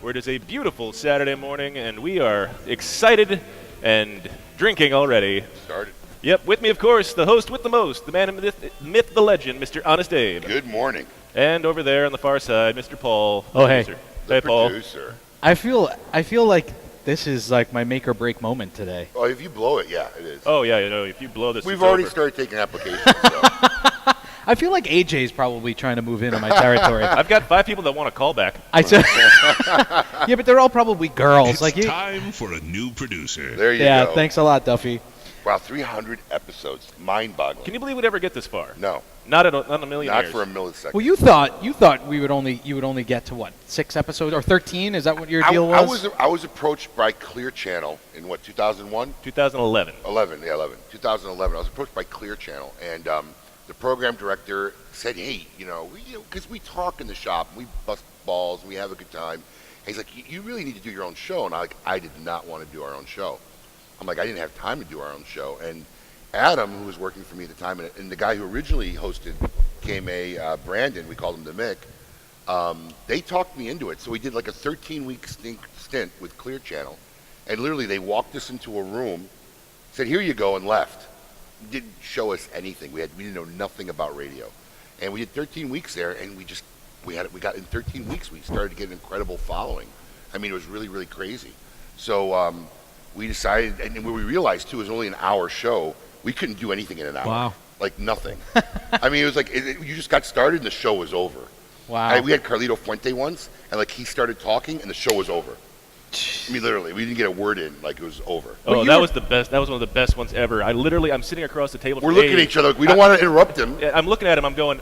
where it is a beautiful Saturday morning, and we are excited and drinking already. Started. Yep, with me, of course, the host with the most, the man, the myth, the legend, Mr. Honest Abe. Good morning. And over there on the far side, Mr. Paul. Oh, hey. Producer. The Hey, Paul. producer. I feel like this is like my make or break moment today. Oh, if you blow it, yeah, it is. Oh, yeah, if you blow this, We've it's already over. started taking applications. So. I feel like AJ's probably trying to move into my territory. I've got 5 people that want to call back. Yeah, but they're all probably girls. It's like you. time for a new producer. There you Yeah, go. thanks a lot, Duffy. Wow, 300 episodes. Mind-boggling. Can you believe we'd ever get this far? No, Not in a million not years. for a millisecond. Well, you thought you would only get to what, 6 episodes or 13? Is that what your deal was? I was approached by Clear Channel in what, 2001? 2011. 2011. I was approached by Clear Channel, and the program director said, "Hey, because we talk in the shop, we bust balls, and we have a good time." And he's like, "You really need to do your own show." And I did not want to do our own show. I'm like, I didn't have time to do our own show. And Adam, who was working for me at the time, and the guy who originally hosted KMA, Brandon, we called him the Mick, they talked me into it. So we did like a 13-week stint with Clear Channel. And literally they walked us into a room, said, "Here you go," and left. Didn't show us anything. We didn't know nothing about radio. And we did 13 weeks there, and we got in 13 weeks, we started to get an incredible following. I mean, it was really, really crazy. So we decided, and we realized too, it was only an hour show. We couldn't do anything in an hour. Wow. Like nothing. I mean, it was like, you just got started and the show was over. Wow. We had Carlito Fuente once, and like he started talking and the show was over. I mean, literally, we didn't get a word in, like it was over. Oh, that was the best. That was one of the best ones ever. I'm sitting across the table. We're looking at each other. We don't want to interrupt him. I'm looking at him. I'm going,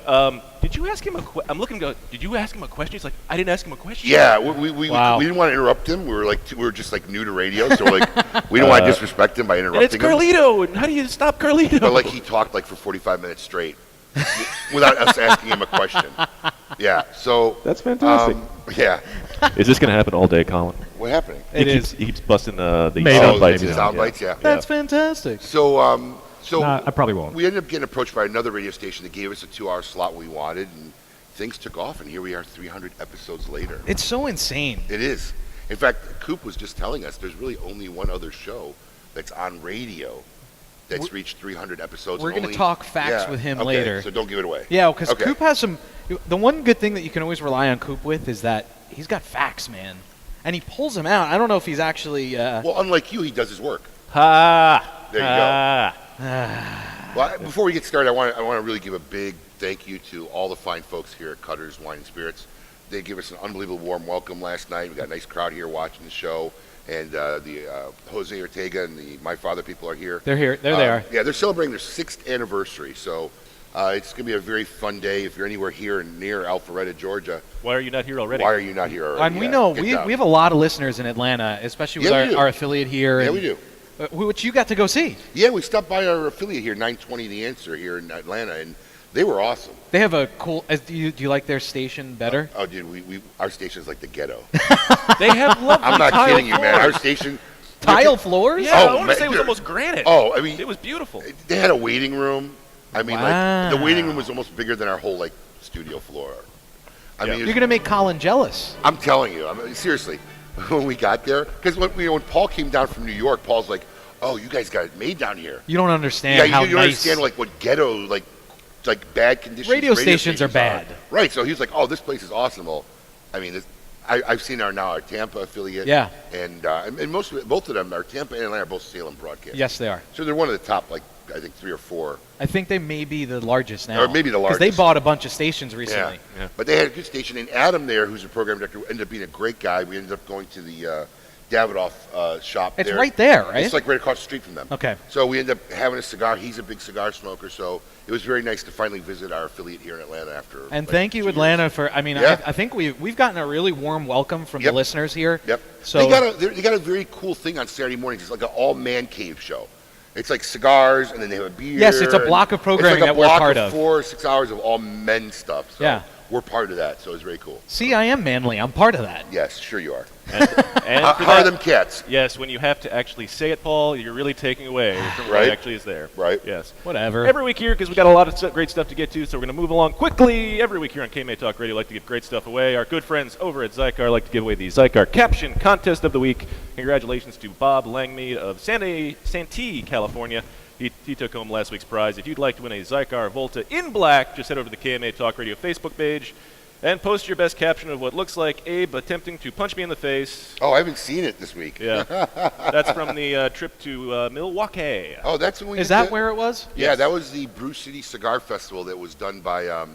did you ask him did you ask him a question? He's like, I didn't ask him a question. Yeah, we Wow. didn't want to interrupt him. We were just like new to radio, so we're like, we don't want to disrespect him by And interrupting it's him. Carlito. And how do you stop Carlito? But like he talked like for 45 minutes straight without us asking him a question. Yeah, so That's fantastic. Yeah, Is this going to happen all day, Colin? what happening? He keeps busting the Made sound up. bites. The in. sound bites, yeah. That's fantastic. So I probably won't. we ended up getting approached by another radio station that gave us a 2-hour slot we wanted, and things took off, and here we are 300 episodes later. It's so insane. It is. In fact, Coop was just telling us there's really only one other show that's on radio that's reached 300 episodes. We're and going to talk facts with him okay, later. So don't give it away. Yeah, because Okay. Coop has some. The one good thing that you can always rely on Coop with is that he's got facts, man, and he pulls them out. I don't know if he's actually. Well, unlike you, he does his work. Ha! There you Ah. Well, before we get started, I want to really give a big thank you to all the fine folks here at Cutter's Wine and Spirits. They gave us an unbelievable warm welcome last night. We got a nice crowd here watching the show, and the Jose Ortega and the My Father people are here. They're here. There they are. Yeah, they're celebrating their 6th anniversary, so it's going to be a very fun day. If you're anywhere here near Alpharetta, Georgia, Why are you not here already? why are you not here already? And we Yeah, know get we down. have a lot of listeners in Atlanta, especially with Yeah, we do. our affiliate here. Yeah, and, we do. Which you got to go see. Yeah, we stopped by our affiliate here, 920 The Answer here in Atlanta, and they were awesome. They have a cool. Do you like their station better? Oh, dude, our station's like the ghetto. They have lovely I'm not tile kidding you, man. Our floors. station. Tile floors? Yeah, Oh, I want to man, say it was dude. almost granite. Oh, I mean, It was beautiful. they had a waiting room. I mean, Wow. like the waiting room was almost bigger than our whole like studio floor. I mean, it You're was- gonna make Colin jealous. I'm telling you, seriously, when we got there, because when Paul came down from New York, Paul's like, "Oh, you guys got it made down here." You don't understand how you don't nice. understand like what ghetto like bad conditions. Radio stations are bad. Right. So he was like, "Oh, this place is awesome." Well, I mean, I've seen our Tampa affiliate. Yeah. And both of them, our Tampa and Atlanta, are both Salem broadcast. Yes, they are. So they're one of the top, like I think 3 or 4. I think they may be the largest now. Or maybe the Because they largest. bought a bunch of stations recently. Yeah. But they had a good station, and Adam there, who's a program director, ended up being a great guy. We ended up going to the Davidoff shop. It's there. right there, right? It's like right across the street from them. Okay. So we ended up having a cigar. He's a big cigar smoker, so it was very nice to finally visit our affiliate here in Atlanta after. And like, thank you, 2 years. Atlanta, for. I mean, Yeah. I think we've gotten a really warm welcome from the Yep. listeners here. Yep. So they got a very cool thing on Saturday mornings. It's like an all man cave show. It's like cigars, and then they have a beer. Yes, it's a block of programming it's like that we're part of of. 4 or 6 hours of all men stuff. So Yeah. we're part of that, so it's very cool. see, I am manly. I'm part of that. Yes, sure you are. And How for are that, them cats? yes, when you have to actually say it, Paul, you're really taking away from what Right. actually is there. Right. Yes. Whatever. Every week here, because we got a lot of great stuff to get to, so we're going to move along quickly. Every week here on KMA Talk Radio, like to give great stuff away. Our good friends over at Zycar like to give away the Zycar Caption Contest of the Week. Congratulations to Bob Langmead of Santee, California. He took home last week's prize. If you'd like to win a Zycar Volta in black, just head over to the KMA Talk Radio Facebook page and post your best caption of what looks like Abe attempting to punch me in the face. Oh, I haven't seen it this week. Yeah. That's from the trip to Milwaukee. Oh, that's when we Is did that where it was? Yeah, Yes. that was the Brew City Cigar Festival that was done by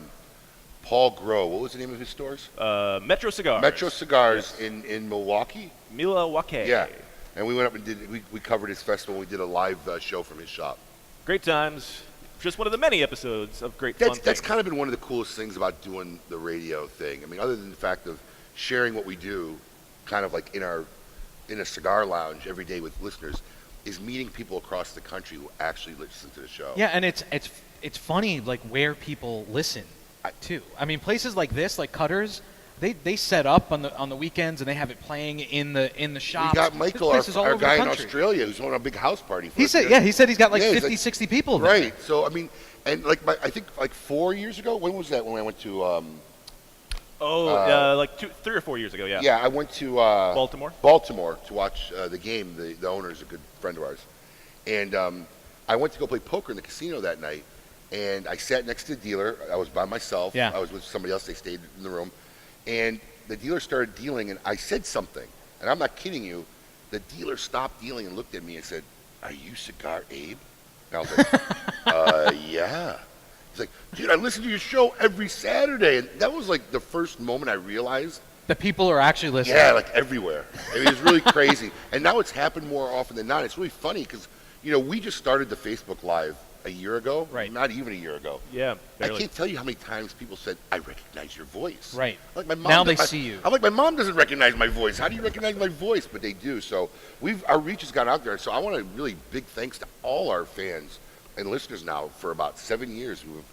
Paul Groh. What was the name of his stores? Metro Cigars. Metro Cigars in Milwaukee. Milwaukee. Yeah. And we went up and we covered his festival. We did a live show from his shop. Great times. Just one of the many episodes of great fun That's things. kind of been one of the coolest things about doing the radio thing. I mean, other than the fact of sharing what we do, kind of like in a cigar lounge every day with listeners, is meeting people across the country who actually listen to the show. Yeah, and it's funny like where people listen too. I mean, places like this, like Cutters, they set up on the weekends and they have it playing in the shops. We got Michael, There's places all our over the guy in country. Australia, who's throwing a big house party for He us said, here. he said he's got like Yeah, he's 50, like- 60 people there. Right. So I mean, and like I think like 4 years ago. When was that? When I went to Like 3 or 4 years ago, yeah. yeah, I went to Baltimore? Baltimore to watch the game. The owner is a good friend of ours, and I went to go play poker in the casino that night. And I sat next to the dealer. I was by myself. Yeah. I was with somebody else. They stayed in the room, and the dealer started dealing, and I said something, and I'm not kidding you. The dealer stopped dealing and looked at me and said, "Are you Cigar Abe?" And I was like, yeah. He's like, "Dude, I listen to your show every Saturday," and that was like the first moment I realized. The people are actually listening. Yeah, like everywhere. I mean, it's really crazy, and now it's happened more often than not. It's really funny because we just started the Facebook Live a year ago, Right. Not even a year ago. Yeah, I barely. can't tell you how many times people said, "I recognize your voice." Right. Like my mom. Now they see you. I'm like, my mom doesn't recognize my voice. How do you recognize my voice? But they do. So our reach has gone out there. So I want to really big thanks to all our fans and listeners now for about 7 years who have,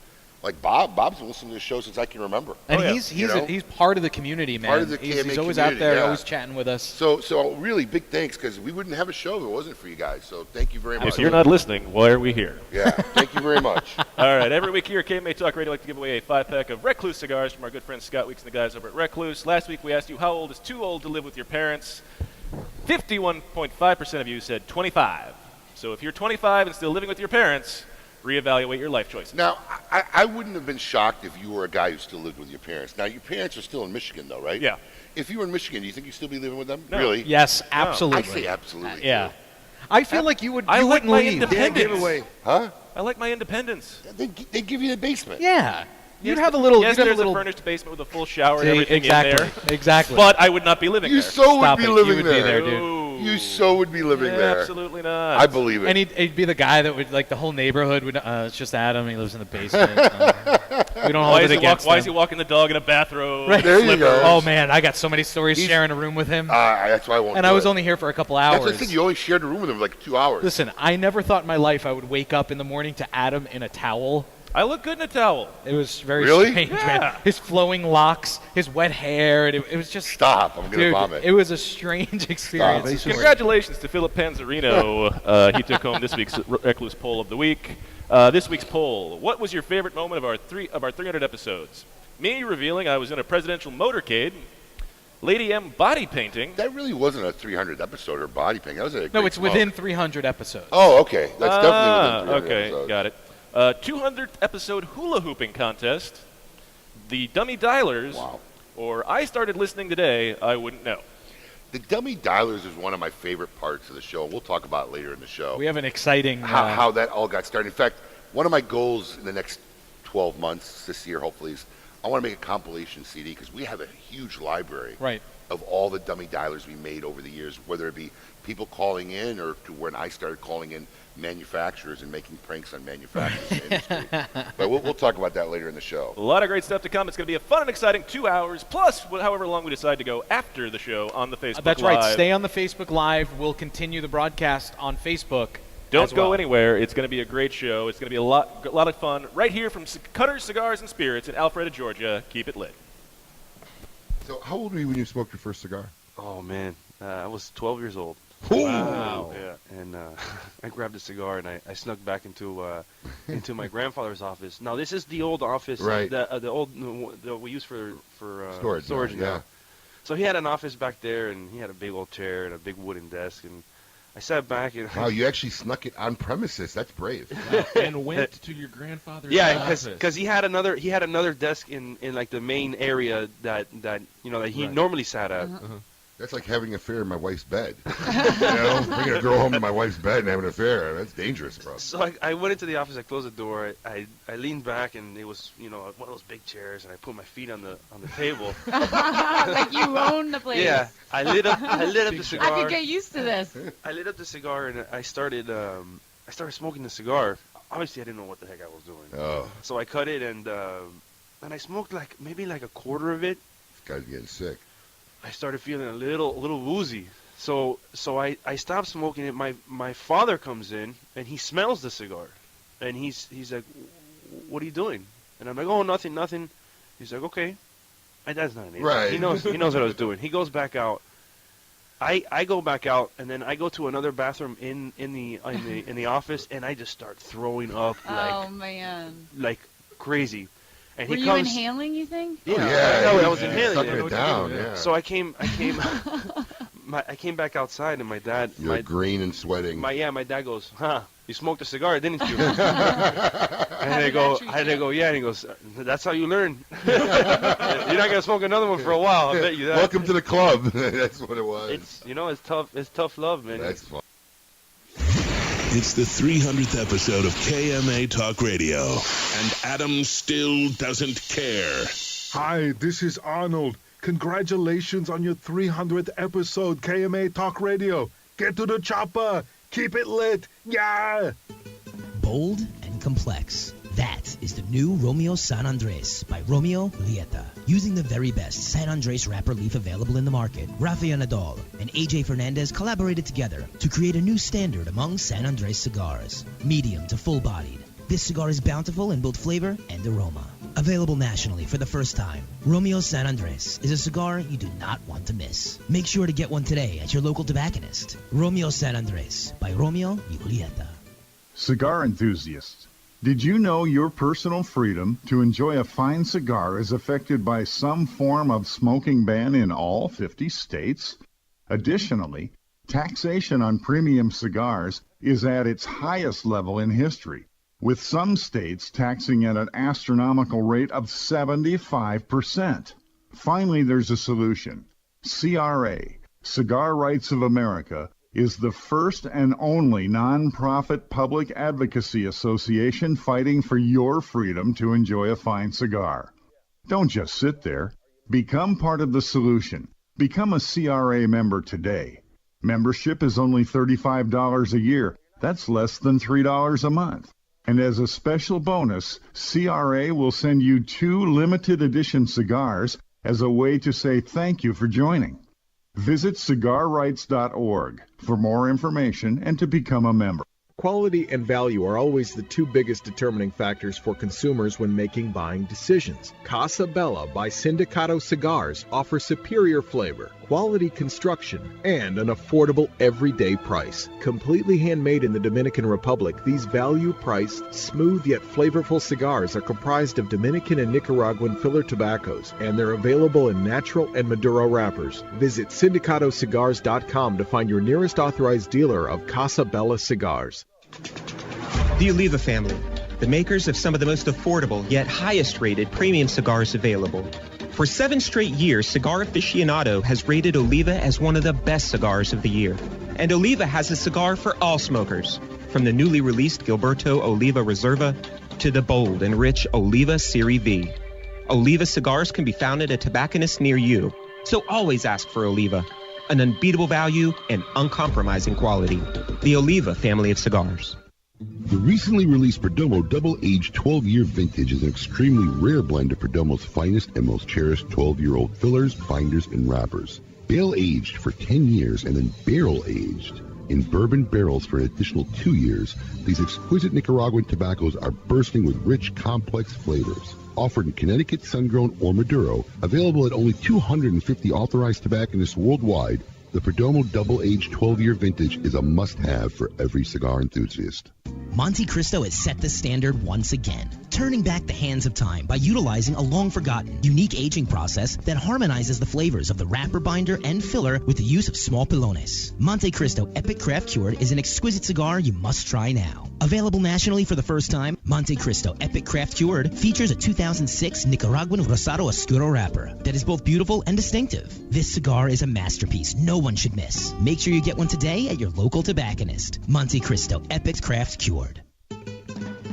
like Bob's been listening to the show since I can remember. And Oh, yeah. he's part of the community, man. Part of the he's KMA always out community, there, yeah. always chatting with us. So really big thanks because we wouldn't have a show if it wasn't for you guys. So thank you very much. If you're not listening, why are we here? Yeah, thank you very much. All right, every week here at KMA Talk Radio, I like to give away a 5-pack of Recluse cigars from our good friend Scott Weeks and the guys over at Recluse. Last week we asked you how old is too old to live with your parents. 51.5% of you said 25. So if you're 25 and still living with your parents, reevaluate your life choices. Now, I wouldn't have been shocked if you were a guy who still lived with your parents. Now, your parents are still in Michigan, though, right? Yeah. If you were in Michigan, do you think you'd still be living with them? No. Really? Yes, I absolutely. say absolutely. Yeah. too. I feel like you would. I You like wouldn't my leave. independence. They give away, huh? I like my independence. They give you the basement. Yeah. You'd have a little. Yes, you'd have there's a little. furnished basement with a full shower and See, everything exactly. in there. Exactly. But I would not be living You there. so Stop would be it. living You would be there, dude. No. You so would be living there. Absolutely not. I believe it. And he'd be the guy that would, like, the whole neighborhood would, it's just Adam, he lives in the basement. We don't hold it against Why is him. he walking the dog in a bathrobe? Right. There you go. Oh, man, I got so many stories He's- sharing a room with him. That's why I won't And do I was it. only here for a couple That's hours. the thing. You only shared a room with him for like 2 hours. Listen, I never thought in my life I would wake up in the morning to Adam in a towel. I look good in a towel. It was very Really? strange, Yeah. man. His flowing locks, his wet hair, and it was just... Stop. I'm going to Dude, vomit. it was a strange experience. Stop. Congratulations to Philip Panzarino. He took home this week's Recluse Poll of the Week. This week's poll: what was your favorite moment of our 300 episodes? Me revealing I was in a presidential motorcade. Lady M body painting. That really wasn't a 300 episode or body painting. That was a No, great it's smoke. within 300 episodes. Oh, okay. That's definitely within 300 okay, episodes. got it. 200th episode hula hooping contest. The Dummy Dialers. Wow. Or I started listening today. I wouldn't know. The Dummy Dialers is one of my favorite parts of the show. We'll talk about it later in the show. We have an exciting... how that all got started. In fact, one of my goals in the next 12 months, this year hopefully, is I want to make a compilation CD because we have a huge library Right. of all the Dummy Dialers we made over the years, whether it be people calling in or to when I started calling in manufacturers and making pranks on manufacturers in the industry. But we'll talk about that later in the show. A lot of great stuff to come. It's going to be a fun and exciting 2 hours, plus however long we decide to go after the show on the Facebook That's Live. right. Stay on the Facebook Live. We'll continue the broadcast on Facebook. Don't as go well. anywhere. It's going to be a great show. It's going to be a lot of fun right here from Cutters, Cigars, and Spirits in Alpharetta, Georgia. Keep it lit. So how old were you when you smoked your first cigar? Oh man, I was 12 years old. Wow. Yeah, and I grabbed a cigar and I snuck back into my grandfather's office. Now this is the old office, Right. The old that we use for Storage now, now. yeah. So he had an office back there, and he had a big old chair and a big wooden desk, and I sat back and Wow, you actually snuck it on premises. That's brave. And went to your grandfather's office. because he had another desk in like the main area that he normally sat at. That's like having an affair in my wife's bed. Bringing a girl home to my wife's bed and having an affair. That's dangerous, bro. So I went into the office, I closed the door, I leaned back, and it was one of those big chairs, and I put my feet on the table. Like you own the place. Yeah, I lit up the cigar. I could get used to this. I lit up the cigar, and I started smoking the cigar. Obviously, I didn't know what the heck I was doing. Oh, So I cut it, and I smoked maybe a quarter of it. this guy's getting sick. I started feeling a little woozy. So I stopped smoking it. My father comes in and he smells the cigar, and he's like, "What are you doing?" And I'm like, "Oh, nothing." He's like, "Okay." My dad's not an idiot. Right. He knows what I was doing. He goes back out. I go back out, and then I go to another bathroom in the office, and I just start throwing up Oh man. like crazy. And Were he you comes. inhaling, you think? Yeah, I was inhaling Sucking it. it down, yeah. So I came back outside, and my dad, You're green and sweating. my dad goes, "Huh, you smoked a cigar, didn't you?" And I go, "Yeah." And he goes, "That's how you learn. You're not gonna smoke another one for a while. I bet you that." Welcome to the club. That's what it was. It's tough. It's tough love, man. That's fun. It's the 300th episode of KMA Talk Radio, and Adam still doesn't care. Hi, this is Arnold. Congratulations on your 300th episode, KMA Talk Radio. Get to the chopper. Keep it lit. Yeah! Bold and complex. That is the new Romeo San Andres by Romeo Julieta. Using the very best San Andres wrapper leaf available in the market, Rafael Nadal and AJ Fernandez collaborated together to create a new standard among San Andres cigars. Medium to full-bodied. This cigar is bountiful in both flavor and aroma. Available nationally for the first time, Romeo San Andres is a cigar you do not want to miss. Make sure to get one today at your local tobacconist. Romeo San Andres by Romeo Julieta. Cigar enthusiasts, did you know your personal freedom to enjoy a fine cigar is affected by some form of smoking ban in all 50 states? Additionally, taxation on premium cigars is at its highest level in history, with some states taxing at an astronomical rate of 75%. Finally, there's a solution. CRA, Cigar Rights of America, is the first and only nonprofit public advocacy association fighting for your freedom to enjoy a fine cigar. Don't just sit there. Become part of the solution. Become a CRA member today. Membership is only $35 a year. That's less than $3 a month. And as a special bonus, CRA will send you 2 limited edition cigars as a way to say thank you for joining. Visit cigarrights.org for more information and to become a member. Quality and value are always the 2 biggest determining factors for consumers when making buying decisions. Casa Bella by Sindicato Cigars offers superior flavor, quality construction, and an affordable everyday price. Completely handmade in the Dominican Republic, these value-priced, smooth yet flavorful cigars are comprised of Dominican and Nicaraguan filler tobaccos, and they're available in natural and Maduro wrappers. Visit syndicatocigars.com to find your nearest authorized dealer of Casa Bella cigars. The Oliva family, the makers of some of the most affordable yet highest rated premium cigars available. For 7 straight years, Cigar Aficionado has rated Oliva as one of the best cigars of the year. And Oliva has a cigar for all smokers, from the newly released Gilberto Oliva Reserva to the bold and rich Oliva Serie V. Oliva cigars can be found at a tobacconist near you, so always ask for Oliva. An unbeatable value and uncompromising quality. The Oliva family of cigars. The recently released Perdomo Double-Aged 12-Year Vintage is an extremely rare blend of Perdomo's finest and most cherished 12-year-old fillers, binders, and wrappers. Bale-aged for 10 years and then barrel-aged. in bourbon barrels for an additional 2 years, these exquisite Nicaraguan tobaccos are bursting with rich, complex flavors. Offered in Connecticut, sun-grown, or Maduro, available at only 250 authorized tobacconists worldwide, the Perdomo Double Aged 12-Year Vintage is a must-have for every cigar enthusiast. Monte Cristo has set the standard once again, turning back the hands of time by utilizing a long-forgotten, unique aging process that harmonizes the flavors of the wrapper binder and filler with the use of small pilones. Monte Cristo Epic Craft Cured is an exquisite cigar you must try now. Available nationally for the first time, Monte Cristo Epic Craft Cured features a 2006 Nicaraguan Rosado Oscuro wrapper that is both beautiful and distinctive. This cigar is a masterpiece no one should miss. Make sure you get one today at your local tobacconist. Monte Cristo Epic Craft Cured.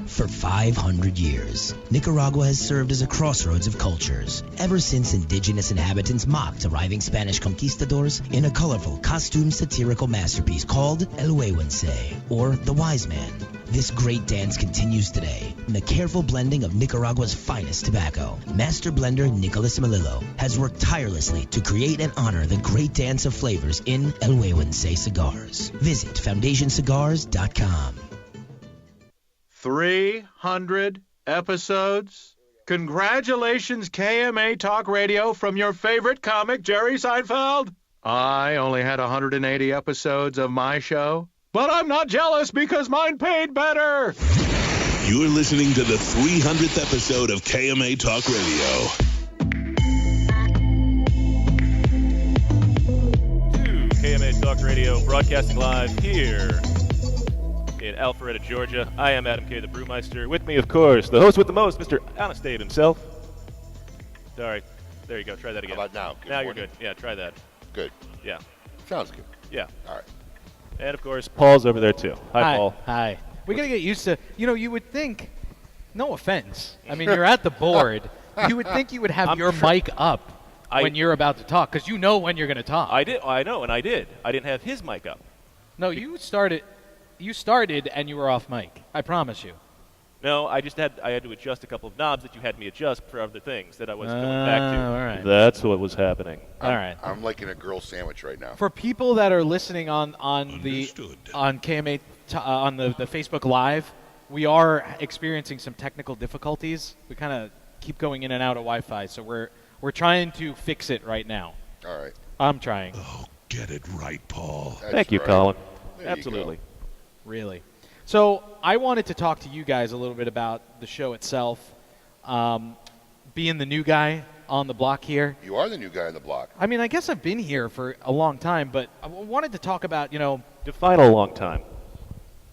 For 500 years, Nicaragua has served as a crossroads of cultures, ever since indigenous inhabitants mocked arriving Spanish conquistadors in a colorful, costumed satirical masterpiece called El Huehuense, or The Wise Man. This great dance continues today in the careful blending of Nicaragua's finest tobacco. Master blender Nicolas Melillo has worked tirelessly to create and honor the great dance of flavors in El Huehuense cigars. Visit FoundationCigars.com. 300 episodes? Congratulations, KMA Talk Radio, from your favorite comic, Jerry Seinfeld. I only had 180 episodes of my show, but I'm not jealous because mine paid better. You're listening to the 300th episode of KMA Talk Radio. KMA Talk Radio, broadcasting live here in Alpharetta, Georgia. I am Adam K., the Brewmeister. With me, of course, the host with the most, Mr. Anastave himself. Sorry. There you go. Try that again. How about now? Good now morning. You're good. Yeah, try that. Good. Yeah. Sounds good. Yeah. All right. And, of course, Paul's over there, too. Hi, Paul. Hi. We got to get used to, you would think, no offense. I mean, you're at the board. You would think you would have your mic up when you're about to talk, because you know when you're going to talk. I did. I know, and I did. I didn't have his mic up. No, you started and you were off mic. I promise you. No, I had to adjust a couple of knobs that you had me adjust for other things that I wasn't going back to. All right. That's what was happening. All right. I'm liking a girl sandwich right now. For people that are listening on KMA on the Facebook Live, we are experiencing some technical difficulties. We kind of keep going in and out of Wi-Fi, so we're trying to fix it right now. All right. I'm trying. Oh, get it right, Paul. Thank you, right. Colin. There Absolutely. you Really. So I wanted to talk to you guys a little bit about the show itself. Being the new guy on the block here. You are the new guy on the block. I mean, I guess I've been here for a long time, but I wanted to talk about, Define a long time.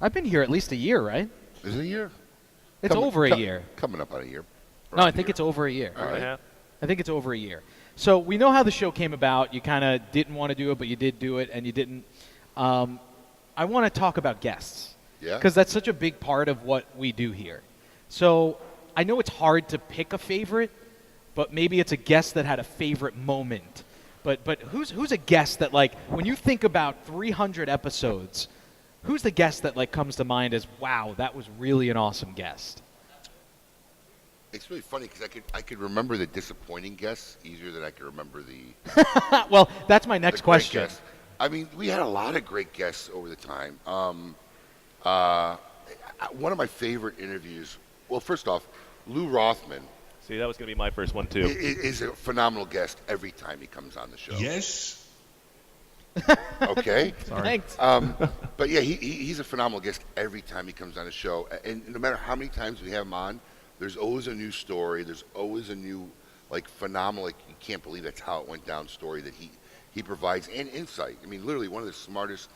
I've been here at least a year, right? Is it a year? It's over a year. Coming up on a year. No, I think it's over a year. All right. I think it's over a year. So we know how the show came about. You kind of didn't want to do it, but you did do it, and you didn't. I want to talk about guests. Yeah. Because that's such a big part of what we do here. So I know it's hard to pick a favorite, but maybe it's a guest that had a favorite moment. But who's a guest that, like, when you think about 300 episodes, who's the guest that, like, comes to mind as, wow, that was really an awesome guest? It's really funny because I could remember the disappointing guests easier than I could remember the. Well, that's my next question. Guests. I mean, we had a lot of great guests over the time. One of my favorite interviews. Well, first off, Lou Rothman. See, that was going to be my first one, too. Is a phenomenal guest every time he comes on the show. Yes. Okay. Sorry. Thanks. But yeah, he's a phenomenal guest every time he comes on the show. And no matter how many times we have him on, there's always a new story. There's always a new, phenomenal, you can't believe that's how it went down story that he provides, and insight. I mean, literally one of the smartest,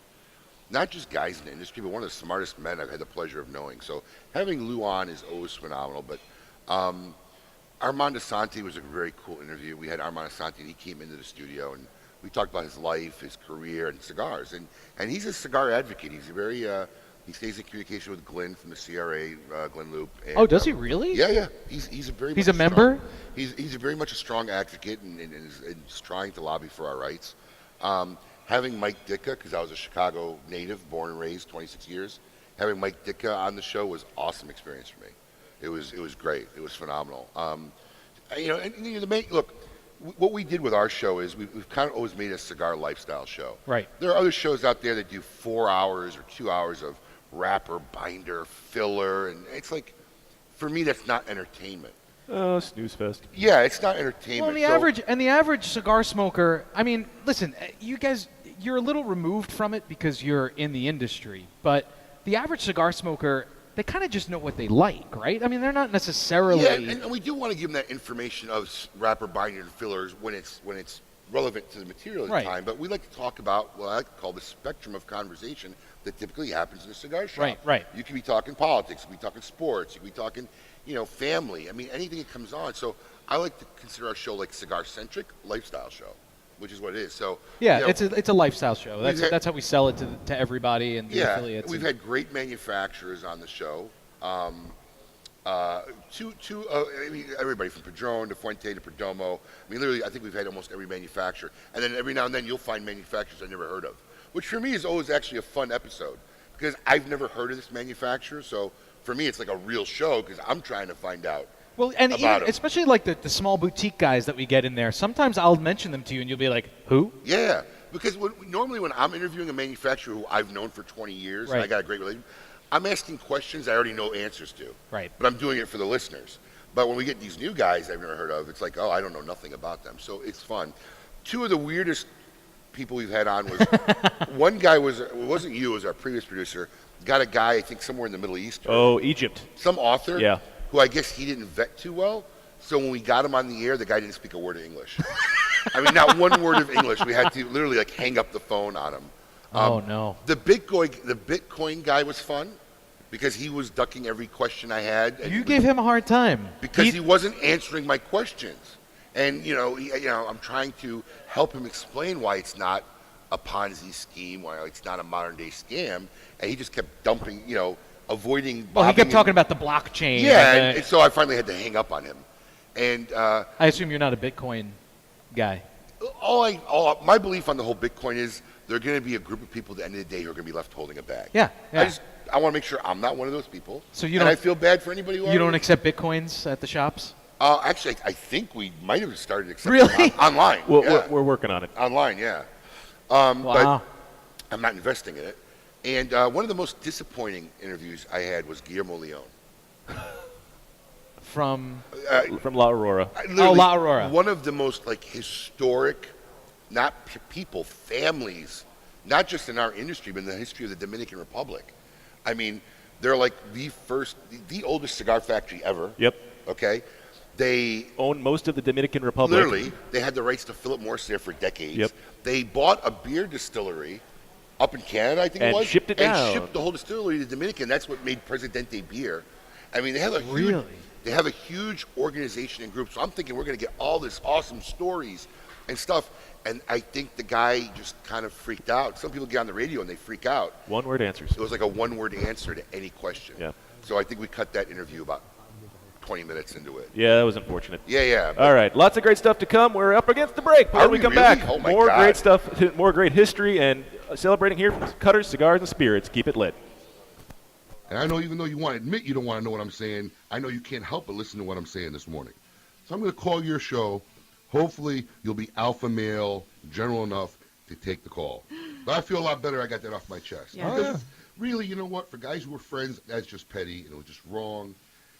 not just guys in the industry, but one of the smartest men I've had the pleasure of knowing. So having Lou on is always phenomenal. But Armand Asante was a very cool interview. We had Armand Asante, and he came into the studio, and we talked about his life, his career, and cigars. And he's a cigar advocate. He's a very he stays in communication with Glenn from the CRA, Glenn Loop. And, does he really? Yeah. He's a very. He's a member. He's a very much a strong advocate and is trying to lobby for our rights. Having Mike Ditka, because I was a Chicago native, born and raised, 26 years. Having Mike Ditka on the show was an awesome experience for me. It was great. It was phenomenal. Look, what we did with our show is we've kind of always made a cigar lifestyle show. Right. There are other shows out there that do 4 hours or 2 hours of wrapper, binder, filler, and it's like, for me, that's not entertainment. Oh, snooze fest. Yeah, it's not entertainment. Well, the average cigar smoker. I mean, listen, you guys, you're a little removed from it because you're in the industry, but the average cigar smoker, they kind of just know what they like, right? I mean, they're not necessarily. Yeah, and we do want to give them that information of wrapper, binder, and fillers when it's relevant to the material at the time. But we like to talk about what I like to call the spectrum of conversation that typically happens in a cigar shop. Right. You can be talking politics, you can be talking sports, you can be talking, family. I mean, anything that comes on. So I like to consider our show like cigar-centric lifestyle show, which is what it is. So yeah, it's a lifestyle show. That's how we sell it to everybody and the affiliates. We've had great manufacturers on the show. Everybody from Padron to Fuente to Perdomo. I mean, literally, I think we've had almost every manufacturer. And then every now and then you'll find manufacturers I never heard of, which for me is always actually a fun episode because I've never heard of this manufacturer. So for me, it's like a real show because I'm trying to find out. Well, and even, especially like the small boutique guys that we get in there, sometimes I'll mention them to you and you'll be like, who? Yeah, because normally when I'm interviewing a manufacturer who I've known for 20 years, and I got a great relationship, I'm asking questions I already know answers to. Right. But I'm doing it for the listeners. But when we get these new guys I've never heard of, it's like, oh, I don't know nothing about them. So it's fun. Two of the weirdest people we've had on was, one guy it wasn't you, it was our previous producer, got a guy, I think, somewhere in the Middle East. Oh, Egypt. Some author. Yeah. Who I guess he didn't vet too well. So when we got him on the air, the guy didn't speak a word of English. I mean, not one word of English. We had to literally hang up the phone on him. Oh, no. The Bitcoin guy was fun because he was ducking every question I had. You gave him a hard time. Because he wasn't answering my questions. And, I'm trying to help him explain why it's not a Ponzi scheme, why it's not a modern-day scam. And he just kept dumping, avoiding. Well, he kept talking about the blockchain. Yeah, and so I finally had to hang up on him. And I assume you're not a Bitcoin guy. My belief on the whole Bitcoin is there are going to be a group of people at the end of the day who are going to be left holding a bag. Yeah. I want to make sure I'm not one of those people. So I feel bad for anybody who you don't accept Bitcoins at the shops? Actually, I think we might have started accepting them online. We're working on it. Online, yeah. Wow. But I'm not investing in it. And one of the most disappointing interviews I had was Guillermo Leon. From La Aurora. La Aurora. One of the most historic, not people, families, not just in our industry, but in the history of the Dominican Republic. I mean, they're like the oldest cigar factory ever. Yep. Okay. They own most of the Dominican Republic. Literally, they had the rights to Philip Morris there for decades. Yep. They bought a beer distillery up in Canada, I think it was. And shipped it down. And shipped the whole distillery to Dominican. That's what made Presidente beer. I mean, they have a huge organization and group. So I'm thinking we're going to get all this awesome stories and stuff. And I think the guy just kind of freaked out. Some people get on the radio and they freak out. One-word answers. It was like a one-word answer to any question. Yeah. So I think we cut that interview about 20 minutes into it. Yeah, that was unfortunate. Yeah. All right, lots of great stuff to come. We're up against the break. But when we come back, oh my more God. great stuff, more great history, and celebrating here from Cutters, Cigars, and Spirits. Keep it lit. And I know even though you want to admit you don't want to know what I'm saying, I know you can't help but listen to what I'm saying this morning. So I'm going to call your show. Hopefully you'll be alpha male, general enough to take the call. But I feel a lot better I got that off my chest. Yeah. Because really, you know what? For guys who were friends, that's just petty and it was just wrong.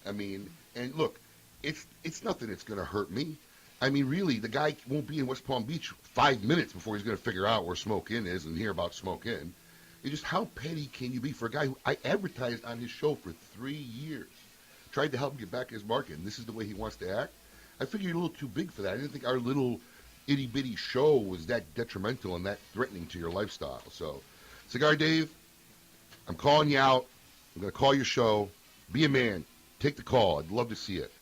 I mean, and look, it's nothing that's going to hurt me. I mean, really, the guy won't be in West Palm Beach 5 minutes before he's going to figure out where Smoke Inn is and hear about Smoke Inn. It's just how petty can you be for a guy who I advertised on his show for 3 years, tried to help him get back his market, and this is the way he wants to act? I figured you're a little too big for that. I didn't think our little itty-bitty show was that detrimental and that threatening to your lifestyle. So, Cigar Dave, I'm calling you out. I'm going to call your show. Be a man. Take the call. I'd love to see it.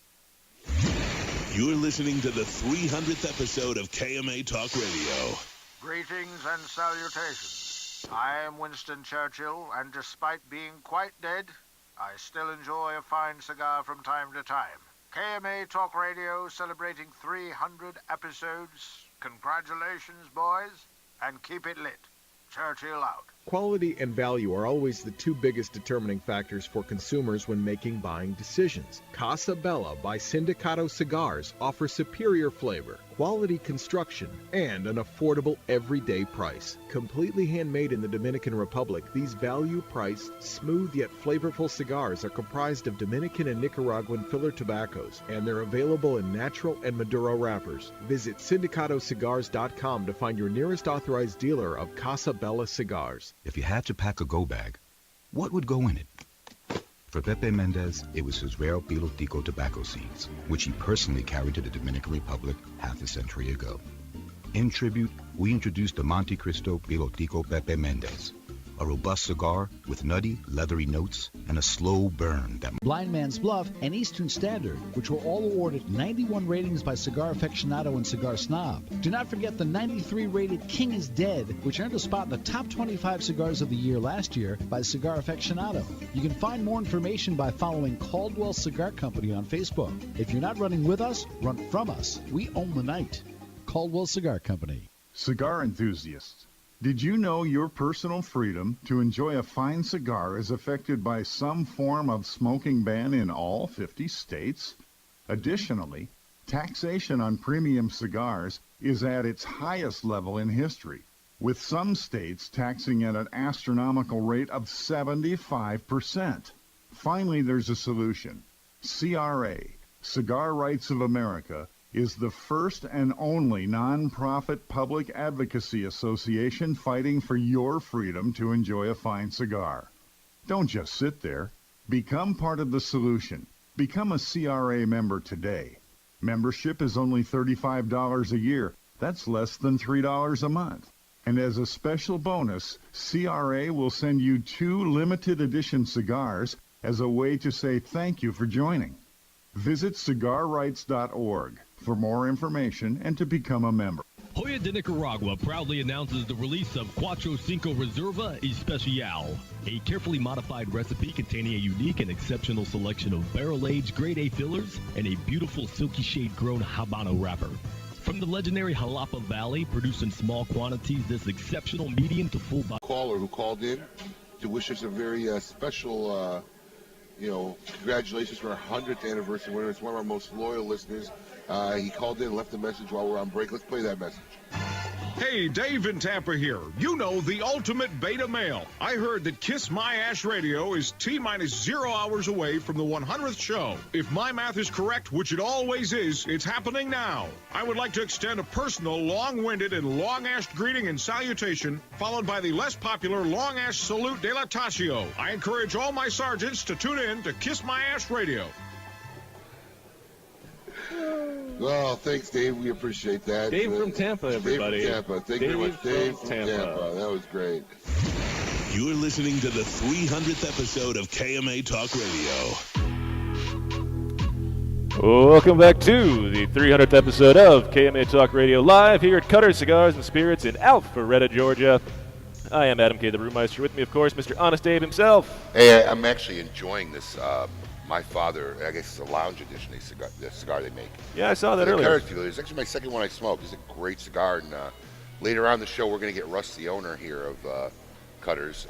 You're listening to the 300th episode of KMA Talk Radio. Greetings and salutations. I am Winston Churchill, and despite being quite dead, I still enjoy a fine cigar from time to time. KMA Talk Radio celebrating 300 episodes. Congratulations, boys, and keep it lit. Churchill out. Quality and value are always the two biggest determining factors for consumers when making buying decisions. Casa Bella by Sindicato Cigars offers superior flavor, quality construction, and an affordable everyday price. Completely handmade in the Dominican Republic, these value-priced, smooth yet flavorful cigars are comprised of Dominican and Nicaraguan filler tobaccos, and they're available in natural and Maduro wrappers. Visit syndicatocigars.com to find your nearest authorized dealer of Casa Bella cigars. If you had to pack a go bag, what would go in it? For Pepe Mendez, it was his rare Pilotico tobacco seeds, which he personally carried to the Dominican Republic half a century ago. In tribute, we introduced the Monte Cristo Pilotico Pepe Mendez, a robust cigar with nutty, leathery notes and a slow burn that... Blind Man's Bluff and Eastern Standard, which were all awarded 91 ratings by Cigar Aficionado and Cigar Snob. Do not forget the 93 rated King is Dead, which earned a spot in the top 25 cigars of the year last year by Cigar Aficionado. You can find more information by following Caldwell Cigar Company on Facebook. If you're not running with us, run from us. We own the night. Caldwell Cigar Company. Cigar enthusiasts, did you know your personal freedom to enjoy a fine cigar is affected by some form of smoking ban in all 50 states? Additionally, taxation on premium cigars is at its highest level in history, with some states taxing at an astronomical rate of 75%. Finally, there's a solution. CRA, Cigar Rights of America, is the first and only nonprofit public advocacy association fighting for your freedom to enjoy a fine cigar. Don't just sit there. Become part of the solution. Become a CRA member today. Membership is only $35 a year. That's less than $3 a month. And as a special bonus, CRA will send you 2 limited edition cigars as a way to say thank you for joining. Visit cigarrights.org for more information and to become a member. Joya de Nicaragua proudly announces the release of Cuatro Cinco Reserva Especial, a carefully modified recipe containing a unique and exceptional selection of barrel-aged grade A fillers and a beautiful silky shade-grown Habano wrapper. From the legendary Jalapa Valley, produced in small quantities, this exceptional medium to full body Caller who called in to wish us a very special congratulations for our 100th anniversary winner. It's one of our most loyal listeners. He called in and left a message while we're on break. Let's play that message. Hey, Dave in Tampa here. You know, the ultimate beta male. I heard that Kiss My Ash Radio is T-minus 0 hours away from the 100th show. If my math is correct, which it always is, it's happening now. I would like to extend a personal, long-winded, and long-ashed greeting and salutation, followed by the less popular long-ash salute de la Tasio. I encourage all my sergeants to tune in to Kiss My Ash Radio. Well, thanks, Dave. We appreciate that. Dave from Tampa, everybody. Dave from Tampa. Thank you very much, Dave from Tampa. That was great. You're listening to the 300th episode of KMA Talk Radio. Welcome back to the 300th episode of KMA Talk Radio, live here at Cutter Cigars and Spirits in Alpharetta, Georgia. I am Adam K. the Brewmeister. With me, of course, Mr. Honest Dave himself. Hey, I'm actually enjoying this. My father, I guess it's a lounge edition, the cigar they make. Yeah, I saw that earlier. It's actually my second one I smoked. It's a great cigar. And later on in the show, we're going to get Russ, the owner here of Cutters.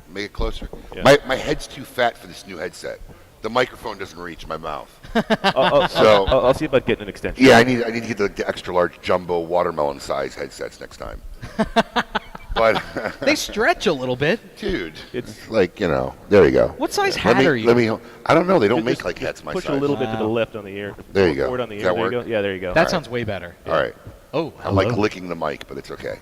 Make it closer. Yeah. My head's too fat for this new headset. The microphone doesn't reach my mouth. I'll see about getting an extension. Yeah, I need to get the extra large jumbo watermelon size headsets next time. But they stretch a little bit, dude. It's like, there you go. What size hat are you? I don't know. They don't make like hats my size. Push a little bit to the left on the ear. There you go. Forward on the ear. That there work? you go. Yeah, there you go. That sounds way better. All right. Oh, I'm like licking the mic, but it's okay.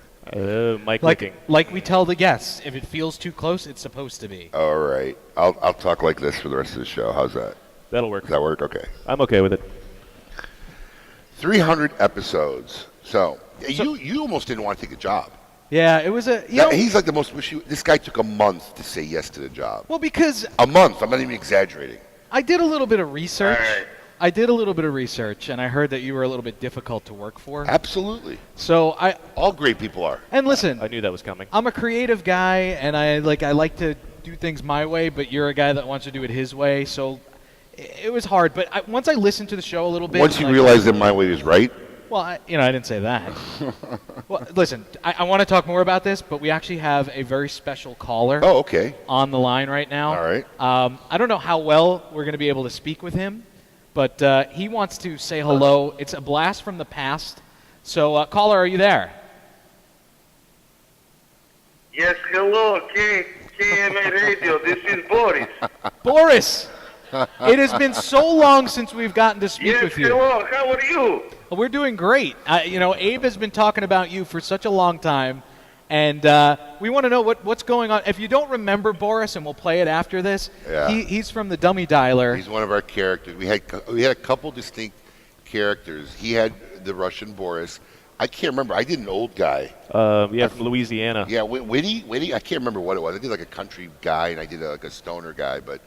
Mic licking. Like we tell the guests, if it feels too close, it's supposed to be. All right. I'll talk like this for the rest of the show. How's that? That'll work. Does that work? Okay. I'm okay with it. 300 episodes. So you almost didn't want to take a job. Yeah, it was he's like the most this guy took a month to say yes to the job. Well, because a month. I'm not even exaggerating. I did a little bit of research. Right. I did a little bit of research, and I heard that you were a little bit difficult to work for. Absolutely. So all great people are. And listen, I knew that was coming. I'm a creative guy, and I like to do things my way, but you're a guy that wants to do it his way. So it was hard. But once I listened to the show a little bit, once you realized that my way is right. Well, I didn't say that. Well, listen, I want to talk more about this, but we actually have a very special caller. Oh, okay. On the line right now. All right. I don't know how well we're going to be able to speak with him, but he wants to say hello. It's a blast from the past. So, caller, are you there? Yes, hello, KMA Radio. This is Boris. Boris! It has been so long since we've gotten to speak with you. Yes, hello. How are you? We're doing great. Abe has been talking about you for such a long time, and we want to know what's going on. If you don't remember Boris, and we'll play it after this, Yeah. he's from the Dummy Dialer. He's one of our characters. We had a couple distinct characters. He had the Russian Boris. I can't remember. I did an old guy. From Louisiana. Yeah, Witty. I can't remember what it was. I did like a country guy, and I did like a stoner guy. But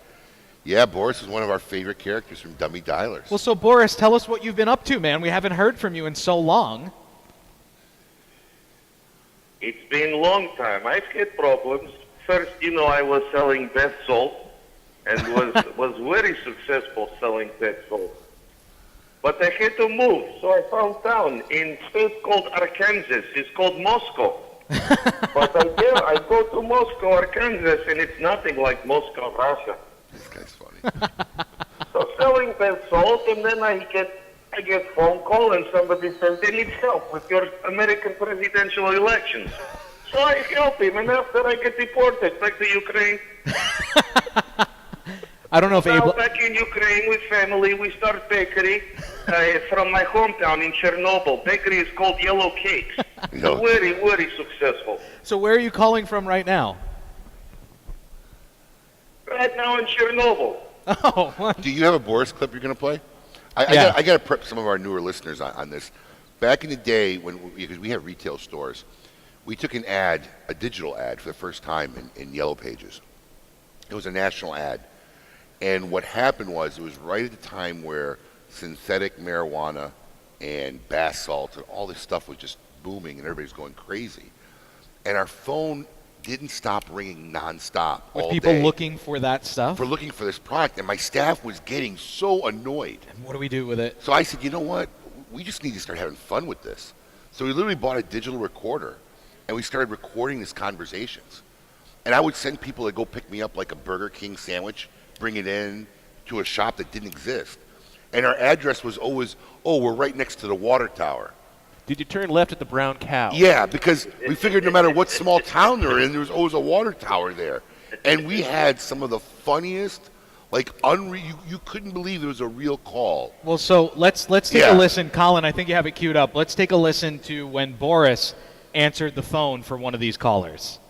yeah, Boris is one of our favorite characters from Dummy Dialers. Well, so Boris, tell us what you've been up to, man. We haven't heard from you in so long. It's been a long time. I've had problems. First, I was selling bath salt and was very successful selling bath salt. But I had to move, so I found town in a state called Arkansas. It's called Moscow. But I go to Moscow, Arkansas, and it's nothing like Moscow, Russia. This guy's funny. So selling bath salt, and then I get phone call, and somebody says they need help with your American presidential elections. So I help him, and after I get deported back to Ukraine. I don't know if Now back in Ukraine with family, we start bakery from my hometown in Chernobyl. Bakery is called Yellow Cakes. Very, very successful. So where are you calling from right now? Right now in Chernobyl. Oh, what? Do you have a Boris clip you're going to play? Yeah. I got to prep some of our newer listeners on this. Back in the day, because we had retail stores, we took an ad, a digital ad, for the first time in Yellow Pages. It was a national ad. And what happened was, it was right at the time where synthetic marijuana and bath salts and all this stuff was just booming and everybody was going crazy. And our phone didn't stop ringing nonstop With all people day looking for that stuff? for looking for this product. And my staff was getting so annoyed. And what do we do with it? So I said, you know what? We just need to start having fun with this. So we literally bought a digital recorder and we started recording these conversations. And I would send people to go pick me up like a Burger King sandwich, bring it in to a shop that didn't exist. And our address was always, we're right next to the water tower. Did you turn left at the Brown Cow? Yeah, because we figured no matter what small town they're in, there was always a water tower there. And we had some of the funniest, you couldn't believe there was a real call. Well, so let's take a listen. Colin, I think you have it queued up. Let's take a listen to when Boris answered the phone for one of these callers.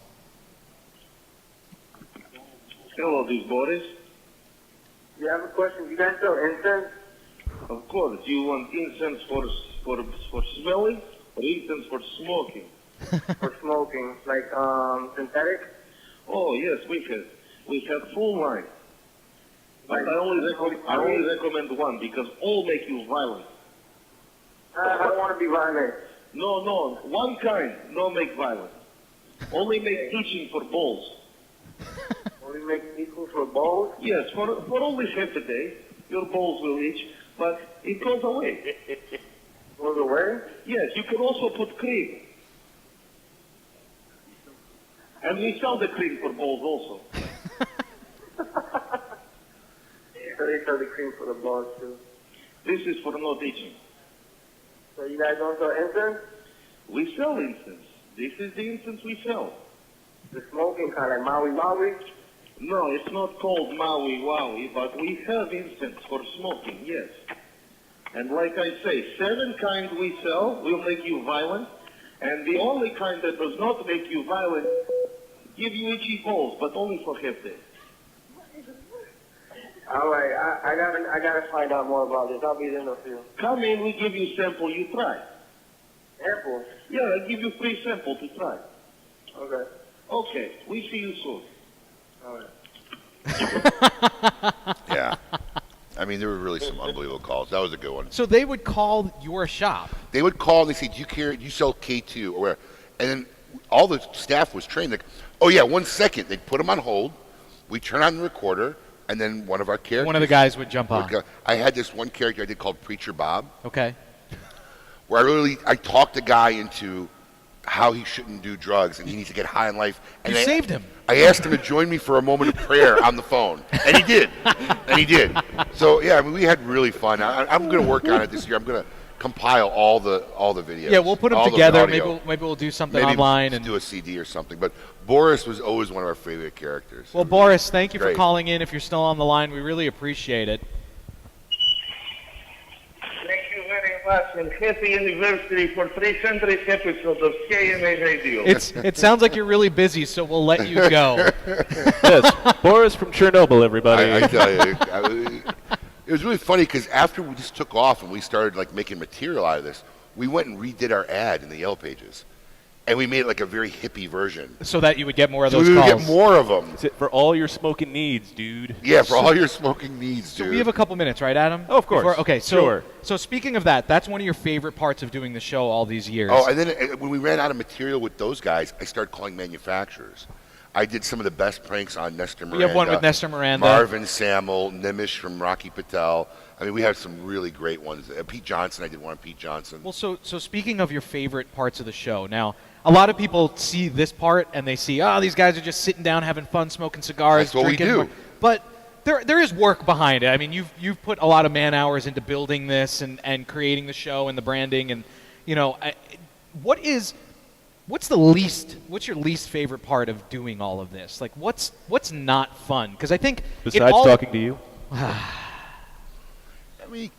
Hello, this is Boris. You have a question? You guys sell incense? Of course. You want incense for smelling or incense for smoking? For smoking, like synthetic? Oh yes, we have full line. But I only recommend one because all make you violent. I don't want to be violent. No, one kind, no make violent. Only make itching for balls. Only make equal for balls? Yes, for only half a day, your balls will itch, but it goes away. Goes away? Yes, you can also put cream. And we sell the cream for balls also. So they sell the cream for the balls too. This is for not itching. So you guys don't sell incense? We sell incense. This is the incense we sell. The smoking kind, like Maui Maui? No, it's not called Maui Wowie, but we have incense for smoking, yes. And like I say, 7 kinds we sell will make you violent, and the only kind that does not make you violent give you itchy balls, but only for half day. All right, I gotta find out more about this. I'll be there in a few. Come in, we give you sample, you try. Sample? Yeah, I give you free sample to try. Okay. Okay, we see you soon. All right. Yeah. I mean, there were really some unbelievable calls. That was a good one. So they would call your shop. They would call and they say, do you sell K2 or where? And then all the staff was trained. Like, oh yeah, 1 second. They'd put them on hold. We turn on the recorder, and then one of our characters. One of the guys would jump on. I had this one character I did called Preacher Bob. Okay. where I talked a guy into how he shouldn't do drugs and he needs to get high in life. And You saved him. I asked him to join me for a moment of prayer on the phone, and he did. So yeah, I mean, we had really fun. I'm going to work on it this year. I'm going to compile all the videos. Yeah, we'll put them all together. the audio. Maybe we'll do something Maybe online and do a CD or something. But Boris was always one of our favorite characters. Well, Boris, thank you for Great. calling in. If you're still on the line, we really appreciate it. Thank you very much, and happy anniversary for 300th episode of KMA Radio. It sounds like you're really busy, so we'll let you go. Yes, Boris from Chernobyl, everybody. I tell you, it was really funny because after we just took off and we started like making material out of this, we went and redid our ad in the Yellow Pages, and we made it like a very hippie version. So that you would get more of those we would calls. get more of them. For all your smoking needs, dude. Yeah, for all your smoking needs, So dude. we have a couple minutes, right, Adam? Oh, of course. Okay, so Sure. So speaking of that, that's one of your favorite parts of doing the show all these years. Oh, and then when we ran out of material with those guys, I started calling manufacturers. I did some of the best pranks on Nestor Miranda. We have one with Nestor Miranda. Marvin Samuel, Nimish from Rocky Patel. I mean, we have some really great ones. Pete Johnson, I did one on Pete Johnson. Well, so speaking of your favorite parts of the show, now a lot of people see this part and they see, these guys are just sitting down having fun, smoking cigars, That's what we drinking. do. But there is work behind it. I mean, you've put a lot of man hours into building this and creating the show and the branding, and what's your least favorite part of doing all of this? Like, what's not fun? Because I think Besides talking to you. I mean,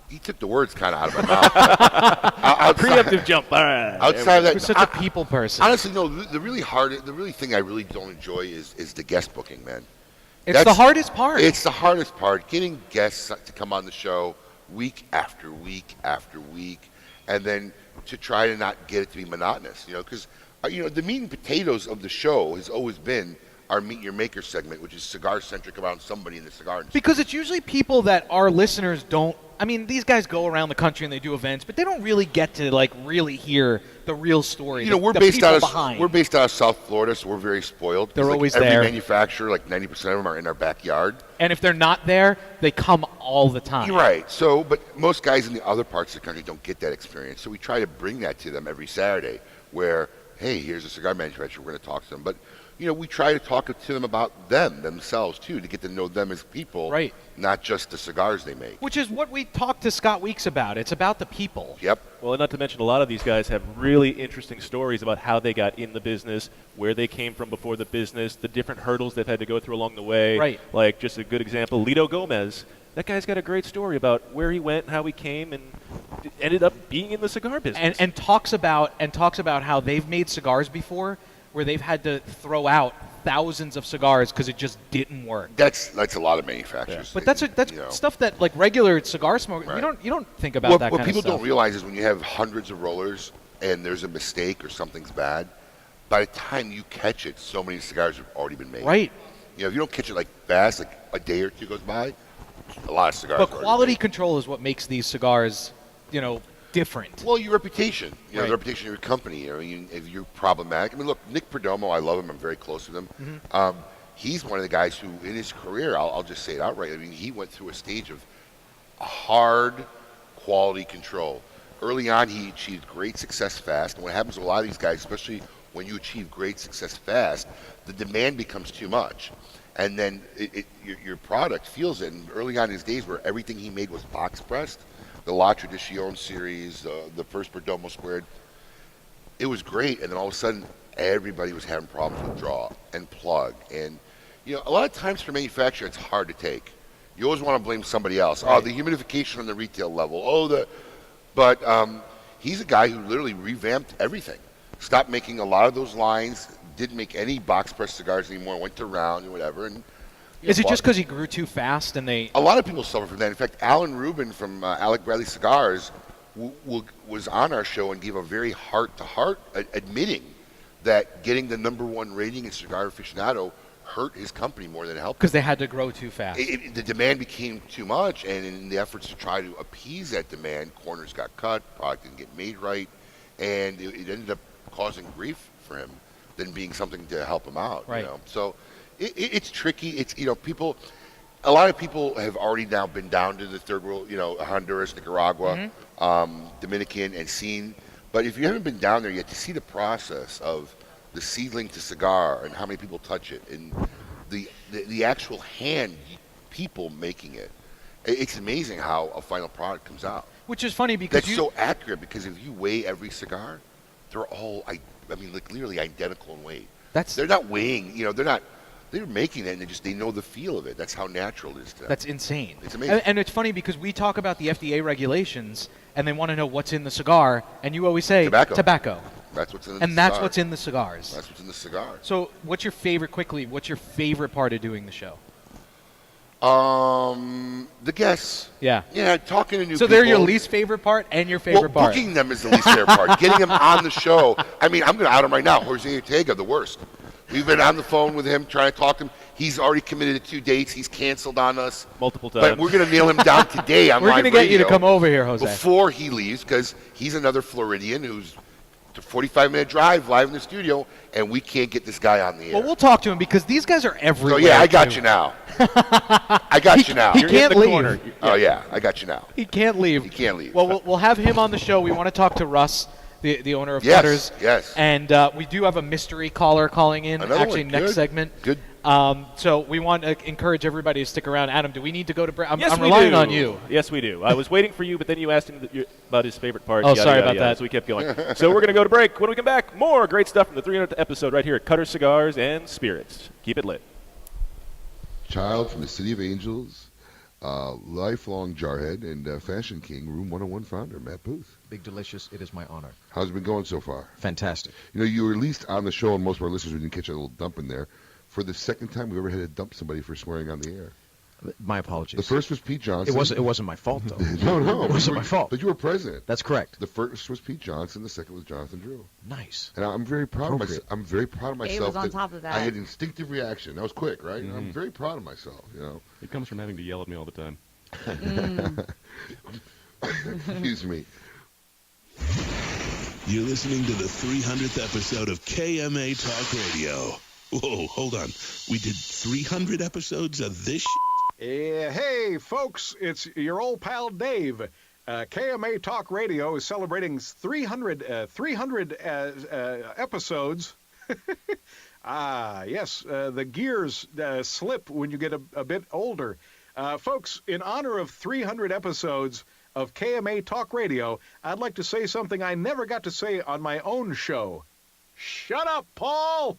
he took the words kind of out of my mouth. Preemptive jump. All right. Outside of that, You're such a people person. Honestly, no. The really thing I really don't enjoy is the guest booking, man. It's the hardest part. It's the hardest part. Getting guests to come on the show week after week after week, and then to try to not get it to be monotonous. Because the meat and potatoes of the show has always been our Meet Your Maker segment, which is cigar-centric around somebody in the cigar industry. Because it's usually people that our listeners don't. I mean, these guys go around the country and they do events, but they don't really get to really hear the real story. We're based out of South Florida, so we're very spoiled. They're always every there. Every manufacturer, like 90% of them, are in our backyard. And if they're not there, they come all the time. You're right. So, but most guys in the other parts of the country don't get that experience. So we try to bring that to them every Saturday, where, hey, here's a cigar manufacturer. We're going to talk to them, but we try to talk to them about themselves too, to get to know them as people, right? Not just the cigars they make. Which is what we talked to Scott Weeks about. It's about the people. Yep. Well, and not to mention, a lot of these guys have really interesting stories about how they got in the business, where they came from before the business, the different hurdles they've had to go through along the way. Right. Like, just a good example, Lito Gomez. That guy's got a great story about where he went, how he came, and ended up being in the cigar business. And talks about how they've made cigars before where they've had to throw out thousands of cigars because it just didn't work. That's a lot of manufacturers. But that's stuff that like regular cigar smokers you don't think about that kind of stuff. What people don't realize is when you have hundreds of rollers and there's a mistake or something's bad, by the time you catch it, so many cigars have already been made. Right. If you don't catch it like fast, like a day or two goes by, a lot of cigars. But quality control is what makes these cigars, different. Well, your reputation, Right. the reputation of your company. If you're problematic. I mean, look, Nick Perdomo, I love him. I'm very close with him. Mm-hmm. He's one of the guys who, in his career, I'll just say it outright. I mean, he went through a stage of hard quality control. Early on, he achieved great success fast. And what happens with a lot of these guys, especially when you achieve great success fast, the demand becomes too much. And then your product feels it. And early on in his days where everything he made was box pressed, the La Tradicion series, the first Perdomo Squared, it was great. And then all of a sudden, everybody was having problems with draw and plug. And, a lot of times for manufacturer, it's hard to take. You always want to blame somebody else. Right. Oh, the humidification on the retail level. But he's a guy who literally revamped everything. Stopped making a lot of those lines, didn't make any box press cigars anymore, went to round and whatever. And Is it just because he grew too fast and they... A lot of people suffer from that. In fact, Alan Rubin from Alec Bradley Cigars was on our show and gave a very heart-to-heart admitting that getting the #1 rating in Cigar Aficionado hurt his company more than it helped. Because they had to grow too fast. The demand became too much, and in the efforts to try to appease that demand, corners got cut, product didn't get made right, and it ended up causing grief for him than being something to help him out. Right. So it's tricky. It's people. a lot of people have already now been down to the third world, Honduras, Nicaragua, Dominican, and seen. But if you haven't been down there yet, to see the process of the seedling to cigar and how many people touch it and the actual hand people making it, it's amazing how a final product comes out. Which is funny because that's so accurate, because if you weigh every cigar, they're all, like literally identical in weight. They're not weighing, they're making it and they know the feel of it. That's how natural it is to them. That's insane. It's amazing. And it's funny because we talk about the FDA regulations and they want to know what's in the cigar, and you always say tobacco. That's what's in the And that's what's in the cigars. That's what's in the cigar. So what's your favorite part of doing the show? The guests. Yeah. Yeah, talking to new people. So they're your least favorite part and your favorite part. Booking them is the least favorite part. Getting them on the show. I mean, I'm going to out him right now. Jose Ortega, the worst. We've been on the phone with him, trying to talk to him. He's already committed to 2 dates. He's canceled on us. Multiple times. But we're going to nail him down today on We're live going to get you to radio come over here, Jose. before he leaves, because he's another Floridian who's a 45-minute drive live in the studio, and we can't get this guy on the air. Well, we'll talk to him because these guys are everywhere. So, yeah, I got you now. I got you now. He can't leave. Oh, yeah, I got you now. He can't leave. He can't leave. Well, we'll have him on the show. We want to talk to Russ, the owner of Yes, Cutters. yes. And we do have a mystery caller calling in, Another actually, one. next Good. segment. Good. So we want to encourage everybody to stick around. Adam, do we need to go to break? I'm Yes, we relying do. on you. Yes, we do. I was waiting for you, but then you asked him about his favorite part. Oh, yada, sorry yada, about yada, that. So we kept going. So we're going to go to break. When we come back, more great stuff from the 300th episode right here at Cutter Cigars and Spirits. Keep it lit. Child from the City of Angels, lifelong jarhead, and Fashion King, Room 101 founder, Matt Booth. Big Delicious, it is my honor. How's it been going so far? Fantastic. You were at least on the show, and most of our listeners, we didn't catch a little dump in there. For the second time we ever had to dump somebody for swearing on the air. My apologies. The first was Pete Johnson. It wasn't my fault, though. No. It wasn't my fault. But you were president. That's correct. The first was Pete Johnson. The second was Jonathan Drew. Nice. And I'm very proud of myself. I'm very proud of myself. Dave was on top of that. I had instinctive reaction. That was quick, right? Mm-hmm. I'm very proud of myself. It comes from having to yell at me all the time. Excuse me. You're listening to the 300th episode of KMA Talk Radio. Whoa, hold on. We did 300 episodes of this Hey, folks, it's your old pal Dave. KMA Talk Radio is celebrating 300 episodes. Yes, the gears slip when you get a bit older. Folks, in honor of 300 episodes of KMA Talk Radio, I'd like to say something I never got to say on my own show. Shut up, Paul!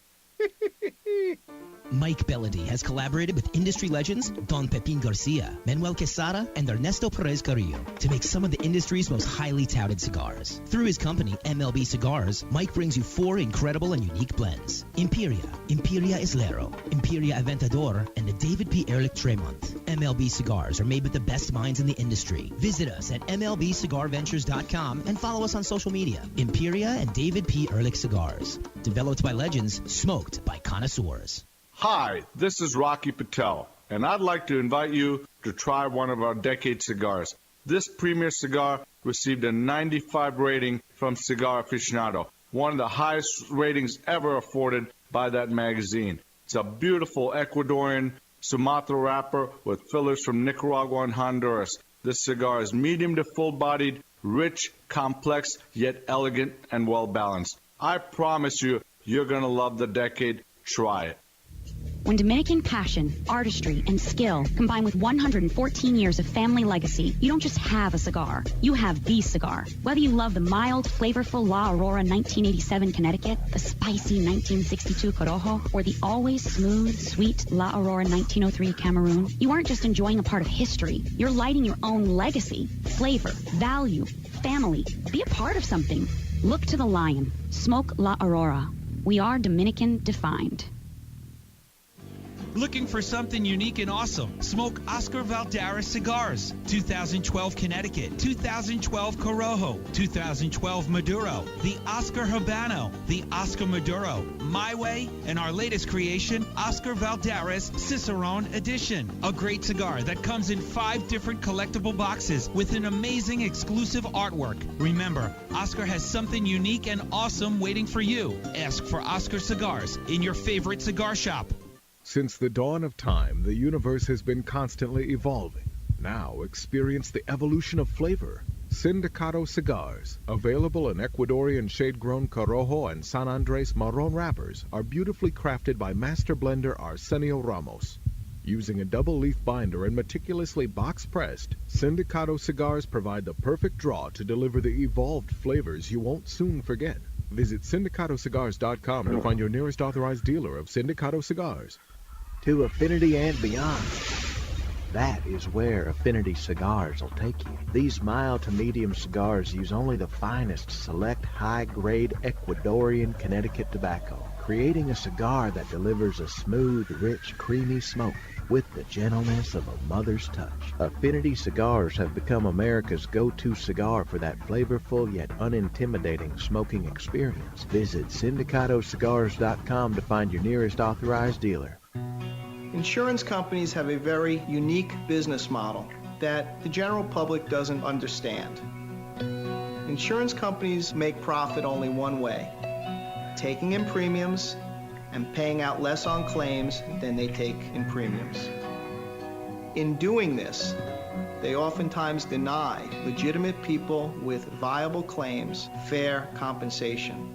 Mike Bellady has collaborated with industry legends Don Pepin Garcia, Manuel Quesada, and Ernesto Perez Carrillo to make some of the industry's most highly touted cigars. Through his company, MLB Cigars, Mike brings you 4 incredible and unique blends. Imperia, Imperia Islero, Imperia Aventador, and the David P. Ehrlich Tremont. MLB Cigars are made with the best minds in the industry. Visit us at MLBCigarVentures.com and follow us on social media. Imperia and David P. Ehrlich Cigars. Developed by legends, smoked by connoisseurs. Hi, this is Rocky Patel, and I'd like to invite you to try one of our decade cigars. This premier cigar received a 95 rating from Cigar Aficionado, one of the highest ratings ever afforded by that magazine. It's a beautiful Ecuadorian Sumatra wrapper with fillers from Nicaragua and Honduras. This cigar is medium to full-bodied, rich, complex, yet elegant and well-balanced. I promise you, you're going to love the decade. Try it. When Dominican passion, artistry, and skill combine with 114 years of family legacy, you don't just have a cigar. You have the cigar. Whether you love the mild, flavorful La Aurora 1987 Connecticut, the spicy 1962 Corojo, or the always smooth, sweet La Aurora 1903 Cameroon, you aren't just enjoying a part of history. You're lighting your own legacy, flavor, value, family. Be a part of something. Look to the lion. Smoke La Aurora. We are Dominican defined. Looking for something unique and awesome? Smoke Oscar Valderas cigars. 2012 Connecticut, 2012 Corojo, 2012 Maduro, the Oscar Habano, the Oscar Maduro, My Way, and our latest creation, Oscar Valderas Cicerone Edition. A great cigar that comes in 5 different collectible boxes with an amazing exclusive artwork. Remember, Oscar has something unique and awesome waiting for you. Ask for Oscar Cigars in your favorite cigar shop. Since the dawn of time, the universe has been constantly evolving. Now experience the evolution of flavor. Sindicato Cigars, available in Ecuadorian shade-grown Corojo and San Andres Marron wrappers, are beautifully crafted by master blender Arsenio Ramos. Using a double-leaf binder and meticulously box-pressed, Sindicato Cigars provide the perfect draw to deliver the evolved flavors you won't soon forget. Visit syndicatocigars.com to find your nearest authorized dealer of Sindicato Cigars. To affinity and beyond. That is where Affinity Cigars will take you. These mild to medium cigars use only the finest select high-grade Ecuadorian Connecticut tobacco, creating a cigar that delivers a smooth, rich, creamy smoke with the gentleness of a mother's touch. Affinity Cigars have become America's go-to cigar for that flavorful yet unintimidating smoking experience. Visit syndicatocigars.com to find your nearest authorized dealer. Insurance companies have a very unique business model that the general public doesn't understand. Insurance companies make profit only one way, taking in premiums and paying out less on claims than they take in premiums. In doing this, they oftentimes deny legitimate people with viable claims fair compensation.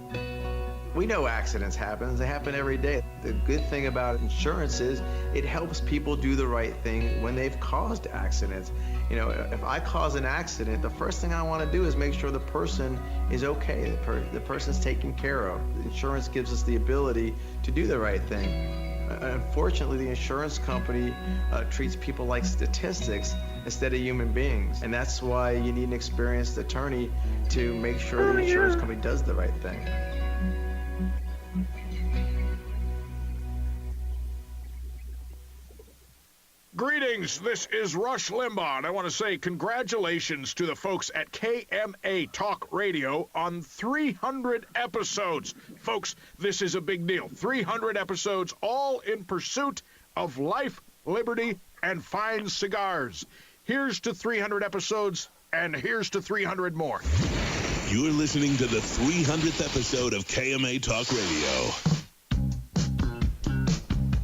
We know accidents happen. They happen every day. The good thing about insurance is it helps people do the right thing when they've caused accidents. You know, if I cause an accident, the first thing I want to do is make sure the person is okay, the person's taken care of. The insurance gives us the ability to do the right thing. Unfortunately, the insurance company treats people like statistics instead of human beings. And that's why you need an experienced attorney to make sure the insurance company does the right thing. Greetings, this is Rush Limbaugh, and I want to say congratulations to the folks at KMA Talk Radio on 300 episodes. Folks, this is a big deal. 300 episodes, all in pursuit of life, liberty, and fine cigars. Here's to 300 episodes, and here's to 300 more. You're listening to the 300th episode of KMA Talk Radio.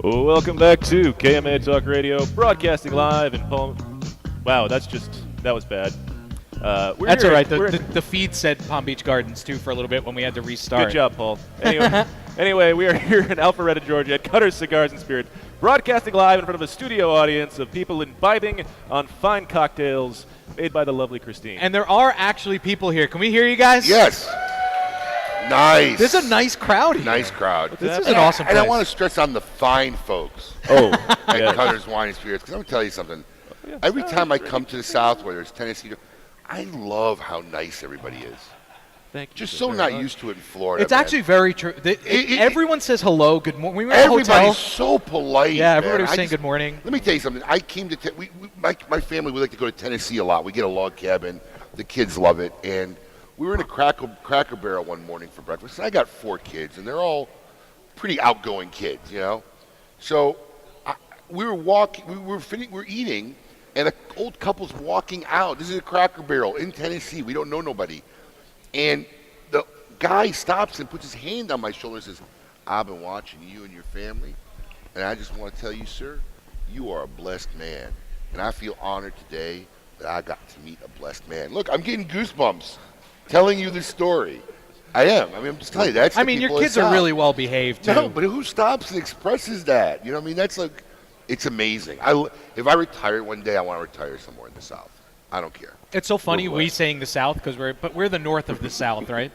Welcome back to KMA Talk Radio, broadcasting live in Palm. Wow, that was bad. That's all right. The feed said Palm Beach Gardens, too, for a little bit when we had to restart. Good job, Paul. Anyway, we are here in Alpharetta, Georgia at Cutter's Cigars and Spirits, broadcasting live in front of a studio audience of people imbibing on fine cocktails made by the lovely Christine. And there are actually people here. Can we hear you guys? Yes. Nice. There's a nice crowd here. Nice crowd. This is an awesome place. And I want to stress on the fine folks at Cutter's Wine and Spirits, because I'm going to tell you something. Every time I come to the South, whether it's Tennessee, I love how nice everybody is. Thank you. Just so not used to it in Florida. It's actually very true. Everyone says hello, good morning. We were at a Everybody's hotel. so polite. Yeah, everybody was man. saying good morning. Let me tell you something. I came to my family. We like to go to Tennessee a lot. We get a log cabin. The kids love it, and we were in a Cracker Barrel one morning for breakfast. And I got 4 kids, and they're all pretty outgoing kids, you know. So we were walking. We're eating, and an old couple's walking out. This is a Cracker Barrel in Tennessee. We don't know nobody. And the guy stops and puts his hand on my shoulder and says, "I've been watching you and your family, and I just want to tell you, sir, you are a blessed man. And I feel honored today that I got to meet a blessed man." Look, I'm getting goosebumps telling you this story. I am. I mean, I'm just telling you. That's the your people kids at are South. really well behaved, too. No, but who stops and expresses that? You know what I mean? That's like, it's amazing. If I retire one day, I want to retire somewhere in the South. I don't care. It's so funny we saying the South because we're the north of the South, right?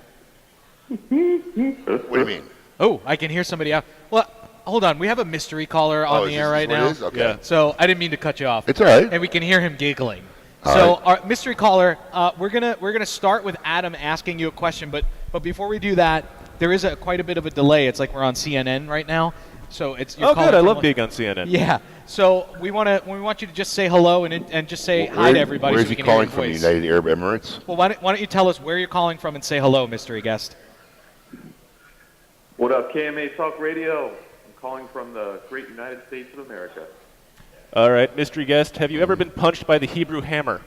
What do you mean? Oh, I can hear somebody out. Well, hold on. We have a mystery caller on the air right now. What it is? Okay. Yeah. So I didn't mean to cut you off. It's all right. And we can hear him giggling. All So right. our mystery caller, we're gonna start with Adam asking you a question, but before we do that, there is quite a bit of a delay. It's like we're on CNN right now. So it's Oh, good. I love being on CNN. Yeah. So we want you to just say hello and just say hi to everybody. Where so is we he can hear calling your from? The voice. United Arab Emirates? Well, why don't you tell us where you're calling from and say hello, mystery guest. What up, KMA Talk Radio? I'm calling from the great United States of America. All right, mystery guest, have you ever been punched by the Hebrew hammer?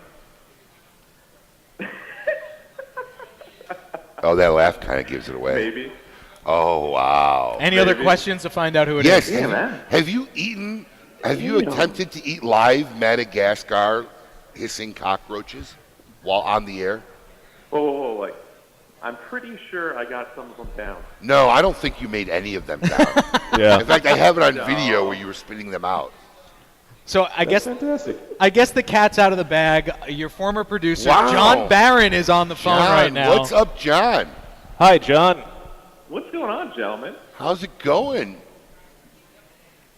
Oh, that laugh kind of gives it away. Maybe. Oh, wow. Any other questions to find out who it yes. is? Yes. Have you attempted to eat live Madagascar hissing cockroaches while on the air? Whoa, like, I'm pretty sure I got some of them down. No, I don't think you made any of them down. Yeah. In fact, I have it on video where you were spitting them out. So I guess the cat's out of the bag. Your former producer, Wow. John Barron, is on the phone John, right now. what's up, John? Hi, John. What's going on, gentlemen? How's it going?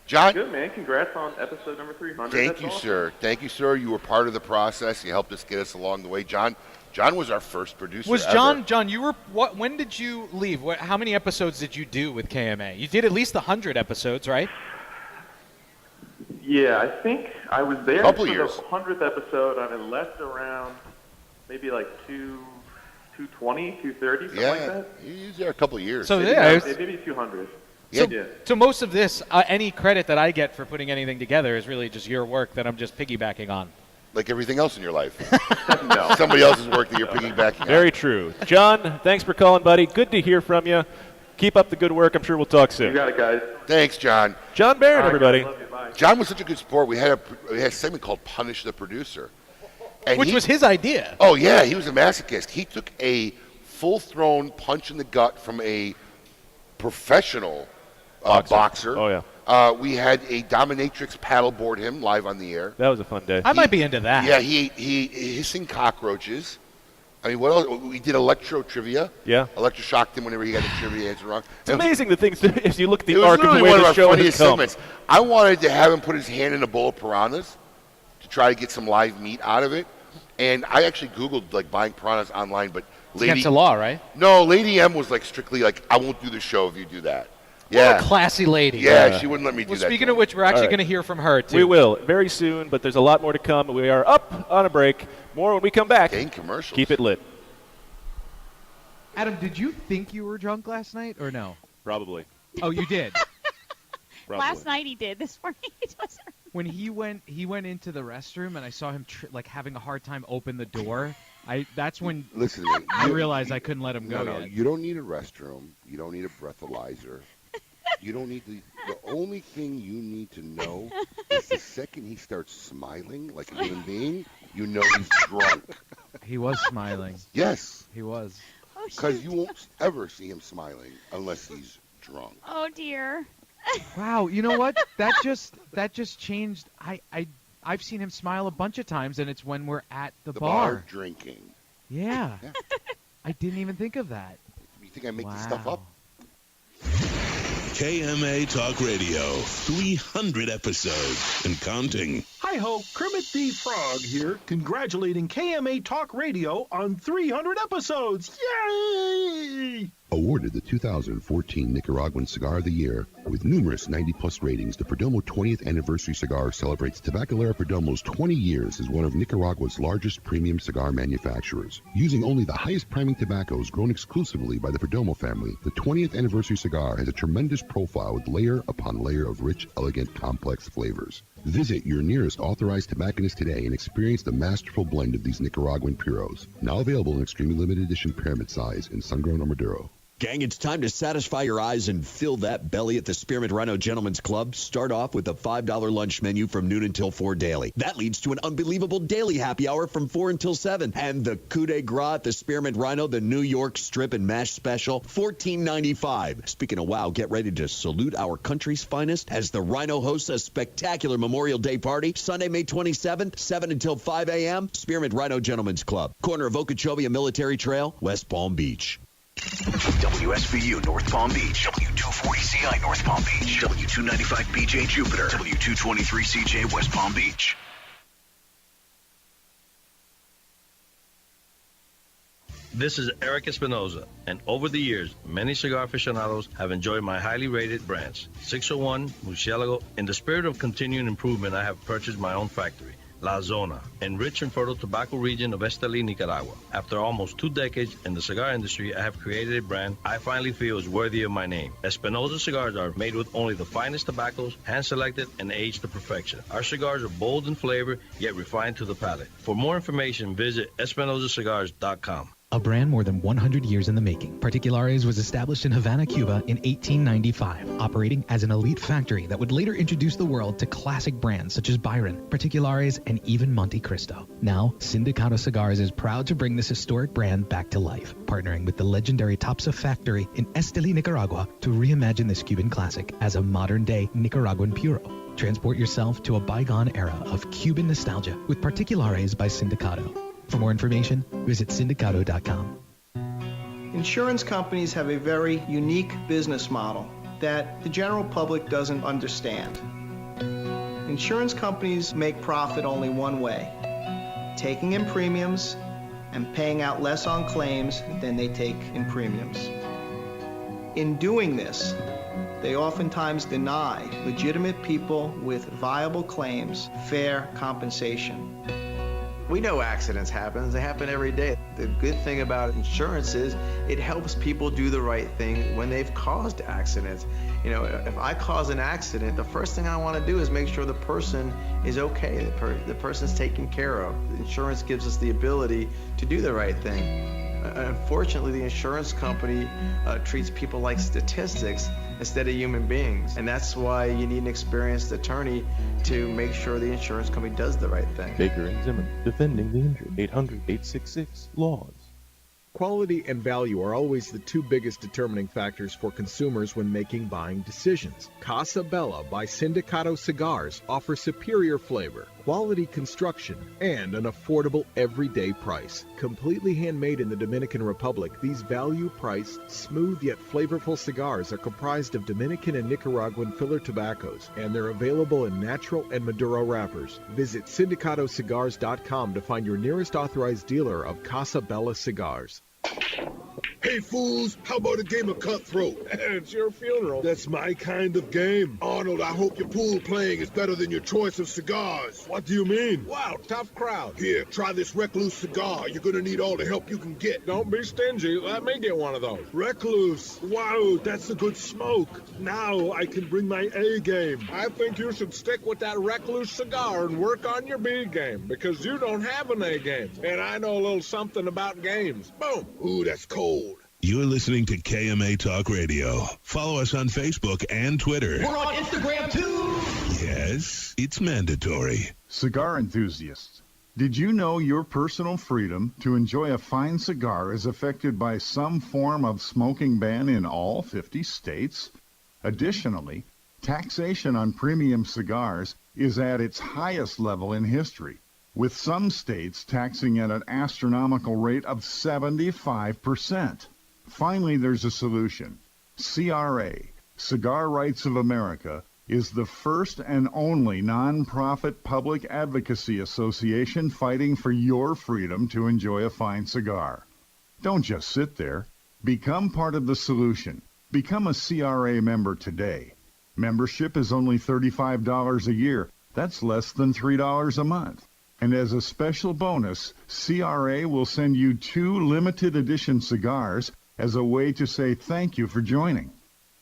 John? Good, man. Congrats on episode number 300. Thank That's you, awesome. sir. Thank you, sir. You were part of the process. You helped us get us along the way. John was our first producer Was ever. John, you were what? When did you leave? How many episodes did you do with KMA? You did at least 100 episodes, right? Yeah, I think I was there Couple for years. the 100th episode. I left around maybe like 220, 230, something like that. You was there a couple of years. So maybe, yeah, maybe 200. So most of this, any credit that I get for putting anything together is really just your work that I'm just piggybacking on. Like everything else in your life. No. Somebody else's work that you're piggybacking on. Very true. John, thanks for calling, buddy. Good to hear from you. Keep up the good work. I'm sure we'll talk soon. You got it, guys. Thanks, John. John Barron, All right, everybody. guys, love you. Bye. John was such a good sport. We had a segment called Punish the Producer. And Which was his idea. Oh, yeah. He was a masochist. He took a full-thrown punch in the gut from a professional boxer. Oh, yeah. We had a dominatrix paddleboard him live on the air. That was a fun day. I might be into that. Yeah, he hissing cockroaches. I mean, what else? We did electro trivia. Yeah. Electroshocked him whenever he got the trivia answer wrong. It's amazing the things, if you look at It the was arc of the literally way one of the our show has funniest come. segments. I wanted to have him put his hand in a bowl of piranhas to try to get some live meat out of it. And I actually Googled, like, buying piranhas online, but It's against the law, right? No, Lady M was, like, strictly like, I won't do the show if you do that. Yeah. What a classy lady. Yeah, she wouldn't let me do Well, that. speaking of which, we're actually All right. going to hear from her, too. We will very soon, but there's a lot more to come. We are up on a break. More when we come back. Dang commercials. Keep it lit. Adam, did you think you were drunk last night or no? Probably. Oh, you did? Last night he did. This morning he doesn't. When he went into the restroom and I saw him having a hard time open the door. That's when Listen to me. I realized I couldn't let him go No, yet. you don't need a restroom. You don't need a breathalyzer. You don't need the only thing you need to know is the second he starts smiling like a human being, you know he's drunk. He was smiling. Yes. He was. Because you won't ever see him smiling unless he's drunk. Oh dear. Wow, you know what? That just changed. I've seen him smile a bunch of times, and it's when we're at the bar drinking. Yeah. I didn't even think of that. You think I make this stuff up? KMA Talk Radio, 300 episodes and counting. Hi-ho, Kermit the Frog here, congratulating KMA Talk Radio on 300 episodes. Yay! Awarded the 2014 Nicaraguan Cigar of the Year with numerous 90-plus ratings, the Perdomo 20th Anniversary Cigar celebrates Tabacalera Perdomo's 20 years as one of Nicaragua's largest premium cigar manufacturers. Using only the highest priming tobaccos grown exclusively by the Perdomo family, the 20th Anniversary Cigar has a tremendous profile with layer upon layer of rich, elegant, complex flavors. Visit your nearest authorized tobacconist today and experience the masterful blend of these Nicaraguan puros. Now available in extremely limited edition pyramid size in sun-grown or Maduro. Gang, it's time to satisfy your eyes and fill that belly at the Spearmint Rhino Gentlemen's Club. Start off with a $5 lunch menu from noon until 4 daily. That leads to an unbelievable daily happy hour from 4 until 7. And the coup de grace at the Spearmint Rhino, the New York strip and mash special, $14.95. Speaking of wow, get ready to salute our country's finest as the Rhino hosts a spectacular Memorial Day party, Sunday, May 27th, 7 until 5 a.m. Spearmint Rhino Gentlemen's Club, corner of Okeechobee Military Trail, West Palm Beach. WSVU North Palm Beach, W240CI North Palm Beach, W295BJ Jupiter, W223CJ West Palm Beach. This is Eric Espinoza, and over the years, many cigar aficionados have enjoyed my highly rated brands. 601, Murcielago. In the spirit of continuing improvement, I have purchased my own factory, La Zona, in rich and fertile tobacco region of Esteli, Nicaragua. After almost 2 decades in the cigar industry, I have created a brand I finally feel is worthy of my name. Espinoza cigars are made with only the finest tobaccos, hand-selected and aged to perfection. Our cigars are bold in flavor, yet refined to the palate. For more information, visit EspinozaCigars.com. A brand more than 100 years in the making, Particulares was established in Havana, Cuba in 1895, operating as an elite factory that would later introduce the world to classic brands such as Byron, Particulares, and even Monte Cristo. Now, Sindicato Cigars is proud to bring this historic brand back to life, partnering with the legendary Topsa factory in Esteli, Nicaragua, to reimagine this Cuban classic as a modern-day Nicaraguan puro. Transport yourself to a bygone era of Cuban nostalgia with Particulares by Sindicato. For more information, visit sindicato.com. Insurance companies have a very unique business model that the general public doesn't understand. Insurance companies make profit only one way, taking in premiums and paying out less on claims than they take in premiums. In doing this, they oftentimes deny legitimate people with viable claims fair compensation. We know accidents happen. They happen every day. The good thing about insurance is it helps people do the right thing when they've caused accidents. You know, if I cause an accident, the first thing I want to do is make sure the person is okay, the person's taken care of. Insurance gives us the ability to do the right thing. Unfortunately, the insurance company treats people like statistics instead of human beings. And that's why you need an experienced attorney to make sure the insurance company does the right thing. Baker and Zimmerman, defending the injured. 800-866-LAWS. Quality and value are always the two biggest determining factors for consumers when making buying decisions. Casa Bella by Sindicato Cigars offers superior flavor, quality construction, and an affordable everyday price. Completely handmade in the Dominican Republic, these value-priced, smooth yet flavorful cigars are comprised of Dominican and Nicaraguan filler tobaccos, and they're available in natural and Maduro wrappers. Visit sindicatocigars.com to find your nearest authorized dealer of Casa Bella cigars. Hey, fools, how about a game of cutthroat? It's your funeral. That's my kind of game. Arnold, I hope your pool playing is better than your choice of cigars. What do you mean? Wow, tough crowd. Here, try this Recluse cigar. You're gonna need all the help you can get. Don't be stingy. Let me get one of those. Recluse. Wow, that's a good smoke. Now I can bring my A game. I think you should stick with that Recluse cigar and work on your B game, because you don't have an A game. And I know a little something about games. Boom. Ooh, that's cold. You're listening to KMA Talk Radio. Follow us on Facebook and Twitter. We're on Instagram, too. Yes, it's mandatory. Cigar enthusiasts, did you know your personal freedom to enjoy a fine cigar is affected by some form of smoking ban in all 50 states? Additionally, taxation on premium cigars is at its highest level in history, with some states taxing at an astronomical rate of 75%. Finally, there's a solution. CRA, Cigar Rights of America, is the first and only nonprofit public advocacy association fighting for your freedom to enjoy a fine cigar. Don't just sit there. Become part of the solution. Become a CRA member today. Membership is only $35 a year. That's less than $3 a month. And as a special bonus, CRA will send you 2 limited edition cigars as a way to say thank you for joining.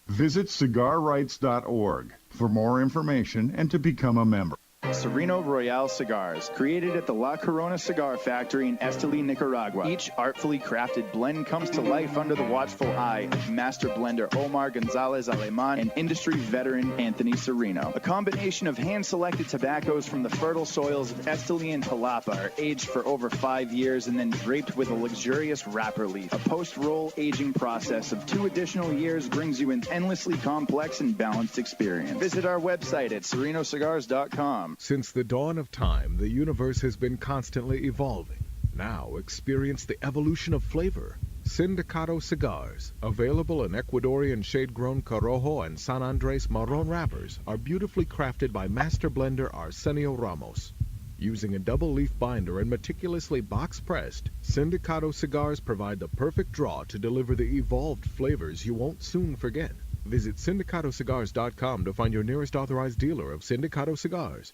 Visit cigarrights.org for more information and to become a member. Sereno Royale Cigars, created at the La Corona Cigar Factory in Esteli, Nicaragua. Each artfully crafted blend comes to life under the watchful eye of master blender Omar Gonzalez Aleman and industry veteran Anthony Sereno. A combination of hand-selected tobaccos from the fertile soils of Esteli and Jalapa are aged for over 5 years and then draped with a luxurious wrapper leaf. A post-roll aging process of 2 additional years brings you an endlessly complex and balanced experience. Visit our website at serenocigars.com. Since the dawn of time, the universe has been constantly evolving. Now experience the evolution of flavor. Sindicato Cigars, available in Ecuadorian shade-grown Corojo and San Andres Marron wrappers, are beautifully crafted by master blender Arsenio Ramos. Using a double-leaf binder and meticulously box-pressed, Sindicato Cigars provide the perfect draw to deliver the evolved flavors you won't soon forget. Visit sindicatocigars.com to find your nearest authorized dealer of Sindicato Cigars.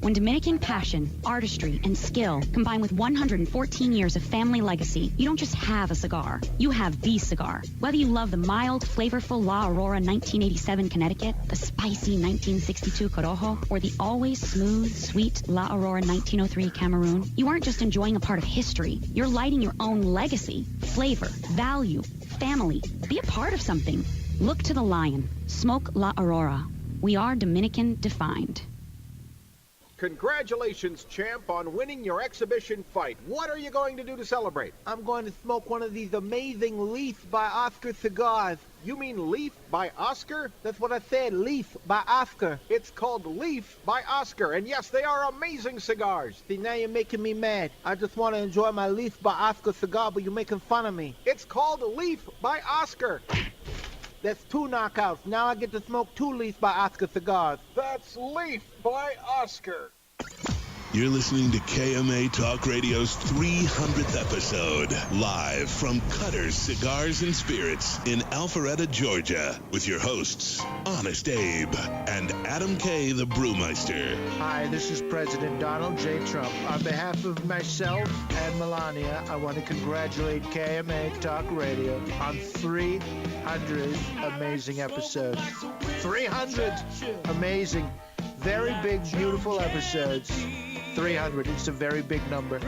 When Dominican passion, artistry, and skill combine with 114 years of family legacy, you don't just have a cigar. You have the cigar. Whether you love the mild, flavorful La Aurora 1987 Connecticut, the spicy 1962 Corojo, or the always smooth, sweet La Aurora 1903 Cameroon, you aren't just enjoying a part of history. You're lighting your own legacy, flavor, value, family. Be a part of something. Look to the lion. Smoke La Aurora. We are Dominican defined. Congratulations, champ, on winning your exhibition fight. What are you going to do to celebrate? I'm going to smoke one of these amazing Leaf by Oscar cigars. You mean Leaf by Oscar? That's what I said, Leaf by Oscar. It's called Leaf by Oscar, and yes, they are amazing cigars. See, now you're making me mad. I just want to enjoy my Leaf by Oscar cigar, but you're making fun of me. It's called Leaf by Oscar. That's 2 knockouts. Now I get to smoke 2 Leaf by Oscar cigars. That's Leaf by Oscar. You're listening to KMA Talk Radio's 300th episode, live from Cutter's Cigars and Spirits in Alpharetta, Georgia, with your hosts, Honest Abe and Adam K., the Brewmeister. Hi, this is President Donald J. Trump. On behalf of myself and Melania, I want to congratulate KMA Talk Radio on 300 amazing episodes. 300 amazing, very big, beautiful episodes. 300. It's a very big number.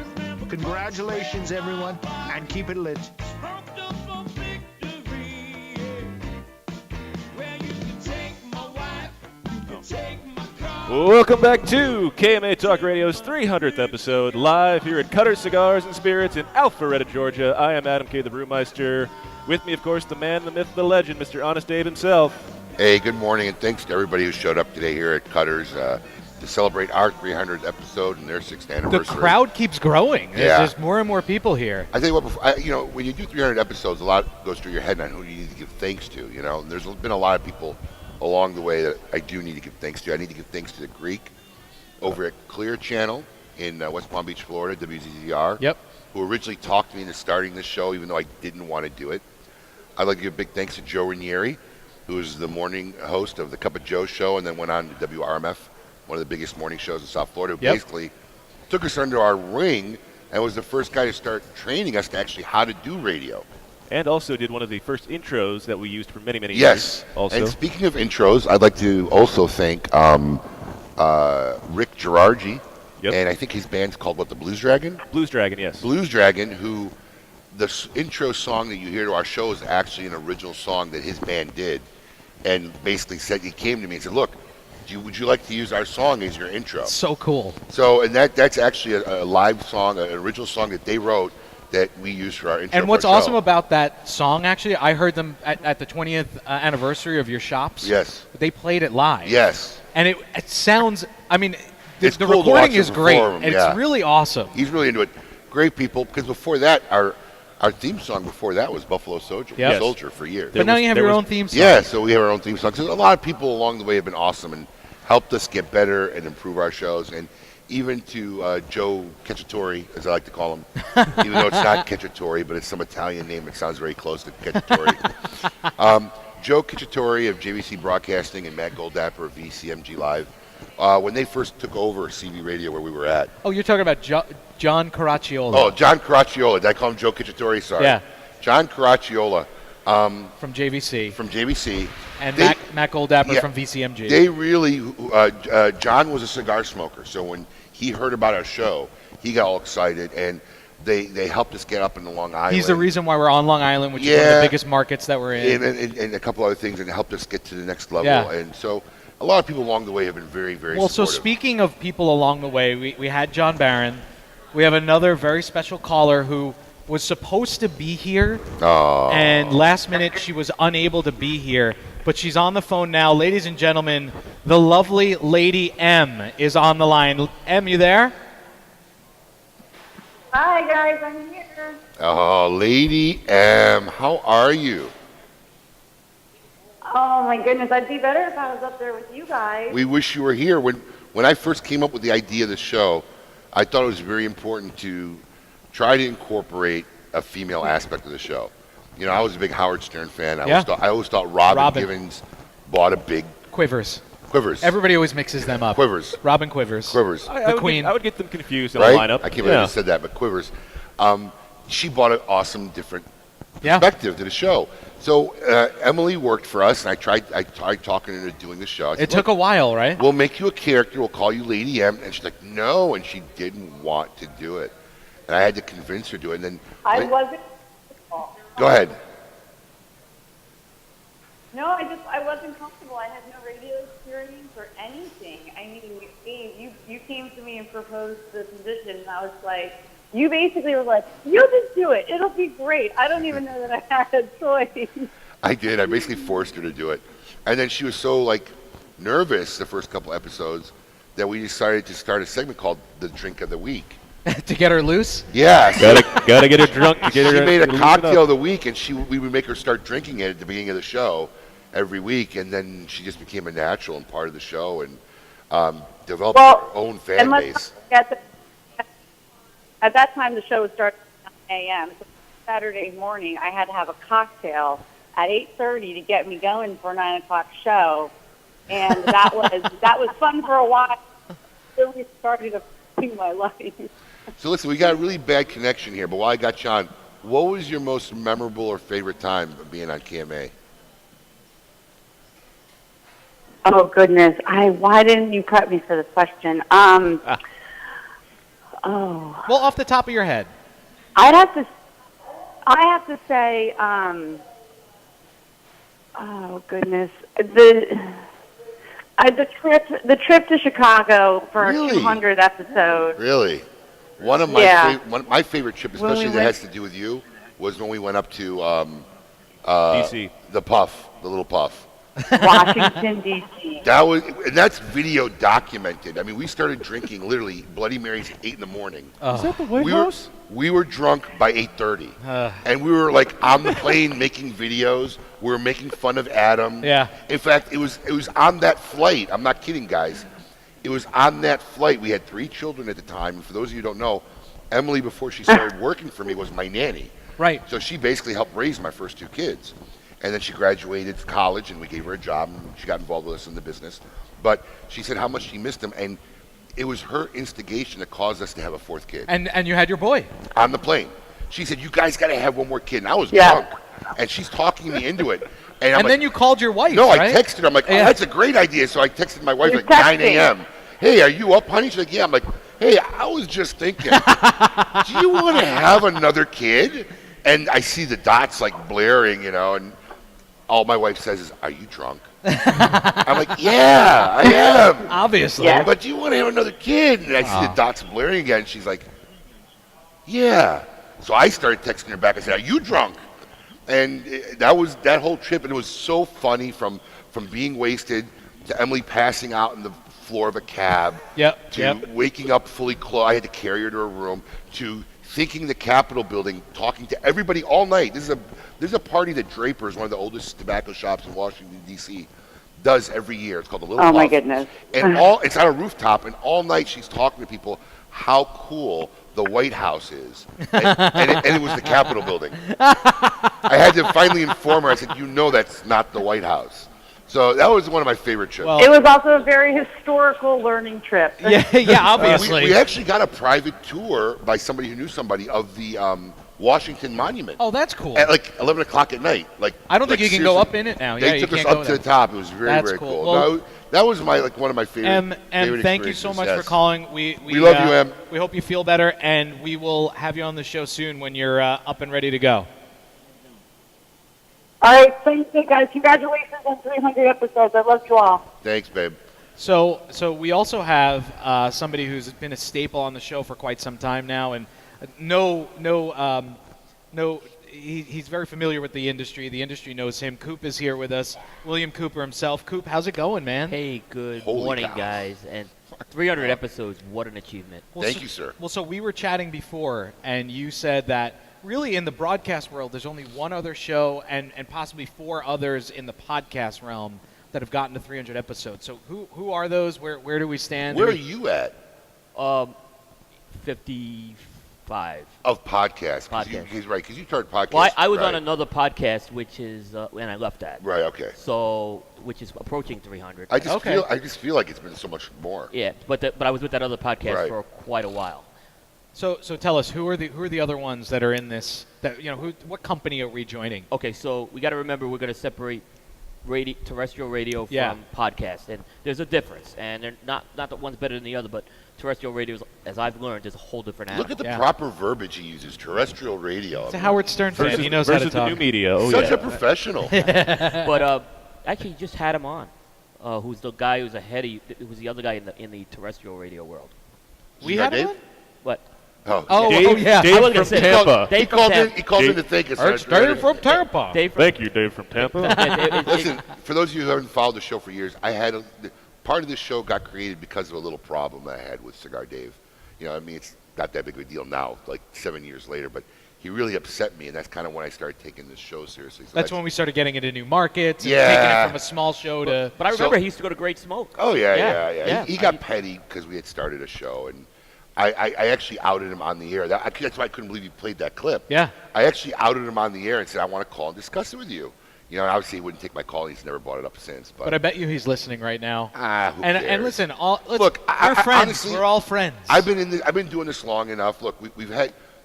Congratulations, everyone, and keep it lit. Welcome back to KMA Talk Radio's 300th episode, live here at Cutter Cigars and Spirits in Alpharetta, Georgia. I am Adam K., the Brewmeister. With me, of course, the man, the myth, the legend, Mr. Honest Abe himself. Hey, good morning, and thanks to everybody who showed up today here at Cutter's to celebrate our 300th episode and their 6th anniversary. The crowd keeps growing. There's more and more people here. I tell you what, when you do 300 episodes, a lot goes through your head on who you need to give thanks to. And there's been a lot of people along the way that I do need to give thanks to. I need to give thanks to the Greek over at Clear Channel in West Palm Beach, Florida, WZZR. Yep. Who originally talked me into starting this show, even though I didn't want to do it. I'd like to give big thanks to Joe Ranieri, who is the morning host of the Cup of Joe show and then went on to WRMF, one of the biggest morning shows in South Florida, who basically took us under our wing and was the first guy to start training us to actually how to do radio. And also did one of the first intros that we used for many, many years. Yes. Also. And speaking of intros, I'd like to also thank Rick Girardi, and I think his band's called, the Blues Dragon? Blues Dragon, yes. Blues Dragon, who the intro song that you hear to our show is actually an original song that his band did. And basically said, he came to me and said, look, would you like to use our song as your intro? So cool. So, and that's actually a live song, an original song that they wrote that we use for our intro. And what's awesome about that song, actually, I heard them at the 20th anniversary of your shops. Yes. They played it live. Yes. And it sounds, the cool recording is great. Perform, and it's really awesome. He's really into it. Great people, because before that, our theme song before that was Buffalo Soldier, Soldier for years. But now you have your own theme song. Yeah, so we have our own theme song. So a lot of people along the way have been awesome and helped us get better and improve our shows. And even to Joe Cacciatore, as I like to call him, even though it's not Cacciatore, but it's some Italian name that sounds very close to Cacciatore. Joe Cacciatore of JVC Broadcasting and Matt Goldapper of VCMG Live, when they first took over CB Radio where we were at. Oh, you're talking about John Caracciolo. Oh, John Caracciolo. Did I call him Joe Cacciatore? Sorry. Yeah. John Caracciolo. From JVC. From JVC. And Matt Goldapper from VCMG. They really, John was a cigar smoker, so when he heard about our show, he got all excited, and they helped us get up into Long Island. He's the reason why we're on Long Island, which is one of the biggest markets that we're in. And a couple other things, and helped us get to the next level. Yeah. And so a lot of people along the way have been very, very supportive. So speaking of people along the way, we had John Barron. We have another very special caller who was supposed to be here, and last minute she was unable to be here, but she's on the phone now. Ladies and gentlemen, the lovely Lady M is on the line. M, you there? Hi, guys. I'm here. Oh, Lady M, how are you? Oh, my goodness. I'd be better if I was up there with you guys. We wish you were here. When I first came up with the idea of the show, I thought it was very important to try to incorporate a female aspect of the show. I was a big Howard Stern fan. I always thought Robin Givens bought a big Quivers. Quivers. Everybody always mixes them up. Quivers. Robin Quivers. Quivers. The Queen. I would get them confused in Right? a lineup. I can't believe I said that, but Quivers. She brought an awesome, different perspective to the show. So Emily worked for us, and I tried talking her into doing the show. I said, It took a while, right? We'll make you a character. We'll call you Lady M. And she's like, no, and she didn't want to do it. And I had to convince her to do it. And then I wasn't. Go ahead. No, I wasn't comfortable. I had no radio experience or anything. I mean, Abe, you came to me and proposed the position, and I was like, you basically were like, you just do it. It'll be great. I don't even know that I had a choice. I did. I basically forced her to do it. And then she was so, nervous the first couple episodes that we decided to start a segment called The Drink of the Week. To get her loose? Yes. Gotta get her drunk to get her. She made a loosen cocktail up. of the week, and we would make her start drinking it at the beginning of the show every week, and then she just became a natural and part of the show and developed her own fan base. At that time, the show was starting at 9 a.m. So Saturday morning, I had to have a cocktail at 8:30 to get me going for a 9 o'clock show, and that was fun for a while. Really started affecting my life. So listen, we got a really bad connection here, but while I got you on, what was your most memorable or favorite time of being on KMA? Oh goodness! Why didn't you prep me for this question? Oh. Well, off the top of your head. I have to say, oh goodness, the trip to Chicago for Really? our 200th episode. Really? One of my favorite trip, especially that has to do with you, was when we went up to DC. The Puff, the Little Puff. Washington, D.C. That's video documented. I mean, we started drinking literally Bloody Marys at 8 in the morning. Is that the White House? We were drunk by 8:30, and we were on the plane making videos. We were making fun of Adam. Yeah. In fact, it was on that flight. I'm not kidding, guys. It was on that flight. We had 3 children at the time. And for those of you who don't know, Emily, before she started working for me, was my nanny. Right. So she basically helped raise my first 2 kids. And then she graduated college, and we gave her a job, and she got involved with us in the business. But she said how much she missed him, and it was her instigation that caused us to have a 4th kid. And you had your boy. On the plane. She said, you guys got to have one more kid. And I was drunk. And she's talking me into it. And, then you called your wife, No, right? I texted her. I'm like, that's a great idea. So I texted my wife at 9 a.m. Hey, are you up, honey? She's like, yeah. I'm like, hey, I was just thinking, do you want to have another kid? And I see the dots blaring, and all my wife says is, are you drunk? I'm like, yeah, I am. Obviously. Yeah. But do you want to have another kid? And I see the dots blaring again. She's like, yeah. So I started texting her back. I said, are you drunk? And that was that whole trip. And it was so funny from being wasted to Emily passing out on the floor of a cab to waking up fully clothed. I had to carry her to her room, to thinking the Capitol building, talking to everybody all night. There's a party that Draper's, one of the oldest tobacco shops in Washington, D.C., does every year. It's called the Little Puff. Oh, my goodness. And it's on a rooftop, and all night she's talking to people how cool the White House is. And it was the Capitol building. I had to finally inform her. I said, that's not the White House. So that was one of my favorite trips. It was also a very historical learning trip. Yeah, obviously. We actually got a private tour by somebody who knew somebody of the Washington Monument. Oh, that's cool. At 11 o'clock at night. I don't think you can go up in it now. They took us up to the top. It was very, very cool. Well, that was one of my favorite. Em, thank you so much for calling. We love you, Em. We hope you feel better, and we will have you on the show soon when you're up and ready to go. All right, thanks, guys. Congratulations on 300 episodes. I love you all. Thanks, babe. So we also have somebody who's been a staple on the show for quite some time now, and he's very familiar with the industry. The industry knows him. Coop is here with us. William Cooper himself. Coop, how's it going, man? Hey, good Holy morning, cow. guys. And 300 episodes, what an achievement. Thank you, sir. Well, so we were chatting before, and you said that really in the broadcast world, there's only one other show and possibly 4 others in the podcast realm that have gotten to 300 episodes. So who are those? Where do we stand? Where are you at? 54 Of podcasts. Podcast. He's right, because you started podcasts. Well, I was right. on another podcast, which is, and I left that. Right, okay. So, which is approaching 300. I just feel like it's been so much more. Yeah, but I was with that other podcast Right. for quite a while. So tell us, who are the other ones that are in this? That what company are we joining? Okay, so we got to remember we're going to separate terrestrial radio from podcast, and there's a difference, and they're not that one's better than the other, but terrestrial radio, as I've learned, is a whole different animal. Look at the proper verbiage he uses, terrestrial radio. It's a Howard Stern fan. He knows how to talk. The new media. Such a professional. But actually, just had him on. Who's the guy who's ahead of you? Who's the other guy in the terrestrial radio world? We had him on? What? Dave, yeah. Dave from Tampa. He called in to thank us. It's Dave from Tampa. Thank you, Dave from Tampa. Listen, for those of you who haven't followed the show for years, part of this show got created because of a little problem I had with Cigar Dave. It's not that big of a deal now, like 7 years later, but he really upset me, and that's kind of when I started taking this show seriously. So that's when we started getting into new markets and Yeah. taking it from a small show to... But I remember he used to go to Great Smoke. Oh, yeah. He got petty because we had started a show, and I actually outed him on the air. That's why I couldn't believe he played that clip. Yeah. I actually outed him on the air and said, I want to call and discuss it with you. Obviously he wouldn't take my call. He's never brought it up since. But I bet you he's listening right now. Who cares? And listen, Look, we're friends. Honestly, we're all friends. I've been doing this long enough. Look,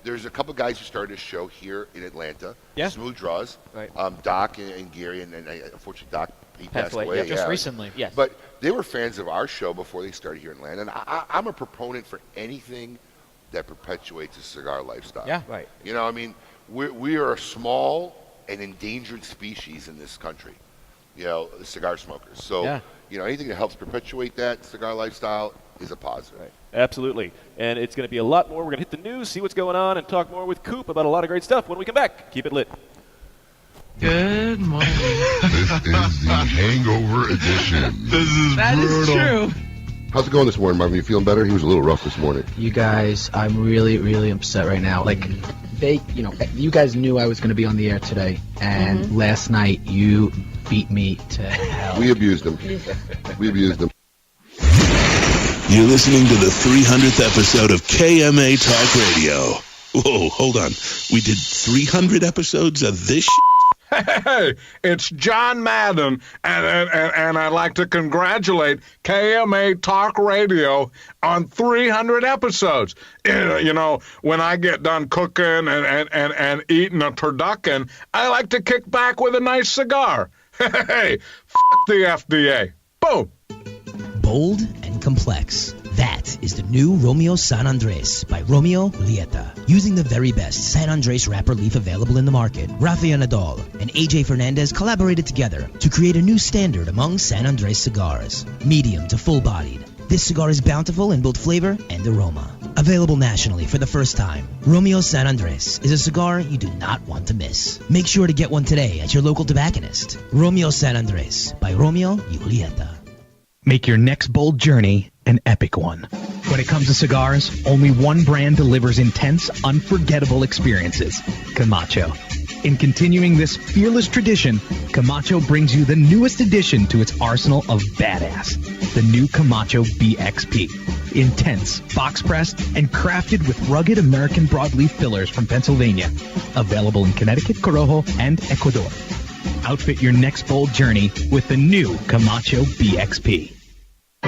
there's a couple guys who started a show here in Atlanta. Yeah. Smooth Draws. Right. Doc and Gary, and unfortunately Doc, he passed away. Yeah, just recently. Yes. But they were fans of our show before they started here in Atlanta. And I'm a proponent for anything that perpetuates a cigar lifestyle. Yeah. Right. We are a small and endangered species in this country, the cigar smokers. So, anything that helps perpetuate that cigar lifestyle is a positive. Right. Absolutely. And it's going to be a lot more. We're going to hit the news, see what's going on, and talk more with Coop about a lot of great stuff when we come back. Keep it lit. Good morning. This is the hangover edition. That is true. How's it going this morning, Marvin? You feeling better? He was a little rough this morning. You guys, I'm really, really upset right now. Like, you guys knew I was going to be on the air today, and last night you beat me to hell. We abused him. You're listening to the 300th episode of KMA Talk Radio. Whoa, hold on. We did 300 episodes of this Hey, it's John Madden, and I'd like to congratulate KMA Talk Radio on 300 episodes. When I get done cooking and eating a turducken, I like to kick back with a nice cigar. Hey, f*** the FDA. Boom. Bold and complex. That is the new Romeo San Andres by Romeo Julieta. Using the very best San Andres wrapper leaf available in the market, Rafael Nadal and AJ Fernandez collaborated together to create a new standard among San Andres cigars. Medium to full-bodied, this cigar is bountiful in both flavor and aroma. Available nationally for the first time, Romeo San Andres is a cigar you do not want to miss. Make sure to get one today at your local tobacconist. Romeo San Andres by Romeo Julieta. Make your next bold journey an epic one. When it comes to cigars, only one brand delivers intense, unforgettable experiences: Camacho. In continuing this fearless tradition, Camacho brings you the newest addition to its arsenal of badass, the new Camacho BXP. Intense, box-pressed, and crafted with rugged American broadleaf fillers from Pennsylvania. Available in Connecticut, Corojo, and Ecuador. Outfit your next bold journey with the new Camacho BXP.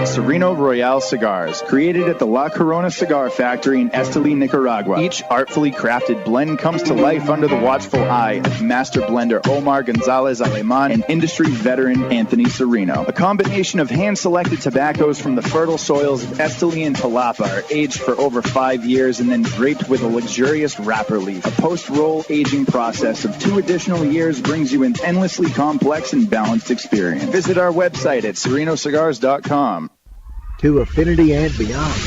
Sereno Royale Cigars, created at the La Corona Cigar Factory in Esteli, Nicaragua. Each artfully crafted blend comes to life under the watchful eye of master blender Omar Gonzalez Aleman and industry veteran Anthony Sereno. A combination of hand-selected tobaccos from the fertile soils of Esteli and Jalapa are aged for over 5 years and then draped with a luxurious wrapper leaf. A post-roll aging process of 2 additional years brings you an endlessly complex and balanced experience. Visit our website at serenocigars.com. To affinity and beyond.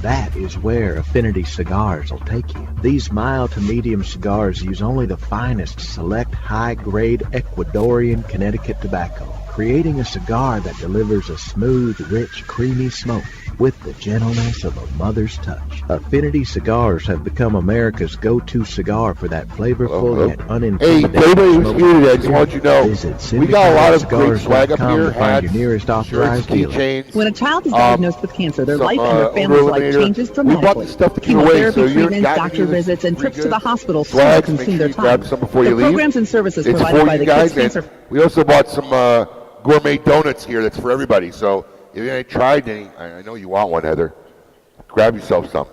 That is where Affinity Cigars will take you. These mild to medium cigars use only the finest select high-grade Ecuadorian Connecticut tobacco. creating a cigar that delivers a smooth, rich, creamy smoke with the gentleness of a mother's touch. Affinity Cigars have become America's go-to cigar for that flavorful yet unintimidating Playboy was smoke here today. I just want you to know. Visit We got a lot of great swag up syndicatocigars.com here. to find your Hats, nearest authorized shirts, dealer. keychains. When a child is diagnosed with cancer, their life and their family's life Eliminator. changes We bought dramatically. the stuff to give away, Chemotherapy so you treatments, got doctor visits, and trips to the hospital soon Swags, make consume sure their you grab time. some before The you leave. programs and services It's provided for by you the guys, Kids and Cancer. we also bought some gourmet donuts here that's for everybody. So if you ain't tried any, I know you want one, Heather. Grab yourself some.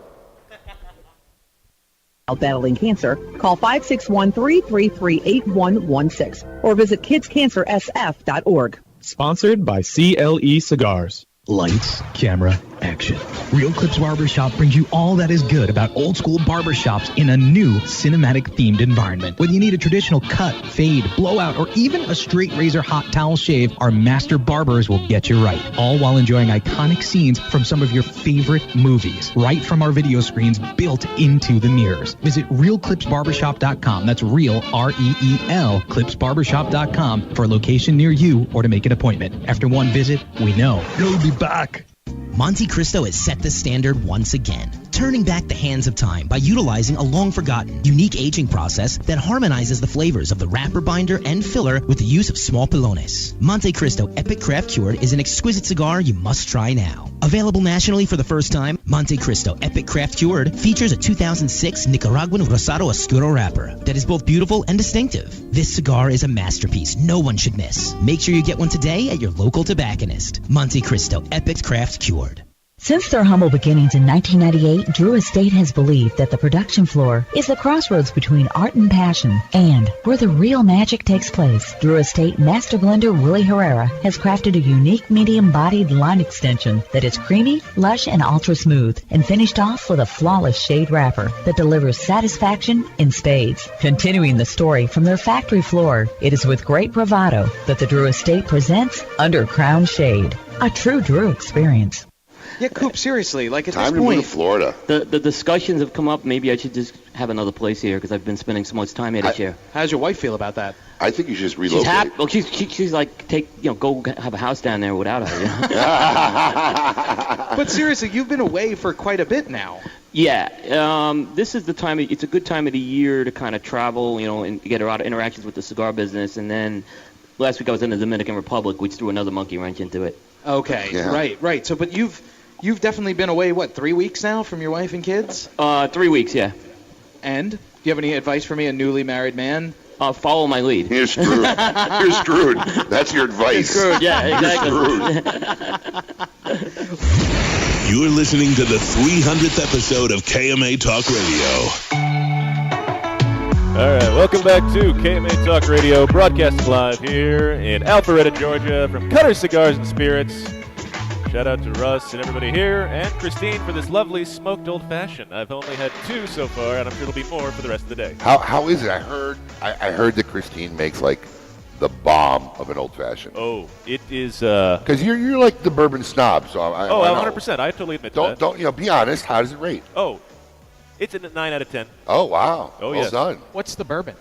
Battling cancer, call 561-333-8116 or visit kidscancersf.org. Sponsored by CLE Cigars. Lights, camera, action. Real Clips Barbershop brings you all that is good about old school barbershops in a new cinematic themed environment. Whether you need a traditional cut, fade, blowout, or even a straight razor hot towel shave, our master barbers will get you right. All while enjoying iconic scenes from some of your favorite movies, right from our video screens built into the mirrors. Visit RealClipsBarbershop.com. That's real, R-E-E-L, ClipsBarbershop.com for a location near you or to make an appointment. After one visit, we know you'll be back. Monte Cristo has set the standard once again, turning back the hands of time by utilizing a long-forgotten, unique aging process that harmonizes the flavors of the wrapper binder and filler with the use of small pilones. Monte Cristo Epic Craft Cured is an exquisite cigar you must try now. Available nationally for the first time, Monte Cristo Epic Craft Cured features a 2006 Nicaraguan Rosado Oscuro wrapper that is both beautiful and distinctive. This cigar is a masterpiece no one should miss. Make sure you get one today at your local tobacconist. Monte Cristo Epic Craft Cured. Since their humble beginnings in 1998, Drew Estate has believed that the production floor is the crossroads between art and passion, and where the real magic takes place. Drew Estate Master Blender Willie Herrera has crafted a unique medium-bodied line extension that is creamy, lush, and ultra-smooth, and finished off with a flawless shade wrapper that delivers satisfaction in spades. Continuing the story from their factory floor, it is with great bravado that the Drew Estate presents Under Crown Shade, a true Drew experience. Yeah, Coop, seriously, like at Time this to move point, to Florida. The discussions have come up. Maybe I should just have another place here because I've been spending so much time here this year. How does your wife feel about that? I think you should just She's relocate. happy. Well, she's like, go have a house down there without her. You know? But seriously, you've been away for quite a bit now. Yeah, this is the time. It's a good time of the year to kind of travel, and get a lot of interactions with the cigar business. And then last week I was in the Dominican Republic, which threw another monkey wrench into it. Okay, Yeah. right. So, but you've definitely been away, 3 weeks now from your wife and kids? 3 weeks, yeah. And do you have any advice for me, a newly married man? Follow my lead. You're screwed. You're screwed. That's your advice. You're screwed, yeah, exactly. You're screwed. You're listening to the 300th episode of KMA Talk Radio. All right, welcome back to KMA Talk Radio, broadcasting live here in Alpharetta, Georgia, from Cutter Cigars and Spirits. Shout out to Russ and everybody here, and Christine for this lovely smoked old-fashioned. I've only had 2 so far, and I'm sure it'll be more for the rest of the day. How is it? I heard that Christine makes like the bomb of an old-fashioned. Oh, it is. Because you're like the bourbon snob, so I 100%. I totally admit to that. Don't be honest. How does it rate? Oh, it's a 9 out of 10. Oh wow. Oh, well yes. done. What's the bourbon?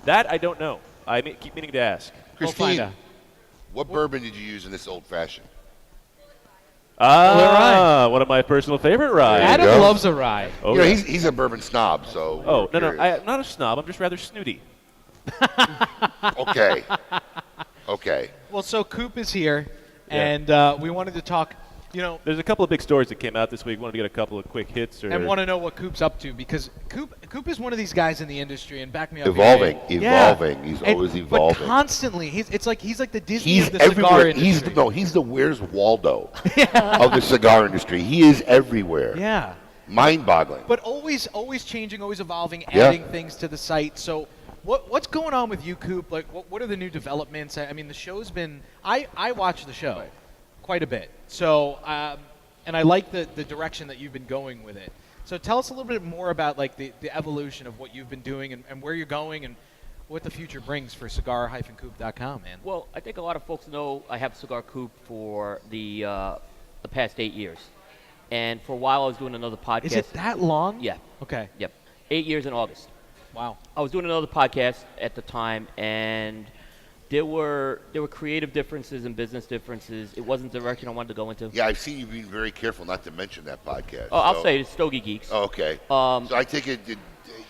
That I don't know. I keep meaning to ask. Christine, what bourbon did you use in this old-fashioned? One of my personal favorite ryes. Adam loves a rye. Oh, you know, yeah. he's a bourbon snob, so. Oh, no, I'm not a snob. I'm just rather snooty. Okay. Well, so Coop is here, Yeah. and we wanted to talk, There's a couple of big stories that came out this week. Wanted to get a couple of quick hits. and want to know what Coop's up to, because Coop is one of these guys in the industry, and back me up. Evolving. He's always evolving. But constantly, it's like he's like the Disney He's of the cigar everywhere. industry. He's the Where's Waldo of the cigar industry. He is everywhere. Yeah. Mind-boggling. But always changing, always evolving, adding things to the site. So what's going on with you, Coop? Like, what are the new developments? I mean, the show's been – I watch the show quite a bit. So and I like the direction that you've been going with it. So tell us a little bit more about, like, the evolution of what you've been doing and where you're going and what the future brings for cigar-coop.com, man. Well, I think a lot of folks know I have Cigar Coop for the past 8 years. And for a while I was doing another podcast. Is it that long? Yeah. Okay. Yep. 8 years in August. Wow. I was doing another podcast at the time, and There were creative differences and business differences. It wasn't the direction I wanted to go into. Yeah, I've seen you being very careful not to mention that podcast. Oh, I'll say it's Stogie Geeks. Oh, okay. So I take it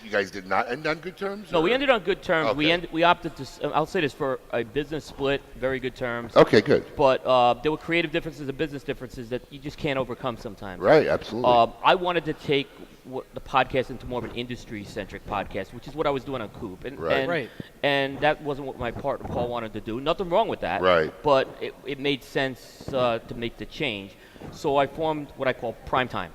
you guys did not end on good terms? No, or? we ended on good terms. Okay. We opted to. I'll say this, for a business split, very good terms. Okay, good. But there were creative differences and business differences that you just can't overcome sometimes. Right, absolutely. I wanted to take the podcast into more of an industry-centric podcast, which is what I was doing on Coop. And that wasn't what my partner Paul wanted to do. Nothing wrong with that. Right. But it made sense to make the change. So I formed what I call Primetime.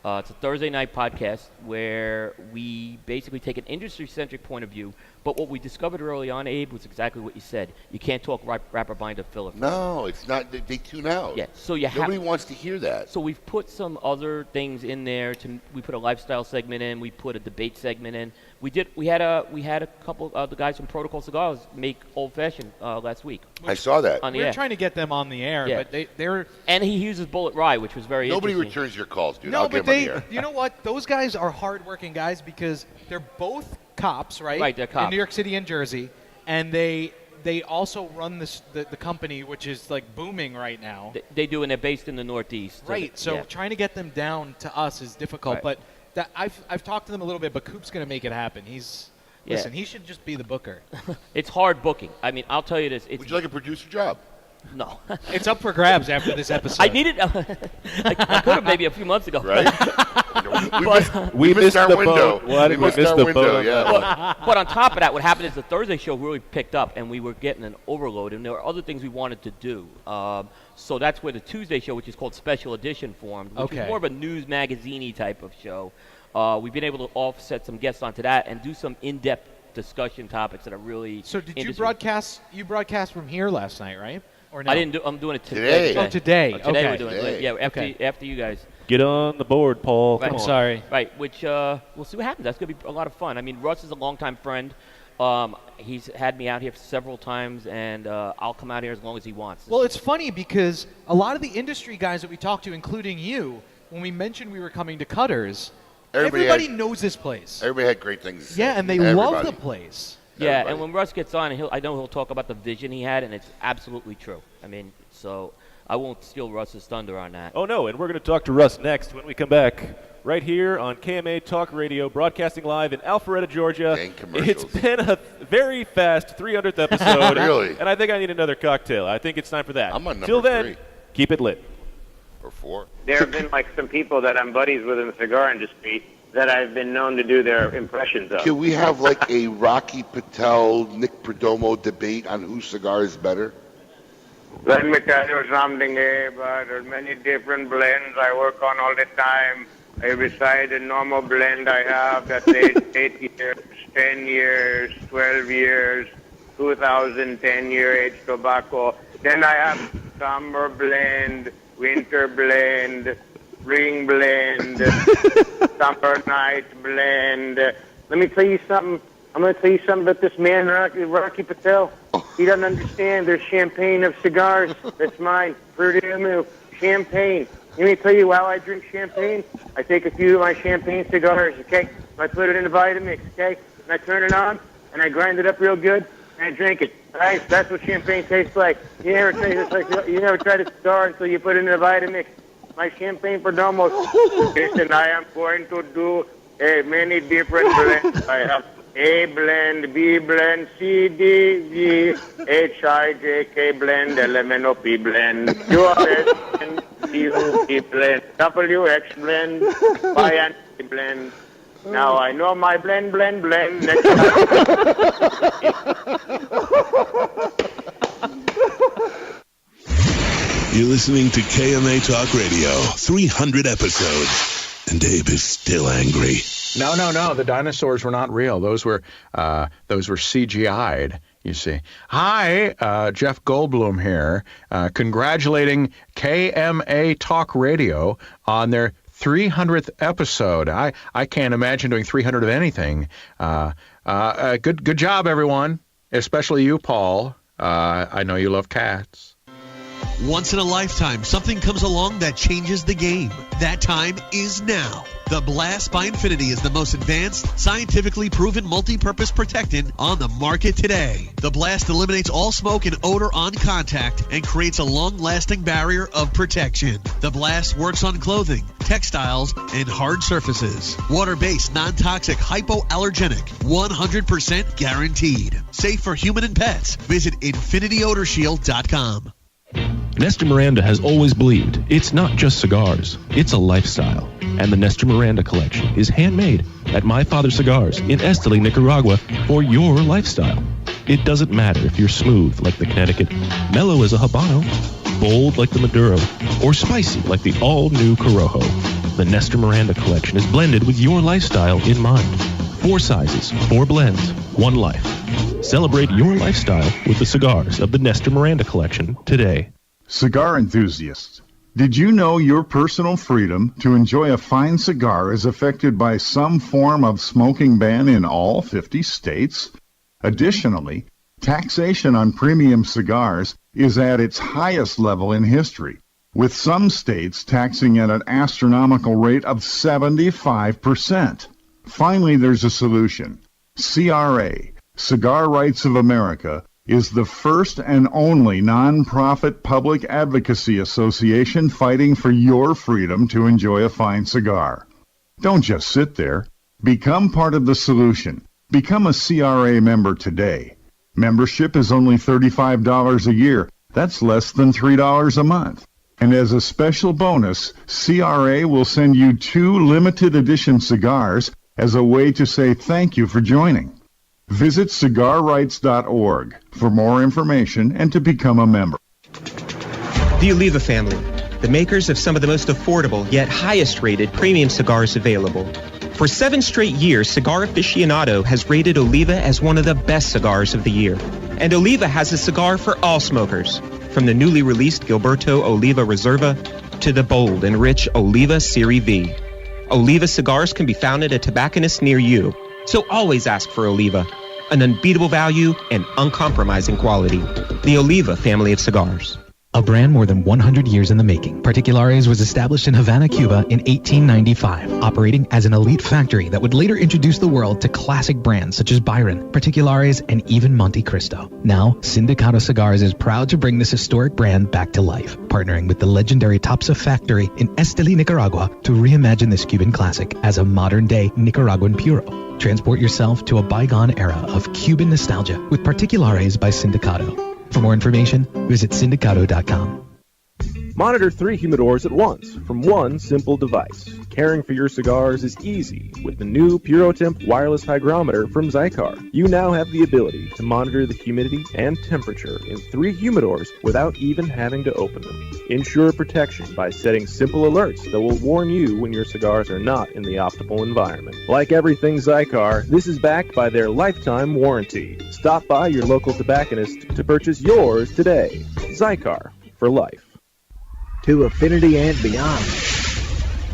It's a Thursday night podcast where we basically take an industry-centric point of view. But what we discovered early on, Abe, was exactly what you said. You can't talk rapper, binder, filler. No, it's not. They tune out. Yeah, so nobody wants to hear that. So we've put some other things in there. We put a lifestyle segment in. We put a debate segment in. We had a couple of the guys from Protocol Cigars make Old Fashioned last week. I saw that. We were trying to get them on the air, but they're. And he uses Bullet Rye, which was very Nobody interesting. returns your calls, dude. No, I'll but get them on the air. you know what? Those guys are hardworking guys because they're both cops, right? Right, they're cops. In New York City and Jersey, and they also run the company, which is like booming right now. They do, and they're based in the Northeast. Right. So trying to get them down to us is difficult, Right. but I've talked to them a little bit. But Coop's going to make it happen. Listen, he should just be the booker. It's hard booking. I mean, I'll tell you this. Would you like a producer job? No. It's up for grabs after this episode. I needed. I could have maybe a few months ago. Right. We missed our the window. boat. What? We We missed missed our the window, boat. yeah. But on top of that, what happened is the Thursday show really picked up, and we were getting an overload, and there were other things we wanted to do. So that's where the Tuesday show, which is called Special Edition, formed, which is more of a news magazine-y type of show. We've been able to offset some guests onto that and do some in-depth discussion topics that are really. So did you broadcast? You broadcast from here last night, right? Or no? I didn't do. I'm doing it today. Oh, today. Today Okay. we're doing it. Yeah, after you guys. Get on the board, Paul. Right. Come on. Sorry. Right, which we'll see what happens. That's going to be a lot of fun. I mean, Russ is a longtime friend. He's had me out here several times, and I'll come out here as long as he wants. Well, it's funny because a lot of the industry guys that we talked to, including you, when we mentioned we were coming to Cutters, everybody knows this place. Everybody had great things to say. Yeah, and they Everybody. love the place. Yeah, Everybody. and when Russ gets on, I know he'll talk about the vision he had, and it's absolutely true. I mean, so I won't steal Russ's thunder on that. Oh, no, and we're going to talk to Russ next when we come back right here on KMA Talk Radio, broadcasting live in Alpharetta, Georgia. Dang commercials. It's been a very fast 300th episode. Really? And I think I need another cocktail. I think it's time for that. I'm on number Till then, 3. keep it lit. Or 4. There have been like some people that I'm buddies with in the cigar industry that I've been known to do their impressions of. Can we have like a Rocky Patel, Nick Perdomo debate on whose cigar is better? Let me tell you something, Abe. There's many different blends I work on all the time. Beside the normal blend I have that's 8 years, 10 years, 12 years, 2010 year aged tobacco. Then I have summer blend, winter blend, spring blend, summer night blend. Let me tell you something. I'm going to tell you something about this man, Rocky Patel. He doesn't understand. There's champagne of cigars. That's mine. Purdue champagne. Let me tell you how I drink champagne. I take a few of my champagne cigars, okay? I put it in a Vitamix, okay? And I turn it on, and I grind it up real good, and I drink it. Right? That's what champagne tastes like. You never tried a cigar until you put it in a Vitamix. My champagne Perdomo. Listen, I am going to do many different blends. I have A blend, B blend, C, D, G, H, I, J, K blend, LMNOP blend, QRS blend, COP blend, WX blend, YN blend. Now I know my blend. Next You're listening to KMA Talk Radio, 300 episodes, and Abe is still angry. No. The dinosaurs were not real. Those were CGI'd. You see. Hi, Jeff Goldblum here, congratulating KMA Talk Radio on their 300th episode. I can't imagine doing 300 of anything. Good job, everyone, especially you, Paul. I know you love cats. Once in a lifetime, something comes along that changes the game. That time is now. The Blast by Infinity is the most advanced, scientifically proven multi-purpose protectant on the market today. The Blast eliminates all smoke and odor on contact and creates a long-lasting barrier of protection. The Blast works on clothing, textiles, and hard surfaces. Water-based, non-toxic, hypoallergenic, 100% guaranteed. Safe for human and pets. Visit InfinityOdorShield.com. Nestor Miranda has always believed it's not just cigars, it's a lifestyle. And the Nestor Miranda collection is handmade at My Father Cigars in Esteli, Nicaragua for your lifestyle. It doesn't matter if you're smooth like the Connecticut, mellow as a Habano, bold like the Maduro, or spicy like the all-new Corojo. The Nestor Miranda collection is blended with your lifestyle in mind. 4 sizes, 4 blends, 1 life. Celebrate your lifestyle with the cigars of the Nestor Miranda collection today. Cigar enthusiasts, did you know your personal freedom to enjoy a fine cigar is affected by some form of smoking ban in all 50 states? Additionally, taxation on premium cigars is at its highest level in history, with some states taxing at an astronomical rate of 75%. Finally, there's a solution. CRA, Cigar Rights of America, is the first and only non-profit public advocacy association fighting for your freedom to enjoy a fine cigar. Don't just sit there. Become part of the solution. Become a CRA member today. Membership is only $35 a year. That's less than $3 a month. And as a special bonus, CRA will send you 2 limited edition cigars as a way to say thank you for joining. Visit cigarrights.org for more information and to become a member. The Oliva family, the makers of some of the most affordable yet highest rated premium cigars available. For 7 straight years, Cigar Aficionado has rated Oliva as one of the best cigars of the year. And Oliva has a cigar for all smokers, from the newly released Gilberto Oliva Reserva to the bold and rich Oliva Serie V. Oliva cigars can be found at a tobacconist near you, so always ask for Oliva, an unbeatable value and uncompromising quality. The Oliva family of cigars. A brand more than 100 years in the making, Particulares was established in Havana, Cuba in 1895, operating as an elite factory that would later introduce the world to classic brands such as Byron, Particulares, and even Monte Cristo. Now, Sindicato Cigars is proud to bring this historic brand back to life, partnering with the legendary Topsa factory in Esteli, Nicaragua, to reimagine this Cuban classic as a modern-day Nicaraguan puro. Transport yourself to a bygone era of Cuban nostalgia with Particulares by Sindicato. For more information, visit Sindicato.com. Monitor 3 humidors at once from one simple device. Caring for your cigars is easy with the new PuroTemp wireless hygrometer from Cigars. You now have the ability to monitor the humidity and temperature in 3 humidors without even having to open them. Ensure protection by setting simple alerts that will warn you when your cigars are not in the optimal environment. Like everything Cigars, this is backed by their lifetime warranty. Stop by your local tobacconist to purchase yours today. Cigars for life. To affinity and beyond.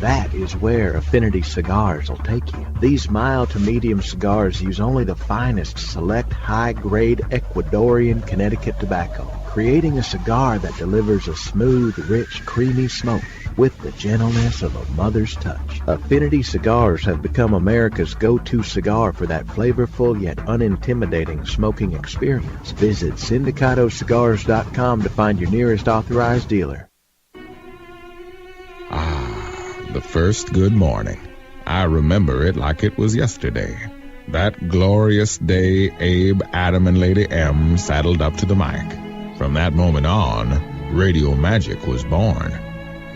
That is where Affinity Cigars will take you. These mild to medium cigars use only the finest select high-grade Ecuadorian Connecticut tobacco, creating a cigar that delivers a smooth, rich, creamy smoke with the gentleness of a mother's touch. Affinity Cigars have become America's go-to cigar for that flavorful yet unintimidating smoking experience. Visit SindicatoCigars.com to find your nearest authorized dealer. The first good morning. I remember it like it was yesterday. That glorious day Abe, Adam, and Lady M saddled up to the mic. From that moment on, Radio Magic was born.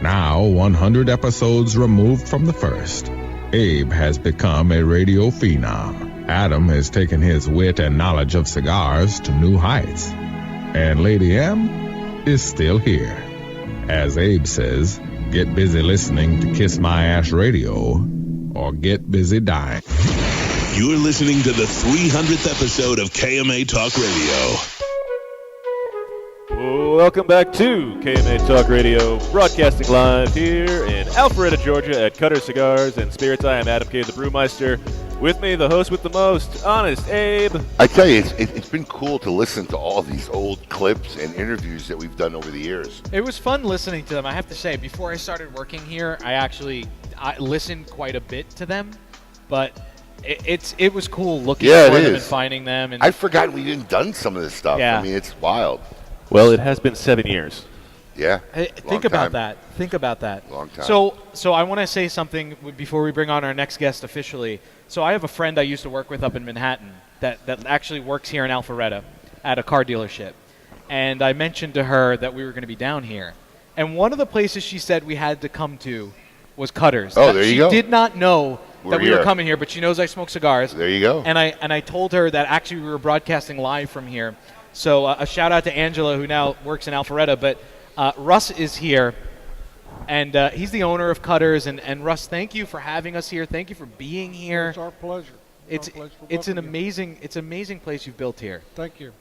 Now, 100 episodes removed from the first, Abe has become a radio phenom. Adam has taken his wit and knowledge of cigars to new heights. And Lady M is still here. As Abe says, get busy listening to Kiss My Ash Radio, or get busy dying. You're listening to the 300th episode of KMA Talk Radio. Welcome back to KMA Talk Radio, broadcasting live here in Alpharetta, Georgia at Cutter Cigars and Spirits. I am Adam K. the Brewmeister. With me, the host with the most, Honest Abe. I tell you, it's been cool to listen to all these old clips and interviews that we've done over the years. It was fun listening to them. I have to say, before I started working here, I listened quite a bit to them, but it was cool looking for them and finding them. And I'd forgotten we'd even done some of this stuff. Yeah. I mean, it's wild. Well, it has been 7 years. Yeah. Think about that. Think about that. Long time. So I want to say something before we bring on our next guest officially. So I have a friend I used to work with up in Manhattan that actually works here in Alpharetta at a car dealership. And I mentioned to her that we were going to be down here. And one of the places she said we had to come to was Cutters. Oh, there you go. She did not know that we were here. coming here, but she knows I smoke cigars. There you go. And I told her that actually we were broadcasting live from here. So a shout out to Angela, who now works in Alpharetta. But Russ is here, and he's the owner of Cutters. And Russ, thank you for having us here. Thank you for being here. It's our pleasure. It's an amazing place you've built here. Thank you.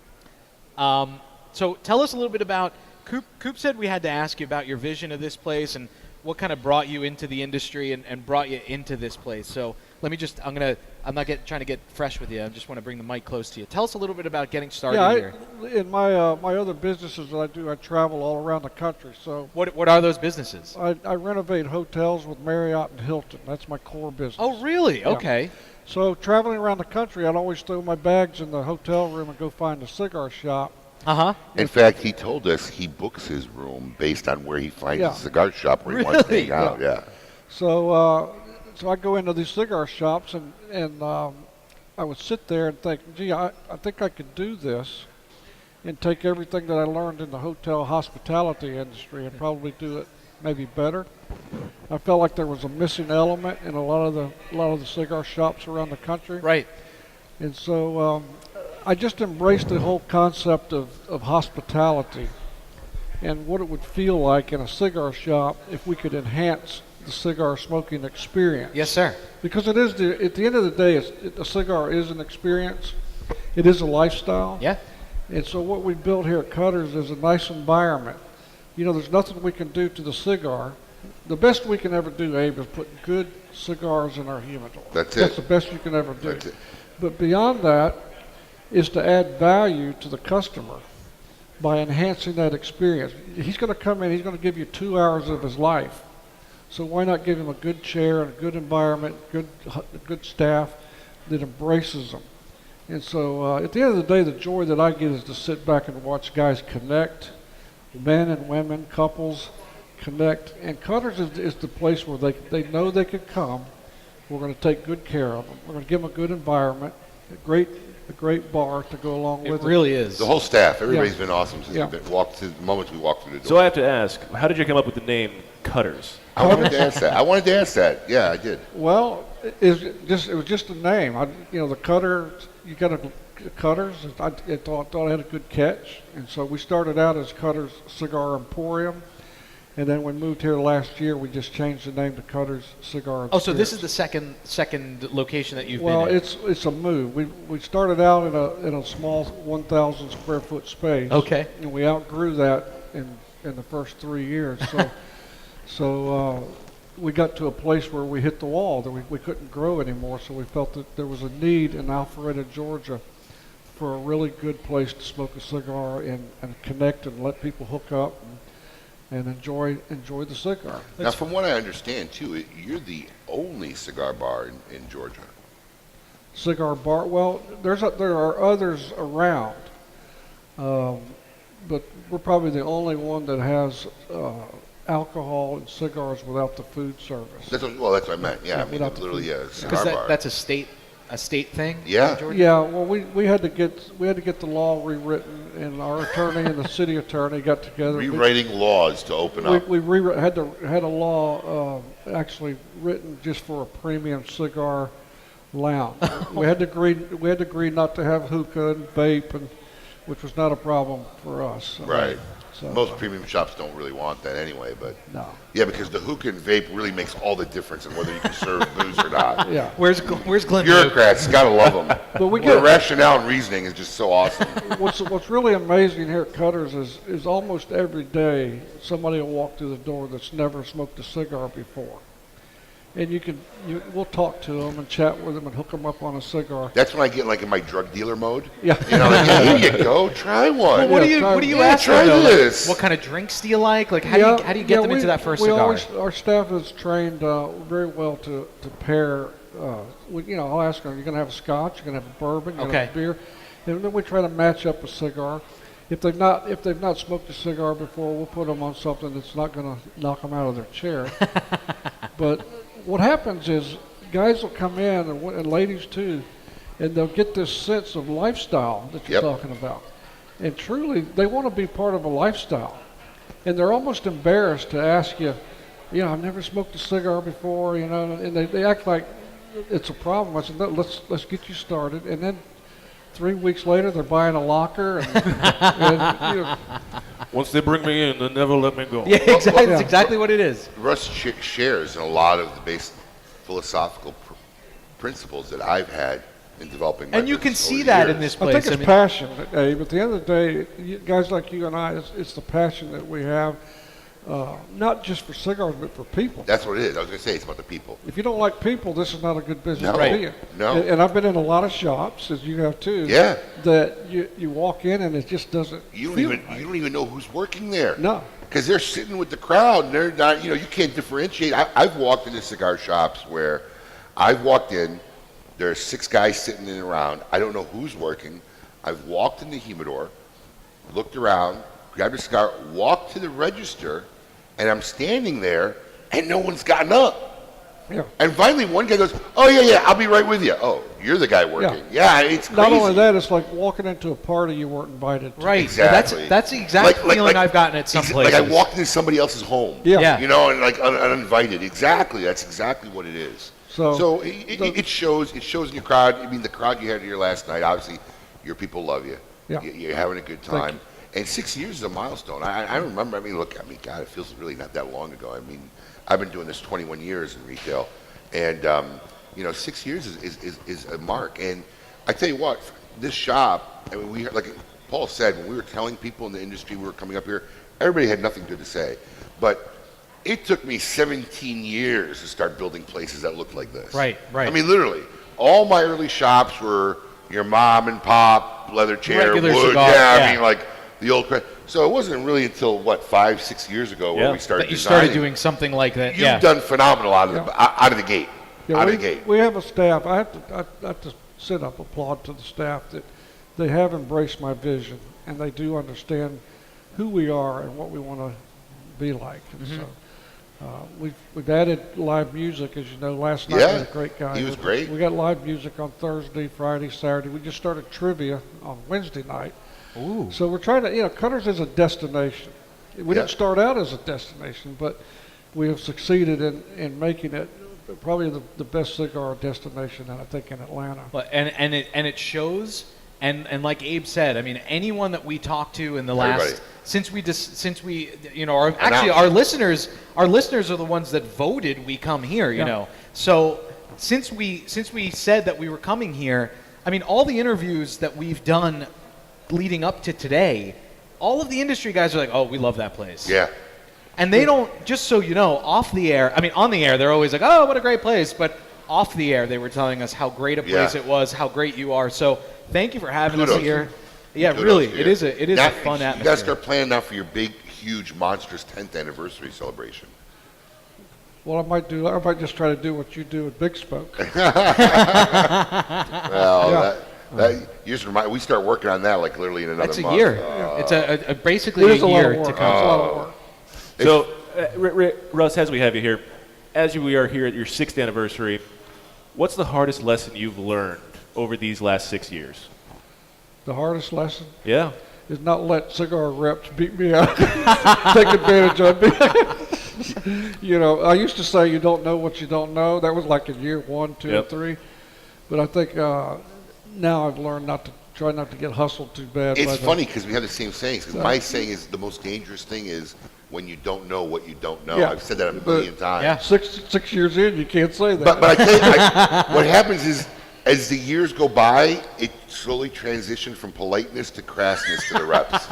So tell us a little bit about Coop said we had to ask you about your vision of this place and what kind of brought you into the industry and brought you into this place. So let me just I'm not trying to get fresh with you. I just want to bring the mic close to you. Tell us a little bit about getting started here. In my other businesses that I do, I travel all around the country. So what are those businesses? I renovate hotels with Marriott and Hilton. That's my core business. Oh, really? Yeah. Okay. So traveling around the country, I'd always throw my bags in the hotel room and go find a cigar shop. Uh-huh. In fact, he told us he books his room based on where he finds a cigar shop where he wants to hang out. Yeah. So I go into these cigar shops and I would sit there and think, gee, I think I could do this and take everything that I learned in the hotel hospitality industry and probably do it maybe better. I felt like there was a missing element in a lot of the cigar shops around the country. Right. And so I just embraced the whole concept of hospitality and what it would feel like in a cigar shop if we could enhance the cigar smoking experience. Yes, sir. Because it is at the end of the day, a cigar is an experience. It is a lifestyle. Yeah. And so what we built here at Cutters is a nice environment. You know, there's nothing we can do to the cigar. The best we can ever do, Abe, is put good cigars in our humidor. That's the best you can ever do. That's it. But beyond that is to add value to the customer by enhancing that experience. He's going to come in, he's going to give you 2 hours of his life. So why not give him a good chair and a good environment, good staff that embraces him? And so at the end of the day, the joy that I get is to sit back and watch guys connect, men and women, couples connect. And Cutters is the place where they know they can come. We're going to take good care of them. We're going to give them a good environment, a great bar to go along with it. It really is. The whole staff, everybody's been awesome since the moment we walked through the door. So I have to ask, how did you come up with the name Cutters? I wanted to ask that. Yeah, I did. Well, it was just a name. The cutter. You got Cutters. I thought I had a good catch, and so we started out as Cutters Cigar Emporium, and then we moved here last year. We just changed the name to Cutters Cigar. Oh, so this is the second location that you've been in. Well, it's a move. We started out in a small 1,000 square foot space. Okay. And we outgrew that in the first 3 years. So we got to a place where we hit the wall, that we couldn't grow anymore, so we felt that there was a need in Alpharetta, Georgia for a really good place to smoke a cigar and connect and let people hook up and enjoy the cigar. Now, from what I understand, too, you're the only cigar bar in Georgia. Cigar bar? Well, there are others around, but we're probably the only one that has alcohol and cigars without the food service. That's what I meant. Yeah, I mean, literally a cigar bar. That's a state thing. Yeah. In Georgia? Yeah. Well, we had to get the law rewritten, and our attorney and the city attorney got together. Rewriting laws to open up. We had a law actually written just for a premium cigar lounge. we had to agree not to have hookah and vape, which was not a problem for us. Right. So, most premium shops don't really want that anyway, but no. Yeah, because the hookah and vape really makes all the difference in whether you can serve booze or not. Yeah. Where's Glenn? Bureaucrats gotta love them. But their rationale and reasoning is just so awesome. What's really amazing here at Cutters is almost every day somebody will walk through the door that's never smoked a cigar before. and we'll talk to them and chat with them and hook them up on a cigar. That's when I get like in my drug dealer mode. Yeah. You know, like, yeah, here you go, try one. Well, what do you ask try them, though? this. Like, what kind of drinks do you like? Like, how do you get them into that first cigar? Our staff is trained very well to pair. I'll ask them, you're going to have a scotch, you're going to have a bourbon, you're going to have a beer, and then we try to match up a cigar. If they've not smoked a cigar before, we'll put them on something that's not going to knock them out of their chair. But what happens is guys will come in, and ladies too, and they'll get this sense of lifestyle that you're talking about. And truly, they want to be part of a lifestyle. And they're almost embarrassed to ask you, I've never smoked a cigar before, and they act like it's a problem. I said, let's get you started. And then 3 weeks later, they're buying a locker. And once they bring me in, they never let me go. Yeah, exactly. That's exactly what it is. Russ shares in a lot of the basic philosophical principles that I've had in developing my and you can business see over that the in years. this place. I think it's passion, Abe. At the end of the day, guys like you and I, it's the passion that we have, not just for cigars, but for people. That's what it is. I was going to say, it's about the people. If you don't like people, this is not a good business No, to be in. no. And I've been in a lot of shops, as you have too. Yeah. That you walk in and it just doesn't. You don't even know who's working there. No. Because they're sitting with the crowd, and they're not. You can't differentiate. I've walked into cigar shops where I've walked in. There are 6 guys sitting in around. I don't know who's working. I've walked in the humidor, looked around, grabbed a cigar, walked to the register, and I'm standing there, and no one's gotten up. Yeah. And finally, one guy goes, "Oh yeah, I'll be right with you." Oh, you're the guy working. Yeah, it's crazy. Not only that, it's like walking into a party you weren't invited to. Right. Exactly. That's the exact feeling I've gotten at some places. Like I walked into somebody else's home. Yeah. And like uninvited. Exactly. That's exactly what it is. So it shows in your crowd. I mean, the crowd you had here last night, obviously, your people love you. Yeah. You're having a good time. And 6 years is a milestone. I remember, God, it feels really not that long ago. I mean, I've been doing this 21 years in retail. And, 6 years is a mark. And I tell you what, this shop, like Paul said, when we were telling people in the industry we were coming up here, everybody had nothing good to say. But it took me 17 years to start building places that looked like this. Right. I mean, literally, all my early shops were your mom and pop, leather chair, regular wood. cigar, I mean, like the old. So it wasn't really until 5-6 years ago where we started. That you designing. started doing something like that. You've done phenomenal out of the gate. Yeah, we have a staff. I have to sit up, applaud to the staff that they have embraced my vision and they do understand who we are and what we want to be like. And so we've added live music, as you know. Last night was a great guy. He was great. We got live music on Thursday, Friday, Saturday. We just started trivia on Wednesday night. Ooh. So we're trying to, Cutters is a destination. We didn't start out as a destination, but we have succeeded in making it probably the best cigar destination, I think, in Atlanta. Well, and it shows. And like Abe said, I mean, anyone that we talked to in the last since we our listeners are the ones that voted we come here, you know. So since we said that we were coming here, I mean, all the interviews that we've done leading up to today, all of the industry guys are like, "Oh, we love that place." Yeah. And they don't, just so you know, off the air, I mean, on the air, they're always like, "Oh, what a great place," but off the air, they were telling us how great a place it was, how great you are. So thank you for having us here. Yeah, really, it is a fun atmosphere. You guys start planning now for your big, huge, monstrous 10th anniversary celebration. Well, I might just try to do what you do at Big Spoke. We start working on that like literally in another month. It's a year. It's basically a year to come. It's a lot of work. So, Russ, as we have you here, we are here at your 6th anniversary, what's the hardest lesson you've learned over these last 6 years? The hardest lesson? Yeah. Is not let cigar reps beat me out, take advantage of me. I used to say you don't know what you don't know. That was like in year 1, 2, and 3. But I think now I've learned try not to get hustled too bad. It's funny because we have the same sayings. Because my saying is the most dangerous thing is when you don't know what you don't know. Yeah. I've said that a million times. Yeah. 6 years in, you can't say that. But I tell you, what happens is as the years go by, it slowly transitioned from politeness to crassness to the reps.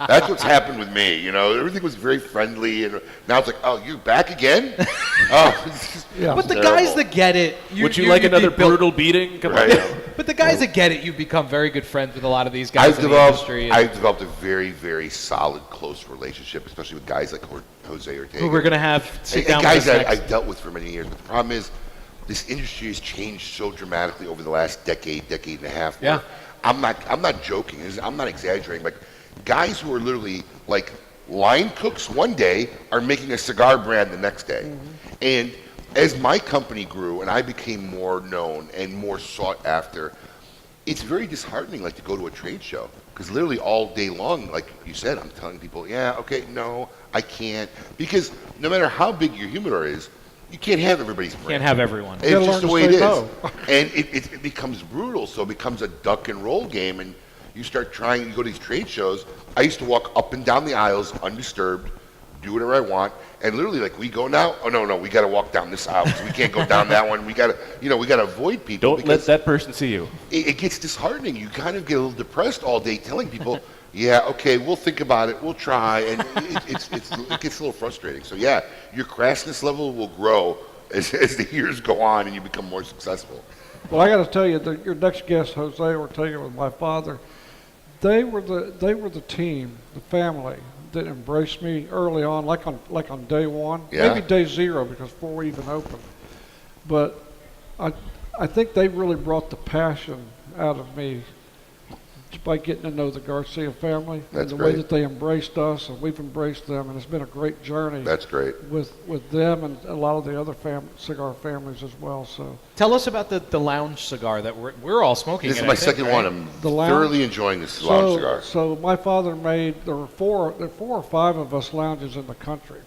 That's what's happened with me. You know, everything was very friendly, and now it's like, oh, you're back again? But the guys that get it, would you like another brutal beating? Come on. But the guys that get it, you become very good friends with a lot of these guys in the industry. I've developed a very, very solid, close relationship, especially with guys like Jose Ortega. Who we're going to have sit down guys with us that next. I've dealt with for many years. But the problem is, this industry has changed so dramatically over the last decade and a half. Yeah. I'm not joking. I'm not exaggerating. Like, guys who are literally like line cooks one day are making a cigar brand the next day. Mm-hmm. And as my company grew and I became more known and more sought after, it's very disheartening, like, to go to a trade show, because literally all day long, like you said, I'm telling people, yeah, okay, no, I can't, because no matter how big your humidor is, you can't have everybody's brand. Can't have everyone. It's just the way it is. And it becomes brutal, so it becomes a duck and roll game, and you start trying, you go to these trade shows. I used to walk up and down the aisles undisturbed, do whatever I want, and literally, like, we go now, oh, no, we got to walk down this aisle, we can't go down that one, we got to avoid people. Don't let that person see you. It gets disheartening. You kind of get a little depressed all day telling people, yeah, okay, we'll think about it, we'll try, and it gets a little frustrating. So yeah, your crassness level will grow as the years go on and you become more successful. Well, I got to tell you, your next guest, Jose Ortega, with my father, they were the team, the family that embraced me early on, like on day one, maybe day zero, because before we even opened. But I think they really brought the passion out of me by getting to know the Garcia family. That's and the great. way that they embraced us, and we've embraced them, and it's been a great journey. That's great. With them and a lot of the other cigar families as well. So tell us about the lounge cigar that we're all smoking. This is my second one. I'm thoroughly enjoying this lounge cigar. So my father made, there are four or five of us lounges in the country.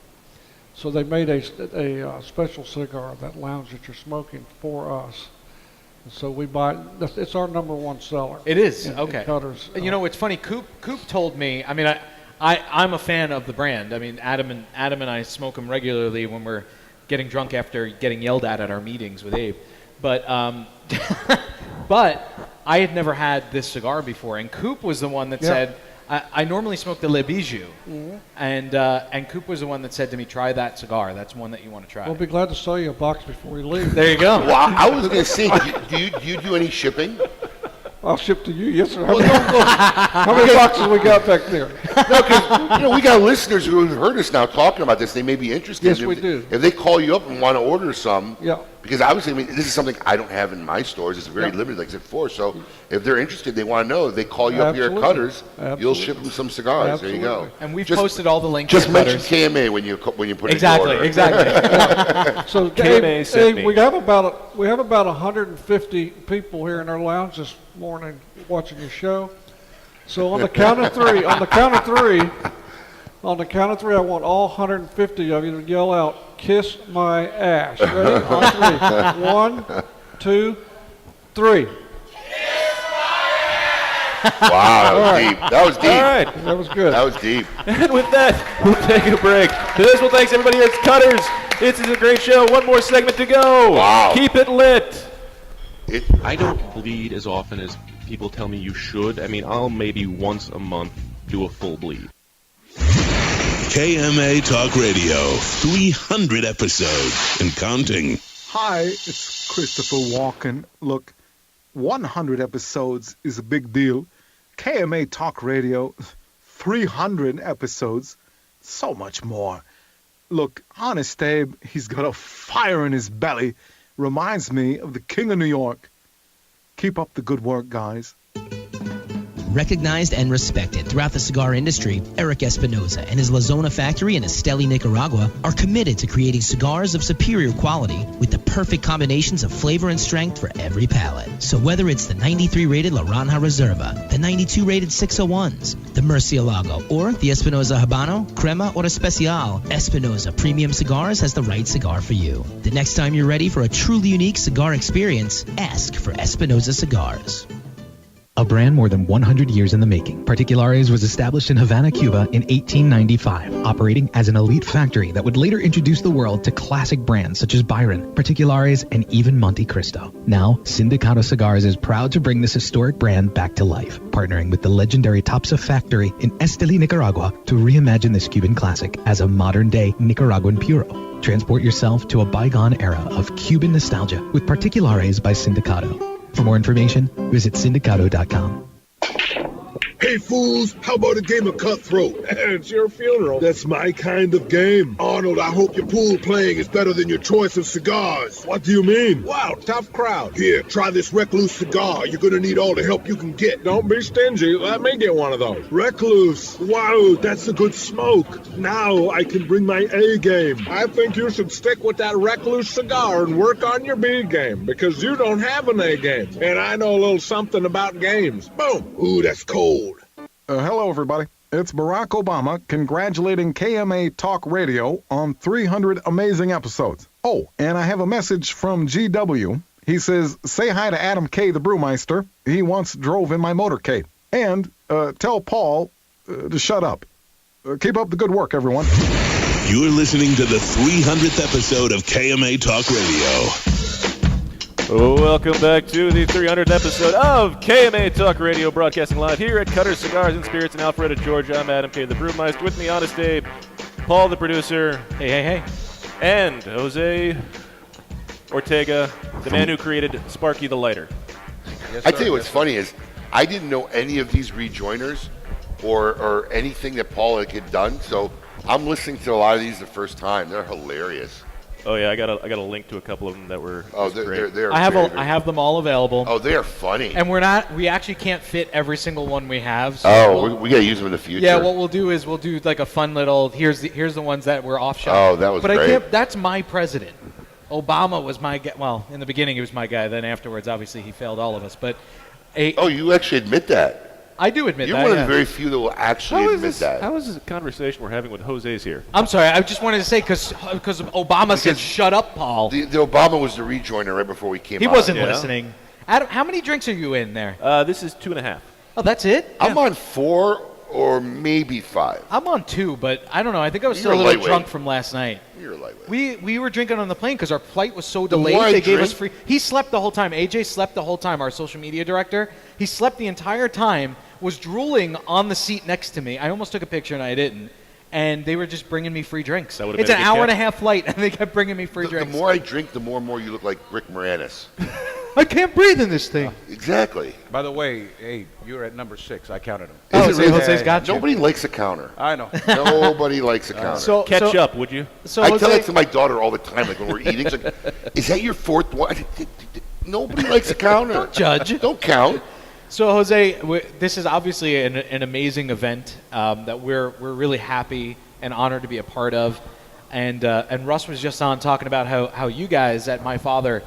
So they made a special cigar, that lounge that you're smoking, for us. So we buy. It's our number one seller. It is in Cutters. You know, it's funny. Coop told me. I mean, I'm a fan of the brand. I mean, Adam and I smoke them regularly when we're getting drunk after getting yelled at our meetings with Abe. But but I had never had this cigar before, and Coop was the one that said, I normally smoke the Le Bijou, and Coop was the one that said to me, try that cigar. That's one that you want to try. We'll be glad to sell you a box before we leave. There you go. Well, I was going to say, do you do any shipping? I'll ship to you. Yes, sir. How many boxes we got back there? No, because we got listeners who have heard us now talking about this. They may be interested. Yes, we do. If they call you up and want to order some, yeah. Because obviously, I mean, this is something I don't have in my stores. It's very limited, like I said before. So if they're interested, they want to know. If they call you up here at Cutters, you'll ship them some cigars. Absolutely. There you go. And we've posted all the links. Just to mention Cutters. KMA when you put in your order. Exactly. So Dave, we have about 150 people here in our lounge this morning watching your show. So on the count of three, I want all 150 of you to yell out, "Kiss my ass." Ready? On 3. 1, 2, 3. Wow, that was deep. All right. That was good. That was deep. And with that, we'll take a break. To this, well, thanks everybody here at Cutters. This is a great show. One more segment to go. Wow. Keep it lit. I don't bleed as often as people tell me you should. I mean, I'll maybe once a month do a full bleed. KMA Talk Radio, 300 episodes and counting. Hi, it's Christopher Walken. Look, 100 episodes is a big deal. KMA Talk Radio, 300 episodes, so much more. Look, Honest Abe, he's got a fire in his belly. Reminds me of the King of New York. Keep up the good work, guys. Recognized and respected throughout the cigar industry, Eric Espinoza and his La Zona factory in Esteli, Nicaragua are committed to creating cigars of superior quality with the perfect combinations of flavor and strength for every palate. So whether it's the 93 rated La Ranja Reserva, the 92 rated 601s, the Murcielago, or the Espinoza Habano, Crema, or Especial, Espinoza Premium Cigars has the right cigar for you. The next time you're ready for a truly unique cigar experience, ask for Espinoza Cigars. a brand more than 100 years in the making. Particulares was established in Havana, Cuba in 1895, operating as an elite factory that would later introduce the world to classic brands such as Byron, Particulares, and even Monte Cristo. Now, Sindicato Cigars is proud to bring this historic brand back to life, partnering with the legendary Topsa factory in Esteli, Nicaragua, to reimagine this Cuban classic as a modern-day Nicaraguan puro. Transport yourself to a bygone era of Cuban nostalgia with Particulares by Sindicato. For more information, visit sindicato.com. Hey fools, how about a game of Cutthroat? It's your funeral. That's my kind of game. Arnold, I hope your pool playing is better than your choice of cigars. What do you mean? Wow, tough crowd. Here, try this Recluse cigar. You're gonna need all the help you can get. Don't be stingy. Let me get one of those. Recluse. Wow, that's a good smoke. Now I can bring my A game. I think you should stick with that Recluse cigar and work on your B game, because you don't have an A game. And I know a little something about games. Boom. Ooh, that's cold. Hello, everybody. It's Barack Obama congratulating KMA Talk Radio on 300 amazing episodes. Oh, and I have a message from GW. He says, say hi to Adam K., the brewmeister. He once drove in my motorcade. And tell Paul to shut up. Keep up the good work, everyone. You're listening to the 300th episode of KMA Talk Radio. Welcome back to the 300th episode of KMA Talk Radio, broadcasting live here at Cutters Cigars and Spirits in Alpharetta, Georgia. I'm Adam K., the brewmeister. With me, Honest Abe, Paul, the producer. Hey. And Jose Ortega, the man who created Sparky the Lighter. I tell you what's funny is I didn't know any of these rejoiners or anything that Paul had done, so I'm listening to a lot of these the first time. They're hilarious. Oh yeah, I got a link to a couple of them that were. Oh, they're I have them all available. Oh, they are funny. And we actually can't fit every single one we have. So we gotta use them in the future. Yeah, what we'll do is we'll do like a fun little. Here's the ones that were off shot. Oh, that was great. But I can't. That's my president. Obama was my guy. Well, in the beginning he was my guy. Then afterwards, obviously, he failed all of us. But you actually admit that? I do admit You're that. You're one of the very few that will actually admit that. How is this a conversation we're having with Jose's here? I'm sorry. I just wanted to say because Obama said, "Shut up, Paul." The Obama was the rejoiner right before we came. He wasn't listening. Adam, how many drinks are you in there? This is 2.5. Oh, that's it? I'm on 4 or maybe 5. I'm on 2, but I don't know. I think I was still a little drunk from last night. You're a lightweight. We were drinking on the plane because our flight was so delayed. They gave us free. He slept the whole time. AJ slept the whole time. Our social media director. He slept the entire time. Was drooling on the seat next to me. I almost took a picture and I didn't. And they were just bringing me free drinks. It's an hour and a half flight, and they kept bringing me free drinks. The more I drink, the more and more you look like Rick Moranis. I can't breathe in this thing. Exactly. By the way, hey, you're at number 6. I counted them. Oh, Jose's got you. Nobody likes a counter. I know. Nobody likes a counter. Catch up, would you? I tell that to my daughter all the time, like when we're eating. She's like, is that your 4th one? Nobody likes a counter. Don't judge. Don't count. So, Jose, this is obviously an amazing event that we're really happy and honored to be a part of. And Russ was just on talking about how you guys at My Father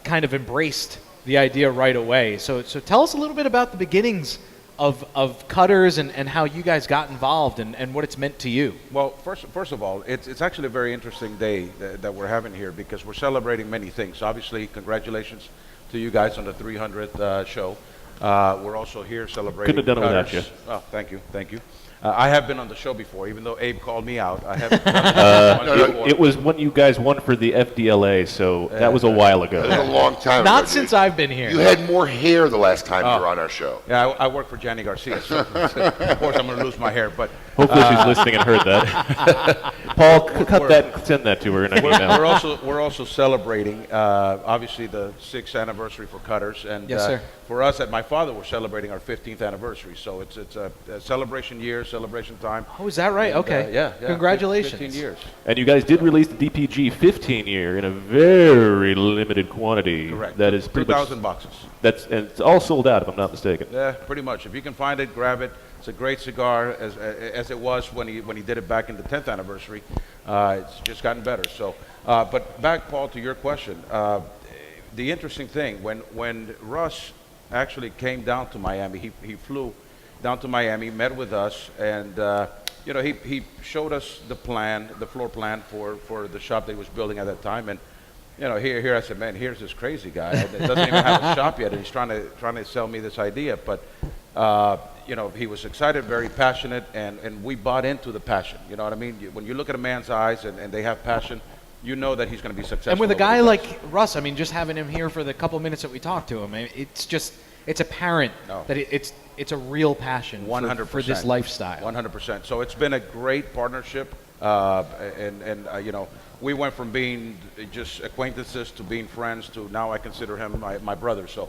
kind of embraced the idea right away. So tell us a little bit about the beginnings of Cutters and how you guys got involved and what it's meant to you. Well, first of all, it's actually a very interesting day that we're having here because we're celebrating many things. Obviously, congratulations to you guys on the 300th show. We're also here celebrating. Couldn't have done it without you. Oh, thank you. I have been on the show before, even though Abe called me out. I haven't done it before. It was when you guys won for the FDLA, so that was a while ago. That was a long time ago. Not since I've been here. You had more hair the last time you were on our show. Yeah, I work for Gianni Garcia, so of course I'm going to lose my hair. But hopefully she's listening and heard that. Paul, cut that and send that to her in an email. We're also celebrating, obviously, the 6th anniversary for Cutters. And yes, sir. For us at My Father, we're celebrating our 15th anniversary. So it's a celebration year, celebration time. Oh, is that right? And, okay. Yeah. Congratulations. 15 years. And you guys did release the DPG 15 year in a very limited quantity. Correct. That is pretty 2,000 boxes. And it's all sold out, if I'm not mistaken. Yeah, pretty much. If you can find it, grab it. It's a great cigar, as it was when he did it back in the 10th anniversary. It's just gotten better. So, but back, Paul, to your question. The interesting thing, when Russ actually came down to Miami, he flew down to Miami, met with us, and he showed us the floor plan for the shop that he was building at that time, and here I said, man, here's this crazy guy that doesn't even have a shop yet, and he's trying to sell me this idea. But he was excited, very passionate, and we bought into the passion. You know what I mean? When you look at a man's eyes and they have passion, you know that he's going to be successful. And with a guy like Russ, I mean, just having him here for the couple minutes that we talked to him, it's apparent that it's a real passion 100%. For this lifestyle. 100%. So it's been a great partnership, we went from being just acquaintances to being friends to now I consider him my brother. So,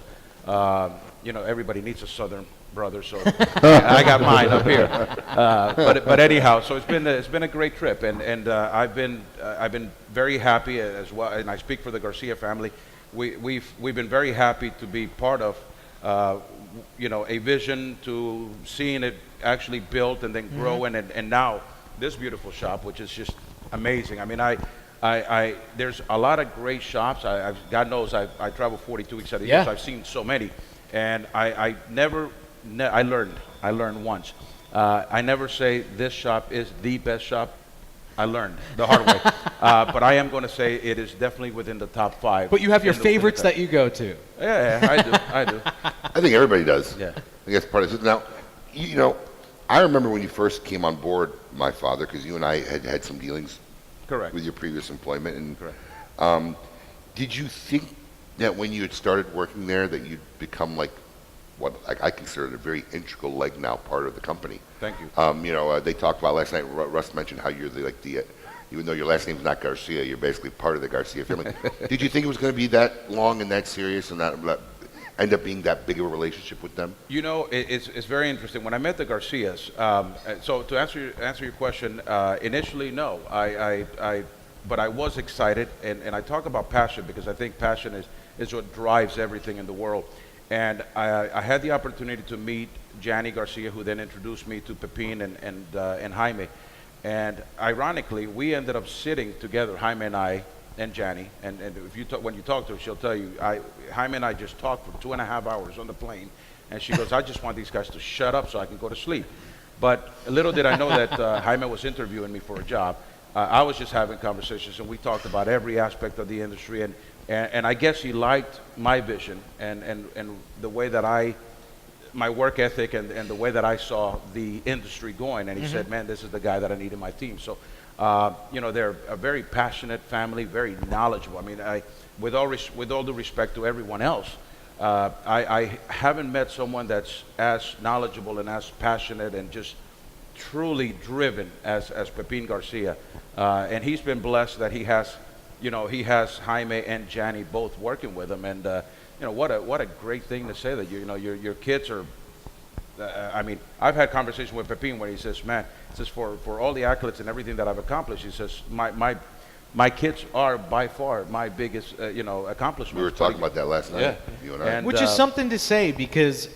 everybody needs a Southern brother, so I got mine up here. But anyhow, so it's been a great trip, and I've been very happy as well. And I speak for the Garcia family. We've been very happy to be part of a vision, to seeing it actually built and then grow, and now this beautiful shop, which is just amazing. I mean, there's a lot of great shops. God knows I travel 42 weeks out of the year, so I've seen so many, and I learned once. I never say this shop is the best shop. I learned the hard way, but I am going to say it is definitely within the top 5. But you have your favorites that you go to. Yeah, I do. I think everybody does. Yeah. I guess part of it. Now, I remember when you first came on board, my father, because you and I had some dealings. Correct. With your previous employment, and correct. Did you think that when you had started working there that you'd become like what I consider a very integral leg now part of the company? Thank you. They talked about last night. Russ mentioned how you're even though your last name's not Garcia, you're basically part of the Garcia family. Did you think it was going to be that long and that serious and that end up being that big of a relationship with them? It's very interesting. When I met the Garcias, so to answer your question, initially no, but I was excited, and I talk about passion because I think passion is what drives everything in the world. And I had the opportunity to meet Gianni Garcia, who then introduced me to Pepin and Jaime. And ironically, we ended up sitting together, Jaime and I, and Gianni. And when you talk to her, she'll tell you, Jaime and I just talked for 2.5 hours on the plane. And she goes, I just want these guys to shut up so I can go to sleep. But little did I know that Jaime was interviewing me for a job. I was just having conversations, and we talked about every aspect of the industry. And I guess he liked my vision and the way that my work ethic and the way that I saw the industry going. And he said, man, this is the guy that I need in my team. So, they're a very passionate family, very knowledgeable. I mean, with all due respect to everyone else, I haven't met someone that's as knowledgeable and as passionate and just truly driven as Pepin Garcia. And he's been blessed that he has Jaime and Gianni both working with him, and what a great thing to say that your kids are. I mean, I've had conversations with Pepin where he says, "Man, for all the accolades and everything that I've accomplished," he says, "My kids are by far my biggest accomplishment." We were talking about that last night, you and I. Which is something to say because,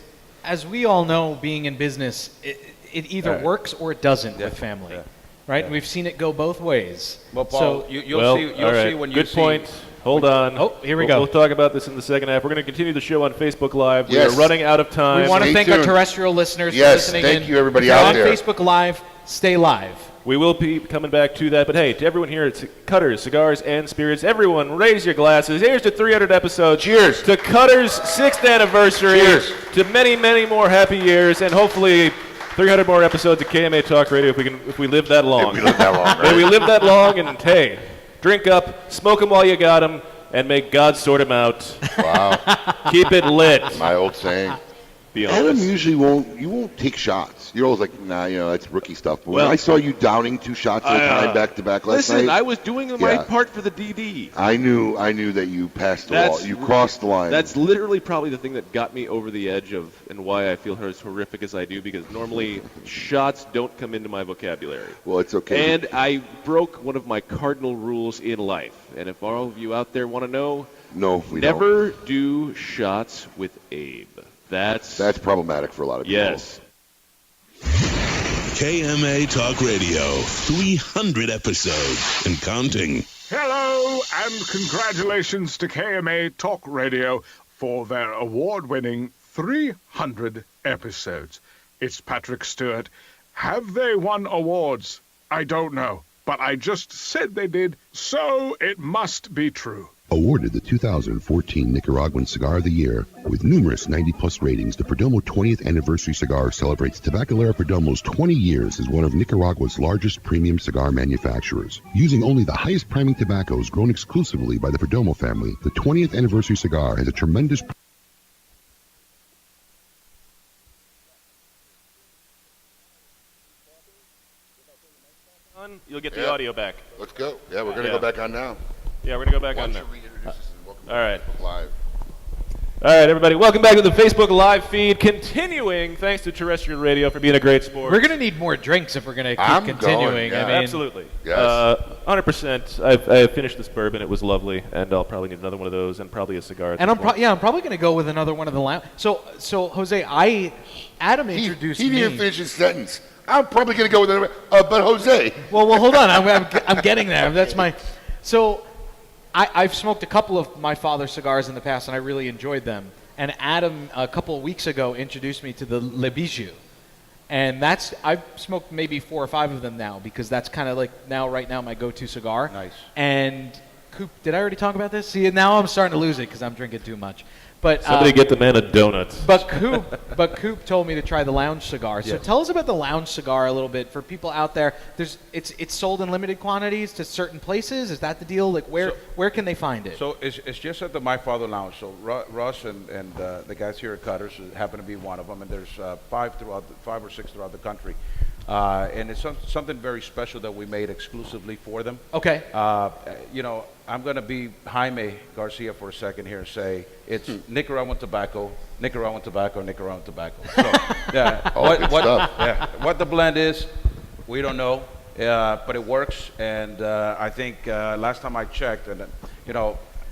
as we all know, being in business, it either works or it doesn't with family. Yeah. Right? Yeah. We've seen it go both ways. Well, Paul, you'll see when you Good point. Hold on. Oh, here we go. We'll talk about this in the second half. We're going to continue the show on Facebook Live. We are running out of time. We want to thank our terrestrial listeners for listening in. Thank you, everybody out there. On Facebook Live, stay live. We will be coming back to that. But hey, to everyone here at Cutters, Cigars, and Spirits, everyone raise your glasses. Here's to 300 episodes. Cheers. To Cutters' 6th anniversary. Cheers. To many, many more happy years, and hopefully 300 more episodes of KMA Talk Radio if we live that long. If we live that long, right? May we live that long, and hey, drink up, smoke them while you got them, and may God sort them out. Wow. Keep it lit. My old saying. Be Adam honest. usually won't take shots. You're always like, nah, that's rookie stuff. But when I saw you downing 2 shots at a time back to back last night. Listen, I was doing my part for the DD. I knew that you passed the wall. You crossed the line. That's literally probably the thing that got me over the edge of and why I feel as horrific as I do, because normally shots don't come into my vocabulary. Well, it's okay. And I broke one of my cardinal rules in life. And if all of you out there want to know, never do shots with Abe. That's problematic for a lot of people. Yes. KMA Talk Radio, 300 episodes and counting. Hello, and congratulations to KMA Talk Radio for their award-winning 300 episodes. It's Patrick Stewart. Have they won awards? I don't know, but I just said they did, so it must be true. Awarded the 2014 Nicaraguan Cigar of the Year with numerous 90-plus ratings, the Perdomo 20th Anniversary Cigar celebrates Tabacalera Perdomo's 20 years as one of Nicaragua's largest premium cigar manufacturers. Using only the highest priming tobaccos grown exclusively by the Perdomo family, the 20th Anniversary Cigar has a tremendous You'll get the audio back. Let's go. Yeah, we're going to go back on now. Yeah, we're going to go back Why on don't now. you reintroduce us and welcome All right. to Facebook Live. All right, everybody, welcome back to the Facebook Live feed. Continuing, thanks to terrestrial radio for being a great sport. We're going to need more drinks if we're going to keep continuing. Yeah. I mean, Absolutely. Yes. 100%. I've finished this bourbon. It was lovely, and I'll probably need another one of those and probably a cigar. And I'm probably going to go with another one of the lounge. So Jose, Adam introduced he me. didn't finish his sentence. I'm probably going to go with another, but Jose. Well, hold on. I'm getting there. That's my. So, I've smoked a couple of my father's cigars in the past, and I really enjoyed them. And Adam, a couple of weeks ago, introduced me to the Le Bijou. And I've smoked maybe 4 or 5 of them now, because that's kind of like right now my go-to cigar. Nice. And Coop, did I already talk about this? See, now I'm starting to lose it because I'm drinking too much. But somebody get the man a donut. But Coop told me to try the lounge cigar. So tell us about the lounge cigar a little bit for people out there. It's sold in limited quantities to certain places. Is that the deal? Like where can they find it? So it's just at the My Father Lounge. So Russ and the guys here at Cutters happen to be one of them, and there's 5 or 6 throughout the country. And it's something very special that we made exclusively for them. Okay. I'm going to be Jaime Garcia for a second here and say it's Nicaraguan tobacco, Nicaraguan tobacco, Nicaraguan tobacco. So, yeah, what the blend is, we don't know, but it works. And I think last time I checked, and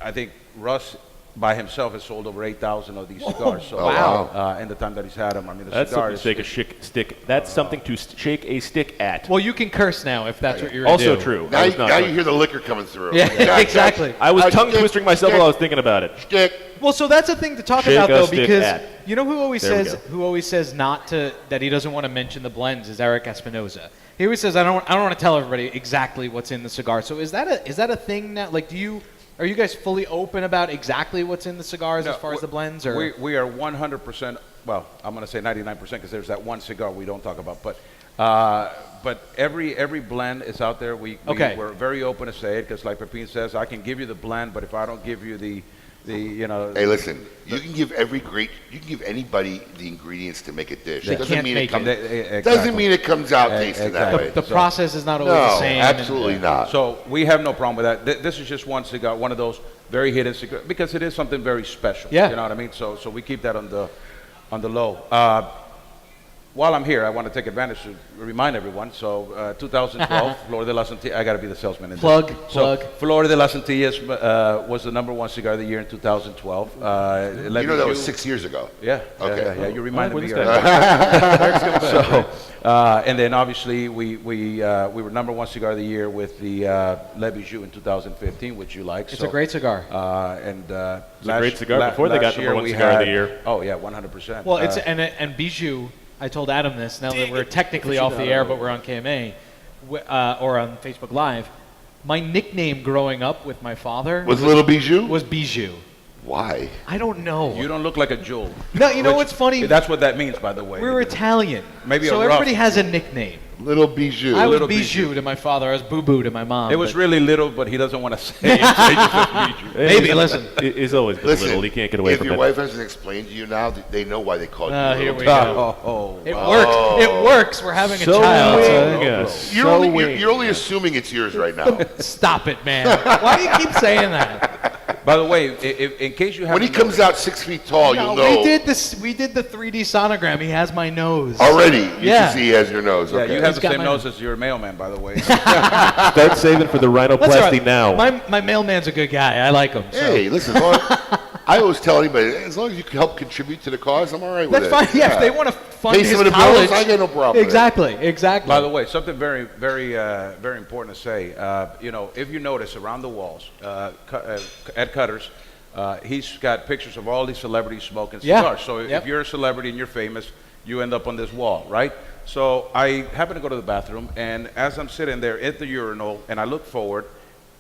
I think Russ by himself has sold over 8,000 of these cigars. So, wow! In the time that he's had them, I mean, the that's cigar something to shake a stick. That's something to shake a stick at. Well, you can curse now if that's what you're also do. true. Now you hear the liquor coming through. Yeah, exactly. I was tongue twisting myself while I was thinking about it. Stick. Well, so that's a thing to talk Shake about a though, stick because at. you know who always There we says that he doesn't want to mention the blends is Eric Espinoza. He always says I don't want to tell everybody exactly what's in the cigar. So is that a thing now? Like, are you guys fully open about exactly what's in the cigars as far as the blends? Or we are 100%. Well, I'm going to say 99% because there's that one cigar we don't talk about. But every blend is out there. We're very open to say it because, like Pepin says, I can give you the blend, but if I don't give you the Hey, listen. You can give anybody the ingredients to make a dish. Doesn't mean it comes out tasting that way. The process is not always the same. Absolutely not. So we have no problem with that. This is just one cigar, one of those very hidden cigars, because it is something very special. Yeah. You know what I mean? So we keep that on the low. While I'm here, I want to take advantage to remind everyone. So 2012, Flor de las Antillas. I got to be the salesman. In plug. Flor de las Antillas was the #1 cigar of the year in 2012. You know that was 6 years ago. Yeah. Okay. Yeah. You reminded me. And then obviously we were #1 cigar of the year with the Le Bijou in 2015, which you like. It's a great cigar. It's a great cigar before they got #1 cigar of the year. Oh yeah, 100%. Well, and Bijou. I told Adam this, now that we're technically off the air, but we're on KMA, or on Facebook Live. My nickname growing up with my father was Little Bijou? Was Bijou. Why? I don't know. You don't look like a jewel. No, you know what's funny? That's what that means, by the way. We're Italian. Maybe so a everybody rough has a nickname. Little Bijou. I was Bijou to my father. I was Boo Boo to my mom. It was really little, but he doesn't want to say it. So he just says Bijou. Maybe, listen. He's always been little. He can't get away from it. If your wife hasn't explained to you now, they know why they called you here little. we go. It works. It works. We're having a child. You're only assuming it's yours right now. Stop it, man. Why do you keep saying that? By the way, in case you haven't when he comes out 6 feet tall, you'll know. We did the 3D sonogram. He has my nose already. You can see he has your nose. Yeah, okay. you have the same nose as your mailman, by the way. Start saving for the rhinoplasty now. My mailman's a good guy. I like him. Hey, listen. I always tell anybody, as long as you can help contribute to the cause, I'm all right with it. That's fine. Yeah, if they want to fund pay his some of the college, bills, I got no problem. Exactly. By the way, something very, very, very important to say. If you notice around the walls at Cutters, he's got pictures of all these celebrities smoking cigars. So if you're a celebrity and you're famous, you end up on this wall, right? So I happen to go to the bathroom, and as I'm sitting there at the urinal, and I look forward,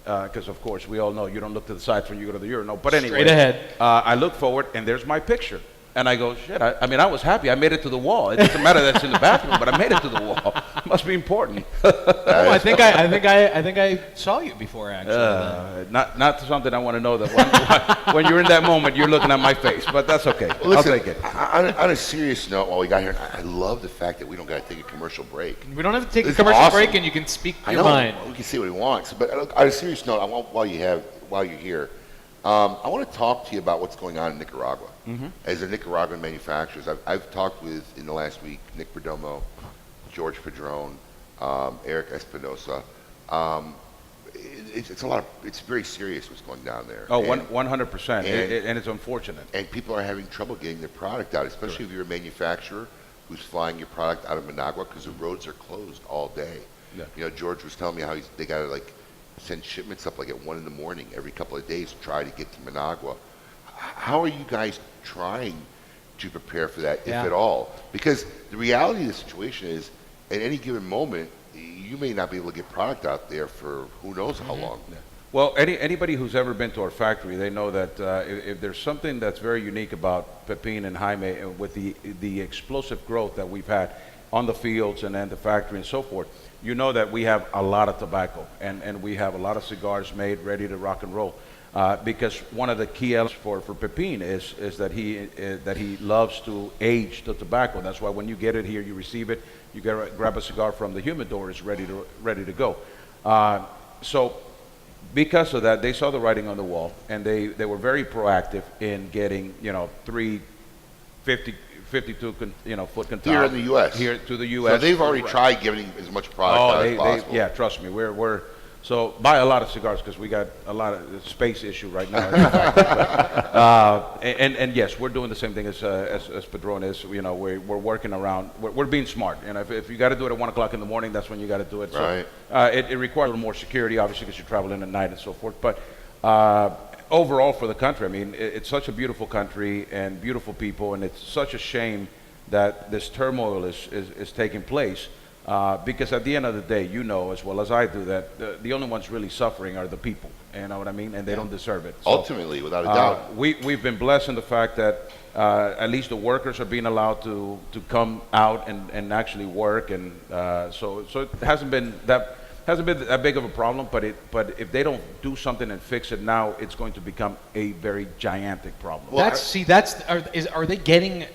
because of course we all know you don't look to the sides when you go to the urinal. But anyway, Straight ahead. I look forward, and there's my picture. And I go, shit, I mean, I was happy. I made it to the wall. It doesn't matter that it's in the bathroom, but I made it to the wall. It must be important. Oh, I think I saw you before, actually. Not something I want to know that when you're in that moment, you're looking at my face. But that's okay. Well, listen, I'll take it. On a serious note, while we got here, I love the fact that we don't got to take a commercial break. We don't have to take a It's commercial awesome. break, and you can speak I your know, mind. we can say what he wants. But on a serious note, while you're here, I want to talk to you about what's going on in Nicaragua. As a Nicaraguan manufacturer, I've talked with, in the last week, Nick Perdomo, George Padron, Eric Espinosa. It's very serious what's going down there. Oh, 100%, and it's unfortunate. And people are having trouble getting their product out, especially if you're a manufacturer who's flying your product out of Managua, because the roads are closed all day. Yeah. You know, George was telling me how they got to send shipments up at 1 a.m. every couple of days to try to get to Managua. How are you guys trying to prepare for that, if at all? Because the reality of the situation is, at any given moment, you may not be able to get product out there for who knows how long. Yeah. Well, anybody who's ever been to our factory, they know that if there's something that's very unique about Pepin and Jaime, with the explosive growth that we've had on the fields and then the factory and so forth, you know that we have a lot of tobacco, and we have a lot of cigars made ready to rock and roll. Because one of the key elements for Pepin is that he loves to age the tobacco. That's why when you get it here, you receive it, you grab a cigar from the humidor, it's ready to go. So because of that, they saw the writing on the wall, and they were very proactive in getting 3 52 foot containers Here in the U.S. Here to the U.S. So they've already tried giving as much product out as possible. Yeah, trust me, we're so buy a lot of cigars, because we got a lot of space issue right now. And yes, we're doing the same thing as Padron is. We're working around. We're being smart. And if you got to do it at 1 o'clock in the morning, that's when you got to do it. Right. So it requires a little more security, obviously, because you're traveling at night and so forth. But overall, for the country, I mean, it's such a beautiful country and beautiful people, and it's such a shame that this turmoil is taking place. Because at the end of the day, you know as well as I do that the only ones really suffering are the people. You know what I mean? And they don't deserve it. So, ultimately, without a doubt. We've been blessed in the fact that at least the workers are being allowed to come out and actually work, and so it hasn't been that big of a problem. But if they don't do something and fix it now, it's going to become a very gigantic problem. Are they getting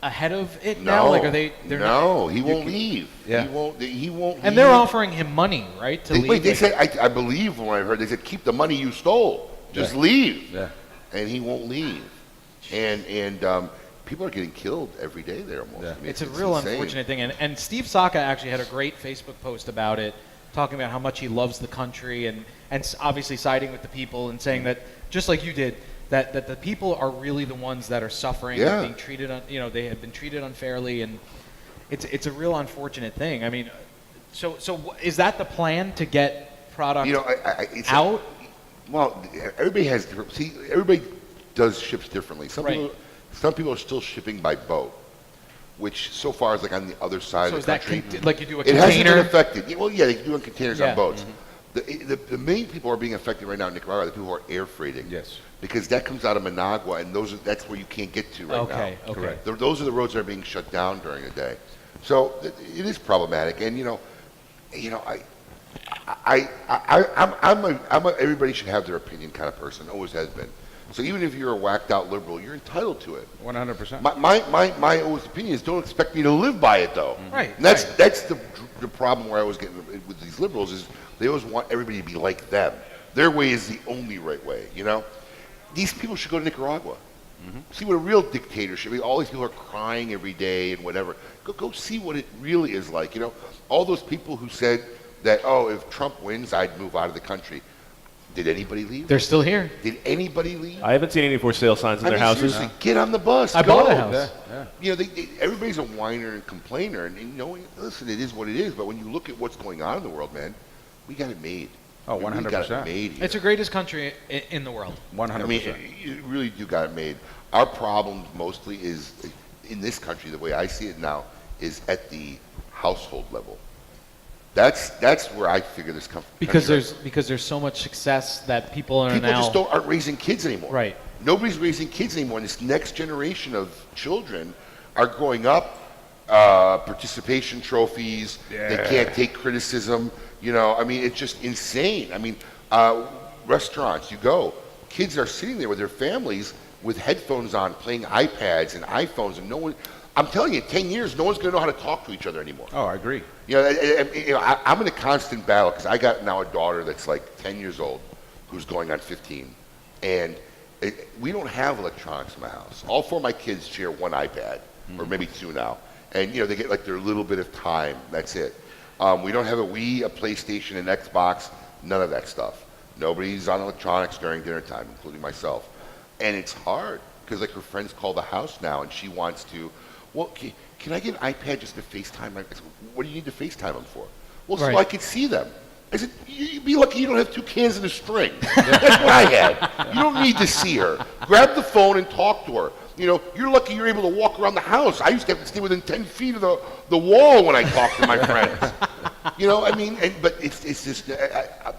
ahead of it now? Like, are they? He won't leave. Yeah. He won't. And they're offering him money, right? To leave. Wait, they said. I believe when I heard, they said, keep the money you stole. Just leave. Yeah. And he won't leave. And people are getting killed every day there almost. Yeah. I mean, it's a real insane. unfortunate thing. And Steve Saka actually had a great Facebook post about it, talking about how much he loves the country and obviously siding with the people and saying that, just like you did, that the people are really the ones that are suffering, and being treated they have been treated unfairly, and it's a real unfortunate thing. I mean, so is that the plan, to get product out? Well, everybody does ships differently. Some people are still shipping by boat, which so far is like on the other side of the country. Is that like you do a container? container? It hasn't been affected. Well, yeah, they do containers on boats. Mm-hmm. The main people who are being affected right now in Nicaragua are the people who are air freighting. Yes. Because that comes out of Managua, and that's where you can't get to right now. Okay. Correct. Those are the roads that are being shut down during the day. So it is problematic, and I'm a everybody should have their opinion kind of person. Always has been. So even if you're a whacked out liberal, you're entitled to it. 100%. My always opinion is, don't expect me to live by it, though. Right. And that's the problem where I was getting with these liberals, is they always want everybody to be like them. Their way is the only right way. These people should go to Nicaragua. See what a real dictatorship. All these people are crying every day and whatever. Go see what it really is like. All those people who said that, if Trump wins, I'd move out of the country. Did anybody leave? They're still here. Did anybody leave? I haven't seen any for sale signs in their houses. Seriously, get on the bus. I bought a house. Yeah. Everybody's a whiner and complainer, and listen, it is what it is. But when you look at what's going on in the world, man, we got it made. Oh, 100%. We got it made here. It's the greatest country in the world. 100%. I mean, you really do got it made. Our problem mostly is, in this country, the way I see it now, is at the household level. That's where I figure this comes from. Because there's so much success that people are People now just aren't raising kids anymore. Right. Nobody's raising kids anymore. And this next generation of children are growing up, participation trophies. Yeah. They can't take criticism. I mean, it's just insane. I mean, restaurants, you go, kids are sitting there with their families with headphones on, playing iPads and iPhones, and no one. I'm telling you, in 10 years, no one's going to know how to talk to each other anymore. Oh, I agree. I'm in a constant battle because I got now a daughter that's like 10 years old, who's going on 15, and we don't have electronics in my house. All 4 of my kids share one iPad, or maybe 2 now, and they get like their little bit of time. That's it. We don't have a Wii, a PlayStation, an Xbox, none of that stuff. Nobody's on electronics during dinner time, including myself, and it's hard because like her friends call the house now, and she wants to. Well, can I get an iPad just to FaceTime? I said, what do you need to FaceTime them for? Well, so I could see them. I said, you'd be lucky you don't have 2 cans and a string. That's what I had. You don't need to see her. Grab the phone and talk to her. You're lucky you're able to walk around the house. I used to have to stay within 10 feet of the wall when I talk to my friends. I mean, but it's just,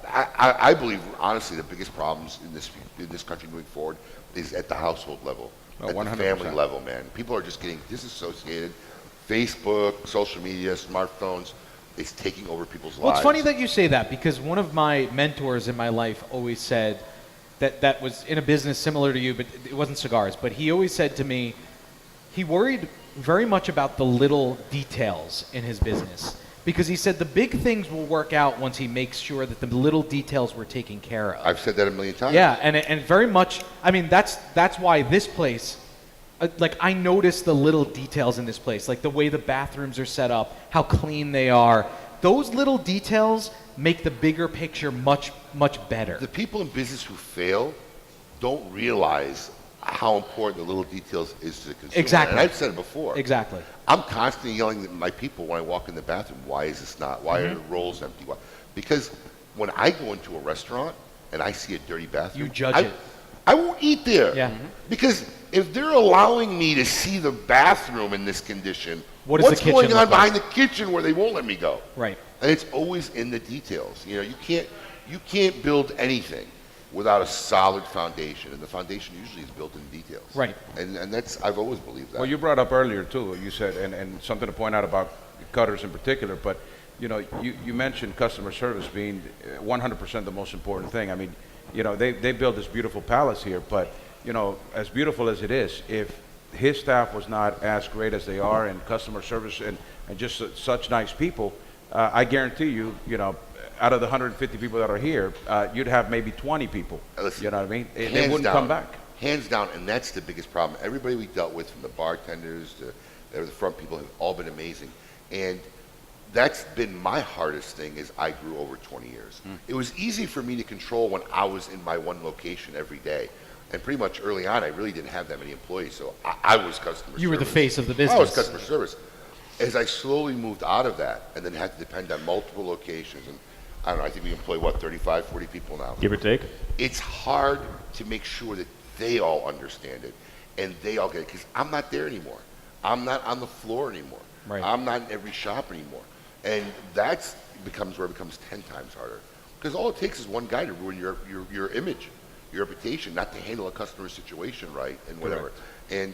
I believe, honestly, the biggest problems in this country moving forward is at the household level. At 100%. The family level, man. People are just getting disassociated. Facebook, social media, smartphones, it's taking over people's lives. Well, it's funny that you say that because one of my mentors in my life always said that was in a business similar to you, but it wasn't cigars. But he always said to me, he worried very much about the little details in his business. Because he said the big things will work out once he makes sure that the little details were taken care of. I've said that a million times. Yeah, and very much, I mean, that's why this place, I notice the little details in this place, like the way the bathrooms are set up, how clean they are. Those little details make the bigger picture much, much better. The people in business who fail don't realize how important the little details is to the consumer. Exactly. And I've said it before. Exactly. I'm constantly yelling at my people when I walk in the bathroom, why is this not? Why are the rolls empty? Why? Because when I go into a restaurant and I see a dirty bathroom, you judge it. I won't eat there. Yeah. Because if they're allowing me to see the bathroom in this condition, what's going on behind the kitchen where they won't let me go? Right. And it's always in the details. You can't build anything without a solid foundation, and the foundation usually is built in details. Right. And that's, I've always believed that. Well, you brought up earlier too, you said, and something to point out about Cutters in particular, but you mentioned customer service being 100% the most important thing. I mean, they built this beautiful palace here, but as beautiful as it is, if his staff was not as great as they are in customer service and just such nice people, I guarantee you, out of the 150 people that are here, you'd have maybe 20 people. Listen, you know what I mean? They wouldn't come back. Hands down, and that's the biggest problem. Everybody we dealt with, from the bartenders to the front people, have all been amazing. And that's been my hardest thing as I grew over 20 years. It was easy for me to control when I was in my one location every day. And pretty much early on, I really didn't have that many employees, so I was customer service. You were the face of the business. I was customer service. As I slowly moved out of that and then had to depend on multiple locations, and I don't know, I think we employ, 35, 40 people now. Give or take? It's hard to make sure that they all understand it and they all get it, because I'm not there anymore. I'm not on the floor anymore. Right. I'm not in every shop anymore. And that becomes where it becomes 10 times harder. Because all it takes is one guy to ruin your image, your reputation, not to handle a customer situation right and whatever. Correct. And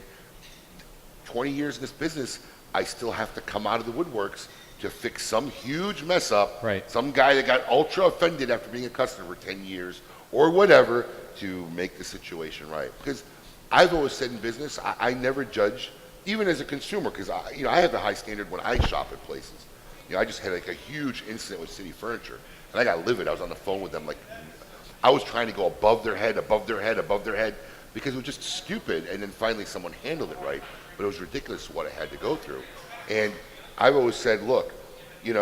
20 years in this business, I still have to come out of the woodworks to fix some huge mess up. Right. Some guy that got ultra offended after being a customer for 10 years or whatever to make the situation right. Because I've always said in business, I never judge, even as a consumer, because I have a high standard when I shop at places. I just had like a huge incident with City Furniture, and I got livid. I was on the phone with them, like I was trying to go above their head, because it was just stupid. And then finally someone handled it right, but it was ridiculous what I had to go through. And I've always said, look, in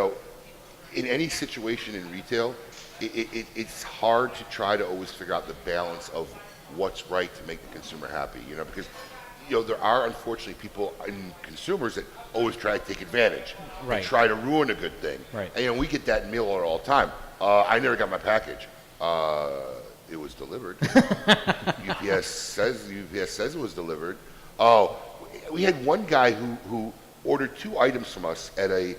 any situation in retail, it's hard to try to always figure out the balance of what's right to make the consumer happy, because there are unfortunately people and consumers that always try to take advantage, right, and try to ruin a good thing. Right. And we get that in mail order all the time. I never got my package. It was delivered. UPS says it was delivered. Oh, we had one guy who ordered 2 items from us at a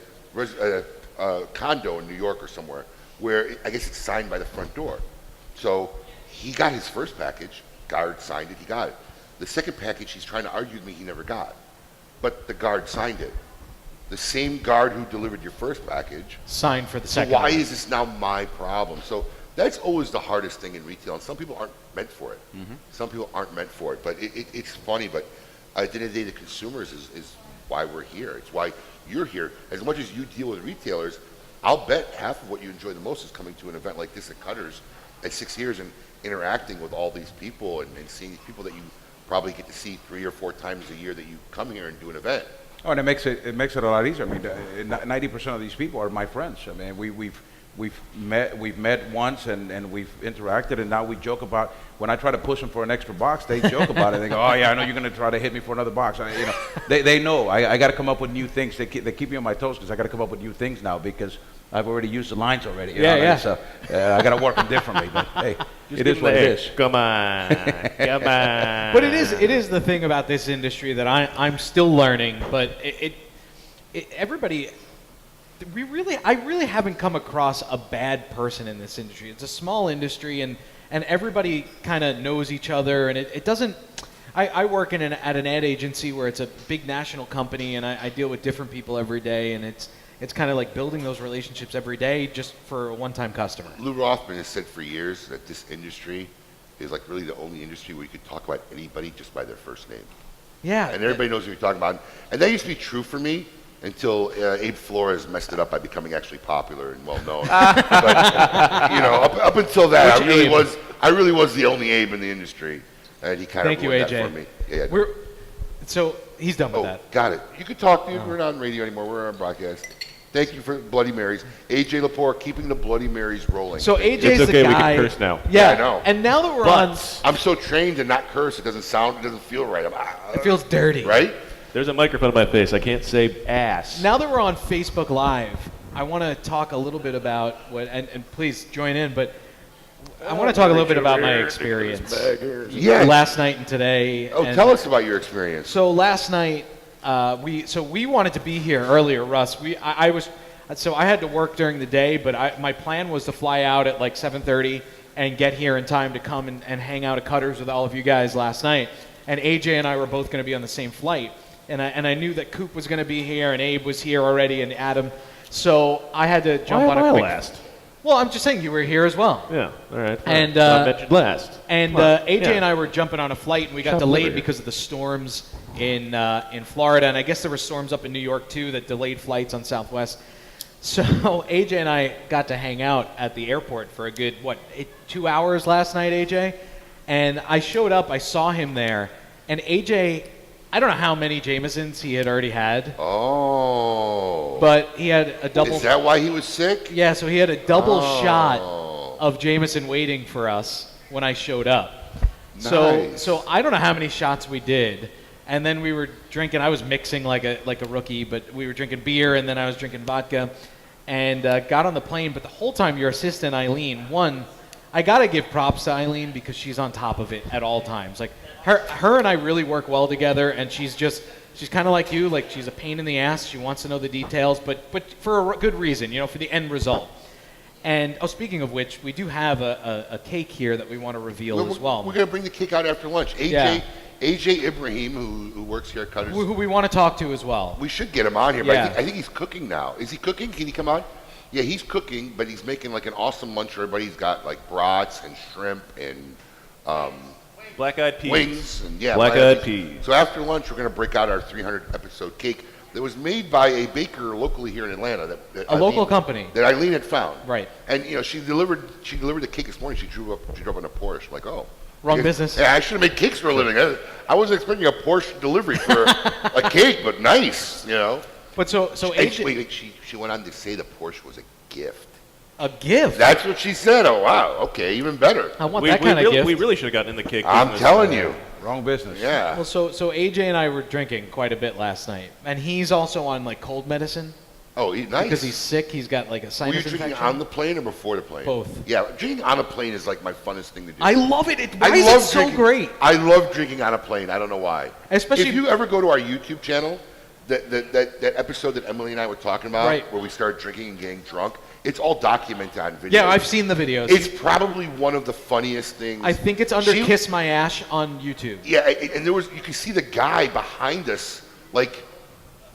condo in New York or somewhere where I guess it's signed by the front door. So he got his first package, guard signed it, he got it. The second package he's trying to argue with me he never got. But the guard signed it. The same guard who delivered your first package signed for the second. So why is this now my problem? So that's always the hardest thing in retail, and some people aren't meant for it. Some people aren't meant for it, but it's funny. But at the end of the day, the consumers is why we're here. It's why you're here. As much as you deal with retailers, I'll bet half of what you enjoy the most is coming to an event like this at Cutters at 6 years and interacting with all these people and seeing people that you probably get to see 3 or 4 times a year that you come here and do an event. Oh, and it makes it a lot easier. I mean, 90% of these people are my friends. I mean, we've met once and we've interacted, and now we joke about when I try to push them for an extra box, they joke about it. They go, "Oh yeah, I know you're going to try to hit me for another box." They know I got to come up with new things. They keep me on my toes because I got to come up with new things now because I've already used the lines already. Yeah. So I got to work them differently. But hey, it is what it is. Come on, come on. But it is the thing about this industry that I'm still learning. But everybody, I really haven't come across a bad person in this industry. It's a small industry, and everybody kind of knows each other, and it doesn't. I work at an ad agency where it's a big national company, and I deal with different people every day, and it's kind of like building those relationships every day just for a one-time customer. Lou Rothman has said for years that this industry is like really the only industry where you could talk about anybody just by their first name. Yeah. And everybody knows what you're talking about. And that used to be true for me until Abe Flores messed it up by becoming actually popular and well known. But up until that, I really was the only Abe in the industry, and he kind of ruined that for me. Yeah. So he's done with that. Got it. You can talk, dude. We're not on radio anymore. We're on broadcast. Thank you for Bloody Marys. AJ Lepore keeping the Bloody Marys rolling. So AJ's the guy. We can curse now. Yeah, I know. And now that we're on, I'm so trained to not curse. It doesn't feel right. It feels dirty. Right? There's a microphone in my face. I can't say ass. Now that we're on Facebook Live, I want to talk a little bit about what, and please join in, but I want to talk a little bit about my experience. Yeah. Last night and today. Oh, tell us about your experience. So last night, we wanted to be here earlier, Russ. I had to work during the day, but my plan was to fly out at like 7:30 and get here in time to come and hang out at Cutters with all of you guys last night. And AJ and I were both going to be on the same flight. And I knew that Coop was going to be here, and Abe was here already, and Adam. So I had to jump on a quick. Last? Well, I'm just saying you were here as well. Yeah, all right. And I mentioned last. And AJ and I were jumping on a flight, and we got delayed because of the storms in Florida, and I guess there were storms up in New York too that delayed flights on Southwest. So AJ and I got to hang out at the airport for a good 2 hours last night, AJ. And I showed up, I saw him there, and AJ, I don't know how many Jamesons he had already had. Oh. But he had a double. Is that why he was sick? Yeah, so he had a double shot of Jameson waiting for us when I showed up. Nice. So I don't know how many shots we did. And then we were drinking. I was mixing like a rookie, but we were drinking beer, and then I was drinking vodka, and got on the plane. But the whole time, your assistant Eileen, I gotta give props to Eileen because she's on top of it at all times. Like her and I really work well together, and she's kind of like you. Like she's a pain in the ass. She wants to know the details, but for a good reason, for the end result. And speaking of which, we do have a cake here that we want to reveal as well. We're gonna bring the cake out after lunch. AJ Ibrahim, who works here at Cutters. Who we want to talk to as well. We should get him on here, but I think he's cooking now. Is he cooking? Can he come on? Yeah, he's cooking, but he's making like an awesome lunch for everybody. He's got like brats and shrimp and black-eyed peas. Wings and black-eyed peas. So after lunch, we're going to break out our 300 episode cake that was made by a baker locally here in Atlanta. Local company that Eileen had found. Right. And she delivered the cake this morning. She drove up in a Porsche. Like, oh. Wrong business. Yeah, I should have made cakes for a living. I wasn't expecting a Porsche delivery for a cake, but nice, But so AJ... Wait, she went on to say the Porsche was a gift. A gift? That's what she said. Oh, wow. Okay, even better. I want that kind of gift. We really should have gotten in the cake I'm business. telling you. Wrong business. Yeah. Well, so AJ and I were drinking quite a bit last night, and he's also on like cold medicine. Oh, nice. Because he's sick. He's got like a sinus infection. Were you drinking on the plane or before the plane? Both. Yeah, drinking on a plane is like my funnest thing to do. I love it. Why is it so great? I love drinking on a plane. I don't know why. Especially if you ever go to our YouTube channel, that episode that Emily and I were talking about, Right. where we started drinking and getting drunk, it's all documented on video. Yeah, I've seen the videos. It's probably one of the funniest things. I think it's under Kiss My Ash on YouTube. Yeah, and you can see the guy behind us, like,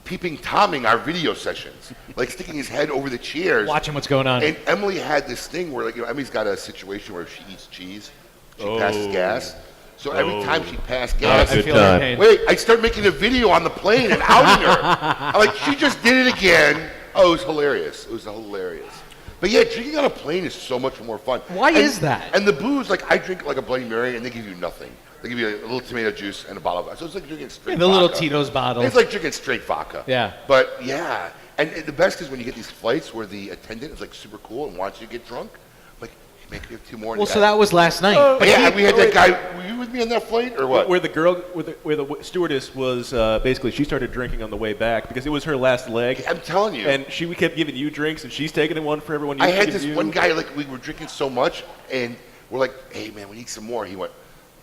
peeping Tomming our video sessions, like sticking his head over the chairs. Watching what's going on. And Emily had this thing where, like, Emily's got a situation where if she eats cheese, she passes gas. So every time she passed gas, I feel her pain. wait, I start making a video on the plane and outing her. I'm like, she just did it again. Oh, it was hilarious. It was hilarious. But yeah, drinking on a plane is so much more fun. Why is that? And the booze, like I drink like a Bloody Mary, and they give you nothing. They give you a little tomato juice and a bottle of vodka. So it's like drinking straight vodka. The little Tito's bottle. It's like drinking straight vodka. Yeah. But yeah, and the best is when you get these flights where the attendant is like super cool and wants you to get drunk. Like, make me have 2 more. Well, so that was last night. Yeah, we had that guy. Were you with me on that flight or what? Where the stewardess was basically, she started drinking on the way back because it was her last leg. I'm telling you. And we kept giving you drinks, and she's taking one for everyone. I had this one guy, like, we were drinking so much, and we're like, hey man, we need some more. He went,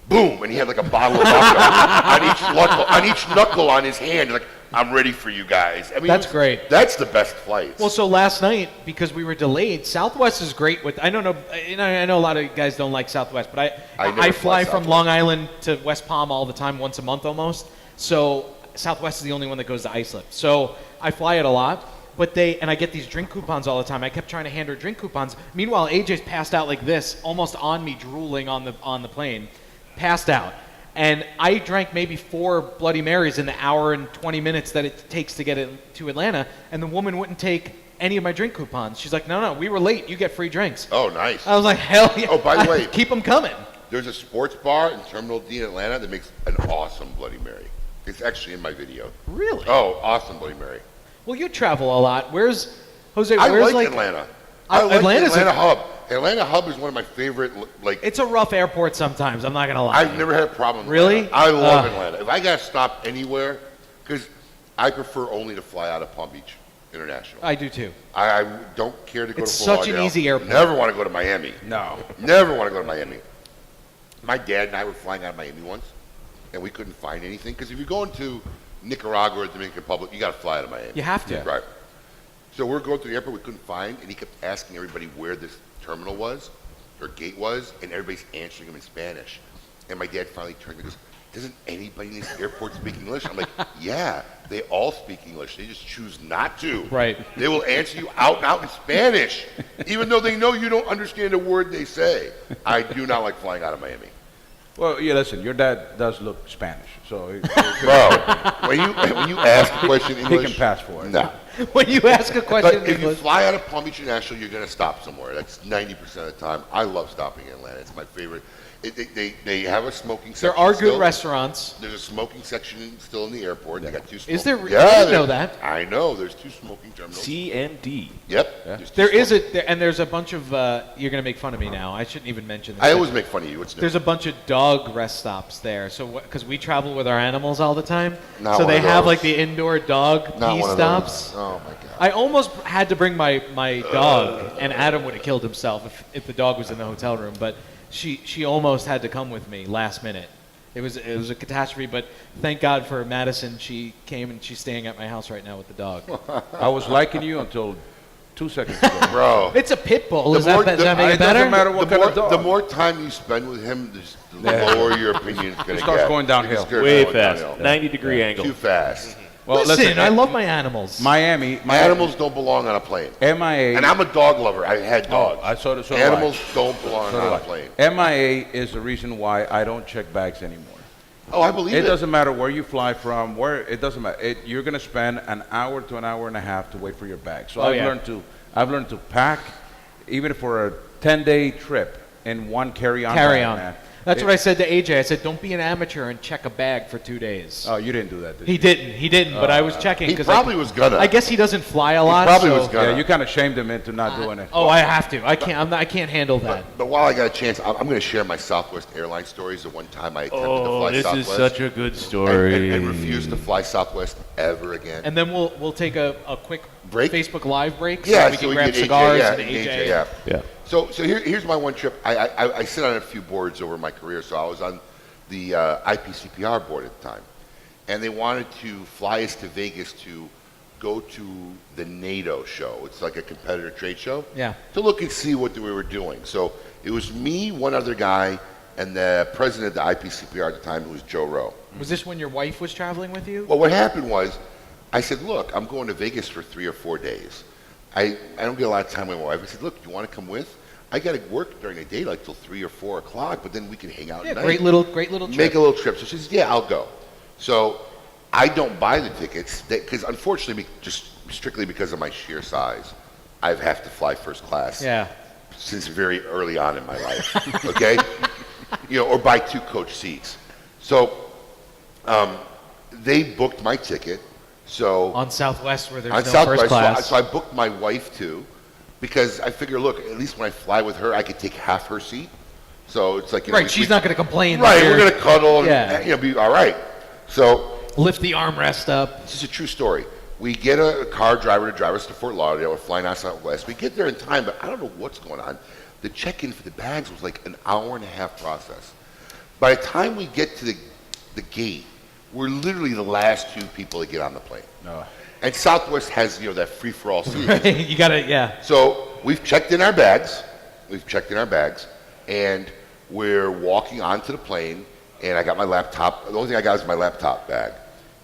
boom, and he had like a bottle of vodka on each knuckle on his hand. Like, I'm ready for you guys. I mean, That's great. That's the best flights. Well, so last night, because we were delayed, Southwest is great with. I don't know. I know a lot of guys don't like Southwest, but I fly from Long Island to West Palm all the time, once a month almost. So Southwest is the only one that goes to Islip. So I fly it a lot. But I get these drink coupons all the time. I kept trying to hand her drink coupons. Meanwhile, AJ's passed out like this, almost on me, drooling on the plane, passed out. And I drank maybe 4 Bloody Marys in the hour and 20 minutes that it takes to get it to Atlanta, and the woman wouldn't take any of my drink coupons. She's like, no, we were late. You get free drinks. Oh, nice. I was like, hell yeah. Oh, by the way, keep them coming. There's a sports bar in Terminal D in Atlanta that makes an awesome Bloody Mary. It's actually in my video. Really? Oh, awesome Bloody Mary. Well, you travel a lot. Where's Jose? I Where's like Atlanta. I like Atlanta Hub. Atlanta Hub is one of my favorite. Like, it's a rough airport sometimes. I'm not gonna lie. I've never had a problem with Really? Atlanta. I love Atlanta. If I got to stop anywhere, because I prefer only to fly out of Palm Beach International. I do too. I don't care to go It's to Fort such an Lauderdale. easy airport. Never want to go to Miami. No. Never want to go to Miami. My dad and I were flying out of Miami once, and we couldn't find anything. Because if you're going to Nicaragua or Dominican Republic, you got to fly out of Miami. You have to. Yeah. Right. So we're going through the airport, we couldn't find, and he kept asking everybody where this terminal was, or gate was, and everybody's answering him in Spanish. And my dad finally turned and goes, doesn't anybody in this airport speak English? I'm like, yeah, they all speak English. They just choose not to. Right. They will answer you out and out in Spanish, even though they know you don't understand a word they say. I do not like flying out of Miami. Well, yeah, listen, your dad does look Spanish, so... Bro, when you ask a question in English... He can pass for it. No. When you ask a question But if you fly out of Palm Beach International, you're going to stop somewhere. That's 90% of the time. I love stopping in Atlanta. It's my favorite. They have a smoking section. There are good still. restaurants. There's a smoking section still in the airport. They got 2 smoking. Is there? Yeah, I didn't know that. I know. There's 2 smoking terminals. C and D. Yep. Yeah. There is and there's a bunch of. You're gonna make fun of me now. I shouldn't even mention this. I always make fun of you. What's new? There's a bunch of dog rest stops there. So because we travel with our animals all the time, Not so one they of have those. like the indoor dog Not pee one of stops. those. Oh my god. I almost had to bring my dog, and Adam would have killed himself if the dog was in the hotel room. But she almost had to come with me last minute. It was a catastrophe, but thank God for Madison. She came and she's staying at my house right now with the dog. I was liking you until 2 seconds ago. Bro. It's a pit bull. The Does more- that the- make it it better? doesn't matter what kind of dog. The more time you spend with him, the lower your opinion's going to get. It starts going downhill. It starts Way going fast. downhill. 90-degree angle. Too fast. Well, Listen, I love my animals. Miami. My animals don't belong on a plane. MIA. And I'm a dog lover. I had dogs. So do I. Animals don't belong So do on I. a plane. MIA is the reason why I don't check bags anymore. Oh, I believe it. It doesn't matter where you fly from, it doesn't matter. You're going to spend an hour to an hour and a half to wait for your bag. So I've learned to pack, even for a 10-day trip, in one carry-on. Man. That's what I said to AJ. I said, don't be an amateur and check a bag for 2 days. Oh, you didn't do that, did He you? didn't, but I was checking. He 'cause probably was gonna. I guess he doesn't fly a lot. probably so- was gonna. Yeah, you kind of shamed him into not doing it. Oh, I have to. I can't handle that. But while I got a chance, I'm going to share my Southwest Airlines stories. The one time I attempted to fly this Southwest. is such a good story. And refused to fly Southwest ever again. And then we'll take a quick break? Facebook Live break so Yeah, we so can we grab get AJ, cigars yeah, and AJ. yeah. So here's my one trip. I sit on a few boards over my career. So I was on the IPCPR board at the time. and they wanted to fly us to Vegas to go to the NATO show. It's like a competitor trade show. Yeah. To look and see what we were doing. So it was me, one other guy, and the president of the IPCPR at the time, who was Joe Rowe. Was this when your wife was traveling with you? Well, what happened was, I said, look, I'm going to Vegas for 3 or 4 days. I don't get a lot of time with my wife. I said, look, you want to come with? I got to work during the day like till 3 or 4 o'clock, but then we can hang out at night. Great little trip. Make a little trip. So she says, yeah, I'll go. So I don't buy the tickets because unfortunately, just strictly because of my sheer size, I have to fly first class. Yeah. Since very early on in my life. Okay. Or buy 2 coach seats. So they booked my ticket. So on Southwest, where there's on no Southwest, first class. so I booked my wife too, because I figure, look, at least when I fly with her, I could take half her seat. So it's like, right, she's not going to complain. Right, we're going to cuddle and be all right. So lift the armrest up. This is a true story. We get a car driver to drive us to Fort Lauderdale. We're flying out Southwest. We get there in time, but I don't know what's going on. The check-in for the bags was like an hour and a half process. By the time we get to the gate, we're literally the last 2 people to get on the plane. No. And Southwest has, that free-for-all seating. Right. You got to, yeah. So we've checked in our bags. And we're walking onto the plane, and I got my laptop. The only thing I got is my laptop bag.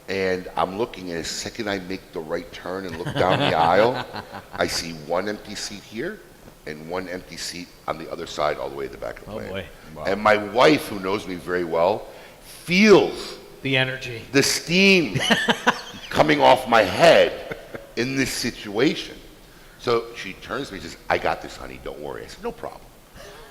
And I'm looking, and the second I make the right turn and look down the aisle, I see 1 empty seat here and 1 empty seat on the other side all the way to the back of the plane. Boy. Wow. And my wife, who knows me very well, feels the energy, the steam coming off my head in this situation. So she turns to me and says, I got this, honey, don't worry. I said, no problem.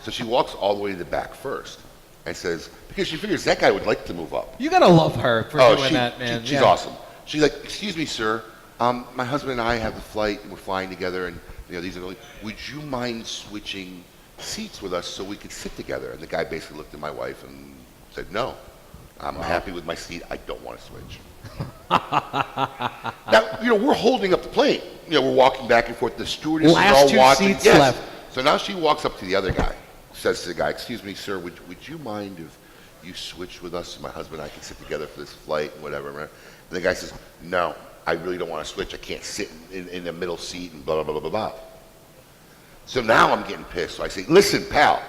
So she walks all the way to the back first and says, because she figures that guy would like to move up. You got to love her for doing that, man. She's awesome. She's like, excuse me, sir, my husband and I have the flight, and we're flying together, and these are would you mind switching seats with us so we could sit together? And the guy basically looked at my wife and said, no. I'm happy with my seat. I don't want to switch. Now, we're holding up the plane. We're walking back and forth. The stewardess is all watching. Seats left. So now she walks up to the other guy, says to the guy, excuse me, sir, would you mind if you switch with us so my husband and I can sit together for this flight and whatever? And the guy says, no, I really don't want to switch. I can't sit in the middle seat and blah, blah, blah, blah, blah. So now I'm getting pissed. So I say, listen, pal,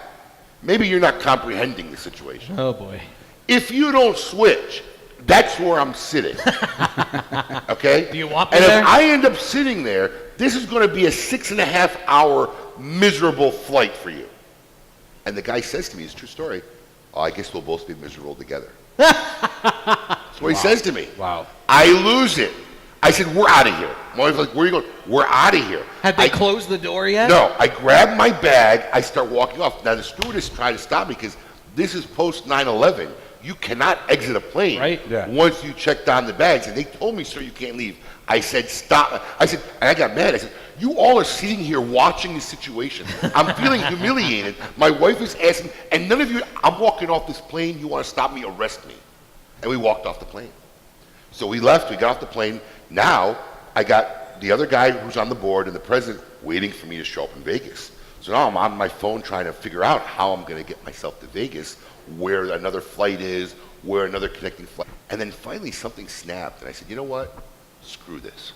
maybe you're not comprehending the situation. Oh, boy. If you don't switch, that's where I'm sitting. Okay? Do you want me and there? if I end up sitting there, this is going to be a 6.5-hour miserable flight for you. And the guy says to me, it's a true story, oh, I guess we'll both be miserable together. That's what he says to me. Wow. I lose it. I said, we're out of here. My wife's like, where are you going? We're out of here. Had they closed the door yet? No. I grab my bag. I start walking off. Now, the stewardess tried to stop me because this is post 9/11. You cannot exit a plane once you check down the bags. And they told me, sir, you can't leave. I said, stop. I said, and I got mad. I said, you all are sitting here watching the situation. I'm feeling humiliated. My wife is asking, and none of you, I'm walking off this plane. You want to stop me? Arrest me. And we walked off the plane. So we left. We got off the plane. Now I got the other guy who's on the board and the president waiting for me to show up in Vegas. So now I'm on my phone trying to figure out how I'm going to get myself to Vegas, where another flight is, where another connecting flight. And then finally something snapped, and I said, you know what? Screw this.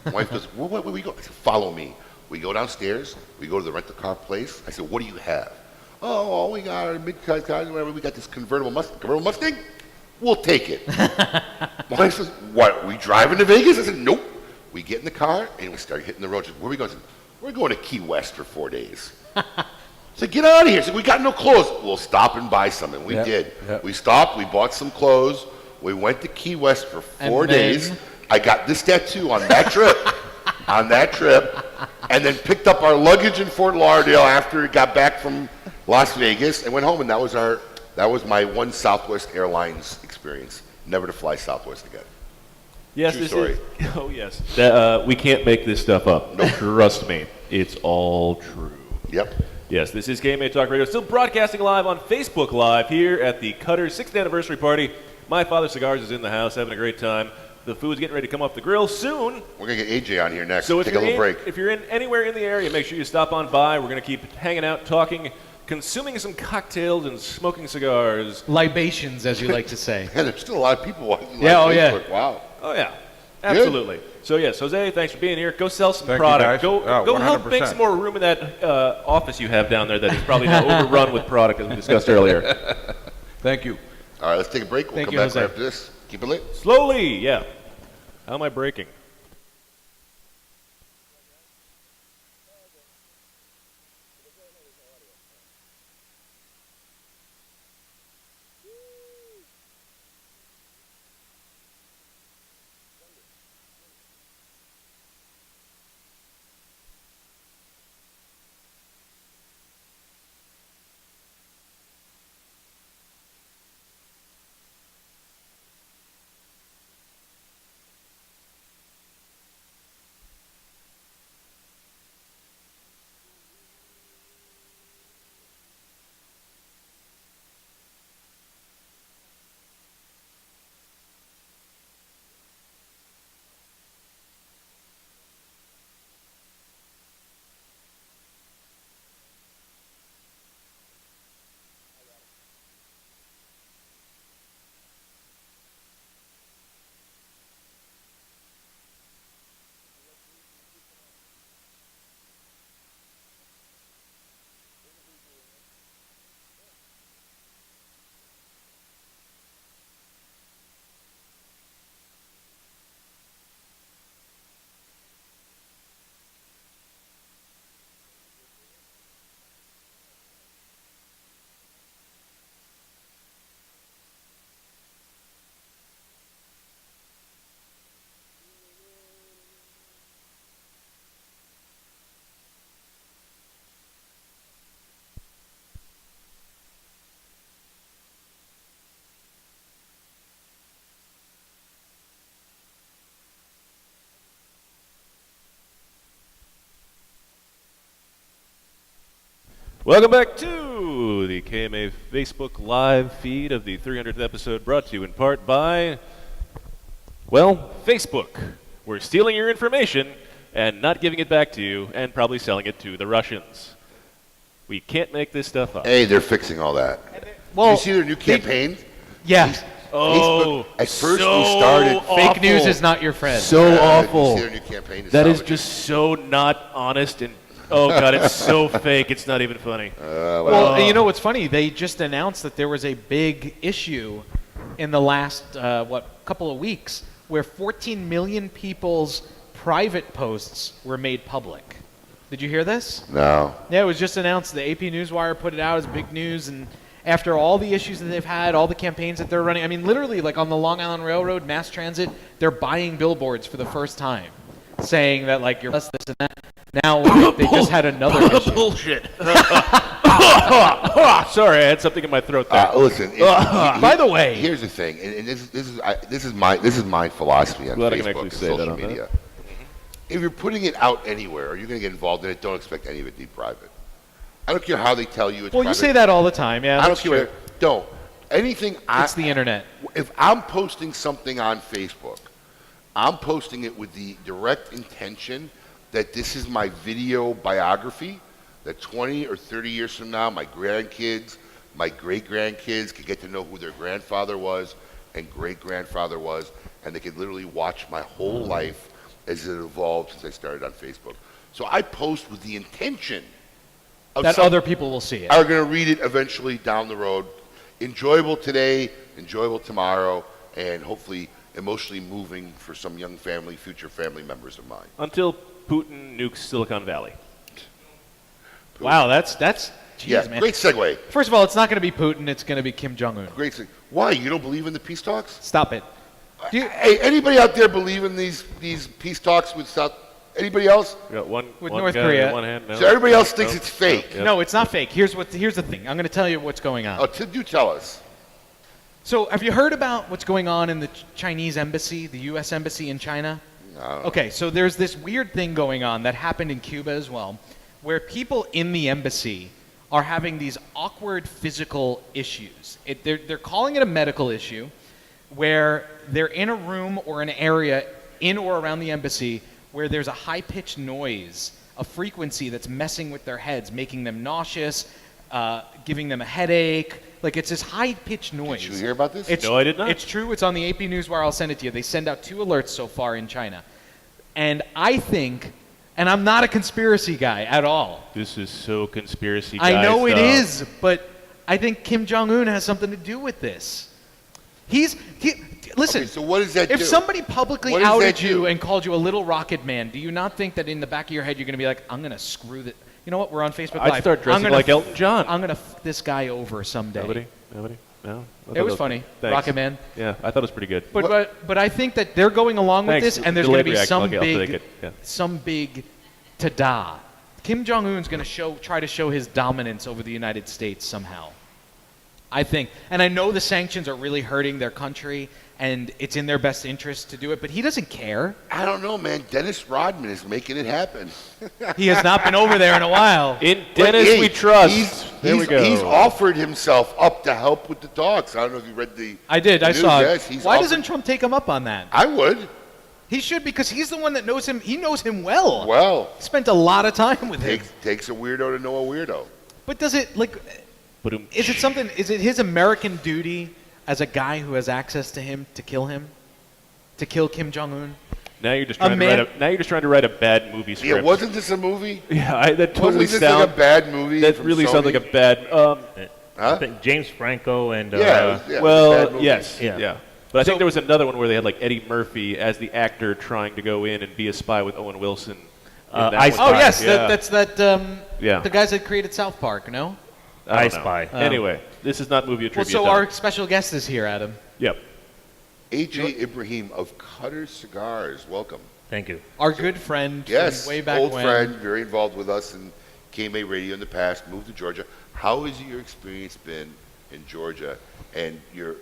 My wife goes, where we go? I said, follow me. We go downstairs. We go to the rental-car place. I said, what do you have? Oh, all we got are mid-size cars, whatever. We got this convertible Mustang. We'll take it. My wife says, what, are we driving to Vegas? I said, nope. We get in the car, and we start hitting the road. She said, where are we going? I said, we're going to Key West for 4 days. So get out of here. So we got no clothes. We'll stop and buy some. And we did. Yep. We stopped. We bought some clothes. We went to Key West for 4 days. I got this tattoo on that trip. And then picked up our luggage in Fort Lauderdale after we got back from Las Vegas and went home. And that was my one Southwest Airlines experience. Never to fly Southwest again. Yes, True story. Oh, yes. We can't make this stuff up. No, trust me. It's all true. Yep. Yes, this is KMA Talk Radio, still broadcasting live on Facebook Live here at the Cutter's 6th anniversary party. My Father Cigars is in the house, having a great time. The food's getting ready to come off the grill soon. We're going to get AJ on here next. So Take a little break. If you're anywhere in the area, make sure you stop on by. We're going to keep hanging out, talking consuming some cocktails and smoking cigars. Libations, as you like to say. Yeah, there's still a lot of people watching. Yeah, oh yeah. Facebook. Wow. Oh yeah, absolutely. So yes, Jose, thanks for being here. Go sell some Thank you, product. guys. Go help make 100%. some more room in that office you have down there that is probably now overrun with product, as we discussed earlier. Thank you. All right, let's take a break. We'll Thank come you, back Jose. right after this. Keep it lit. Slowly, yeah. How am I breaking? Welcome back to the KMA Facebook Live feed of the 300th episode, brought to you in part by, well, Facebook. We're stealing your information and not giving it back to you and probably selling it to the Russians. We can't make this stuff up. Hey, they're fixing all that. Well, you see their new campaign? Yeah. Oh, Facebook, at first so we started Fake news is not your friend. So You awful. see their new campaign? That is just so not honest and oh god, it's so fake. It's not even funny. Well, you know what's funny? They just announced that there was a big issue in the last couple of weeks where 14 million people's private posts were made public. Did you hear this? No. Yeah, it was just announced. The AP Newswire put it out as big news, and after all the issues that they've had, all the campaigns that they're running, I mean, literally, like on the Long Island Railroad, mass transit, they're buying billboards for the first time, saying that like you're this and that. Now they just had another issue. Bullshit. Sorry, I had something in my throat there. Listen. By the way, here's the thing, and this is my philosophy on Glad I can Facebook actually and say social that on media. If you're putting it out anywhere, or you're going to get involved in it, don't expect any of it to be private. I don't care how they tell you it's well, private. you say that all the time, yeah. I don't that's care. true. Don't. Anything. It's the internet. If I'm posting something on Facebook, I'm posting it with the direct intention that this is my video biography, that 20 or 30 years from now, my grandkids, my great-grandkids could get to know who their grandfather was and great-grandfather was, and they could literally watch my whole life as it evolved since I started on Facebook. So I post with the intention of that other people will see it. Are going to read it eventually down the road. Enjoyable today, enjoyable tomorrow, and hopefully emotionally moving for some young family, future family members of mine. Until Putin nukes Silicon Valley. Putin. Wow, that's geez, man. Great segue. First of all, it's not going to be Putin. It's going to be Kim Jong-un. Great segue. Why? You don't believe in the peace talks? Stop it. Hey, anybody out there believe in these peace talks with South? Anybody else? We got one North guy Korea. in one hand. No. So everybody else thinks it's fake. No, it's not fake. Here's the thing. I'm going to tell you what's going on. Oh, do tell us. So, have you heard about what's going on in the Chinese embassy, the U.S. embassy in China? No. Okay, so there's this weird thing going on that happened in Cuba as well, where people in the embassy are having these awkward physical issues. They're calling it a medical issue, where they're in a room or an area in or around the embassy where there's a high-pitched noise, a frequency that's messing with their heads, making them nauseous, giving them a headache. Like, it's this high-pitched noise. Did you hear about this? No, I did not. It's true. It's on the AP Newswire. I'll send it to you. They send out 2 alerts so far in China. And I think, and I'm not a conspiracy guy at all. This is so conspiracy guy I know it stuff. is, but I think Kim Jong-un has something to do with this. Listen, Okay, so what does that if do? somebody publicly What does that outed you do? and called you a little rocket man, do you not think that in the back of your head you're going to be like, I'm going to screw that? You know what? We're on Facebook I'd Live. start dressing I'm gonna like Elton John. I'm going to f this guy over someday. Nobody? No. I It thought was that funny. Thanks. Rocket Man. Yeah, I thought it was pretty good. But I think that they're going along with Thanks. this, and there's going to be Delayed some reaction. Okay, I'll take big, it. Yeah. some big ta-da. Kim Jong Un's going to try to show his dominance over the United States somehow. I think, and I know the sanctions are really hurting their country, and it's in their best interest to do it, but he doesn't care. I don't know, man. Dennis Rodman is making it happen. He has not been over there in a while. In Dennis we trust. There we He's go. offered himself up to help with the talks. I don't know if you read the. I did. the I news. saw Yes, it. he's Why offered- doesn't Trump take him up on that? I would. He should, because he's the one that knows him. He knows him well. Well, Spent a lot of time with him. takes a weirdo to know a weirdo. But does it, like, is it his American duty as a guy who has access to him to kill him? To kill Kim Jong-un? Now you're just trying to write a bad movie script. Yeah, wasn't this a movie? Yeah, that totally Wasn't this like a bad movie? That from really sounds like Sony? a bad. I think James Franco and well, yes, Yeah. yeah. But I think there was another one where they had like Eddie Murphy as the actor trying to go in and be a spy with Owen Wilson. I Oh yes, Yeah. that's that. Yeah. The guys that created South Park, no? I I don't know. Spy. Anyway, this is not movie Well, trivia. so time. our special guest is here, Adam. Yep. A.J. Ibrahim of Cutter Cigars. Welcome. Thank you. Our good friend Yes, from way back old when. friend, very involved with us in KMA Radio in the past, moved to Georgia. How has your experience been in Georgia and your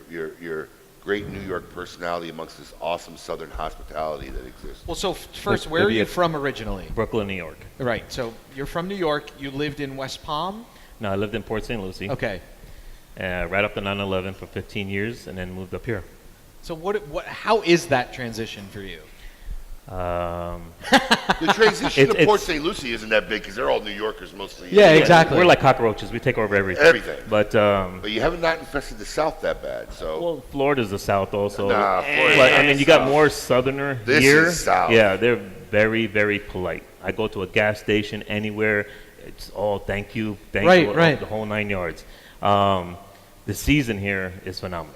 great New York personality amongst this awesome Southern hospitality that exists? Well, so first, where are you from originally? Brooklyn, New York. Right. So you're from New York. You lived in West Palm. No, I lived in Port St. Lucie. Okay. Right up to 9/11 for 15 years, and then moved up here. So how is that transition for you? The transition to Port St. Lucie isn't that big because they're all New Yorkers mostly. Yeah, exactly. We're like cockroaches. We take over everything. Everything. But you haven't not infested the South that bad, so. well, Florida's the South also. Nah, Florida's But, I not mean, you South. got more Southerner This here. is South. Yeah, they're very, very polite. I go to a gas station anywhere. It's all thank you, Right, all- right. the whole 9 yards. The season here is phenomenal.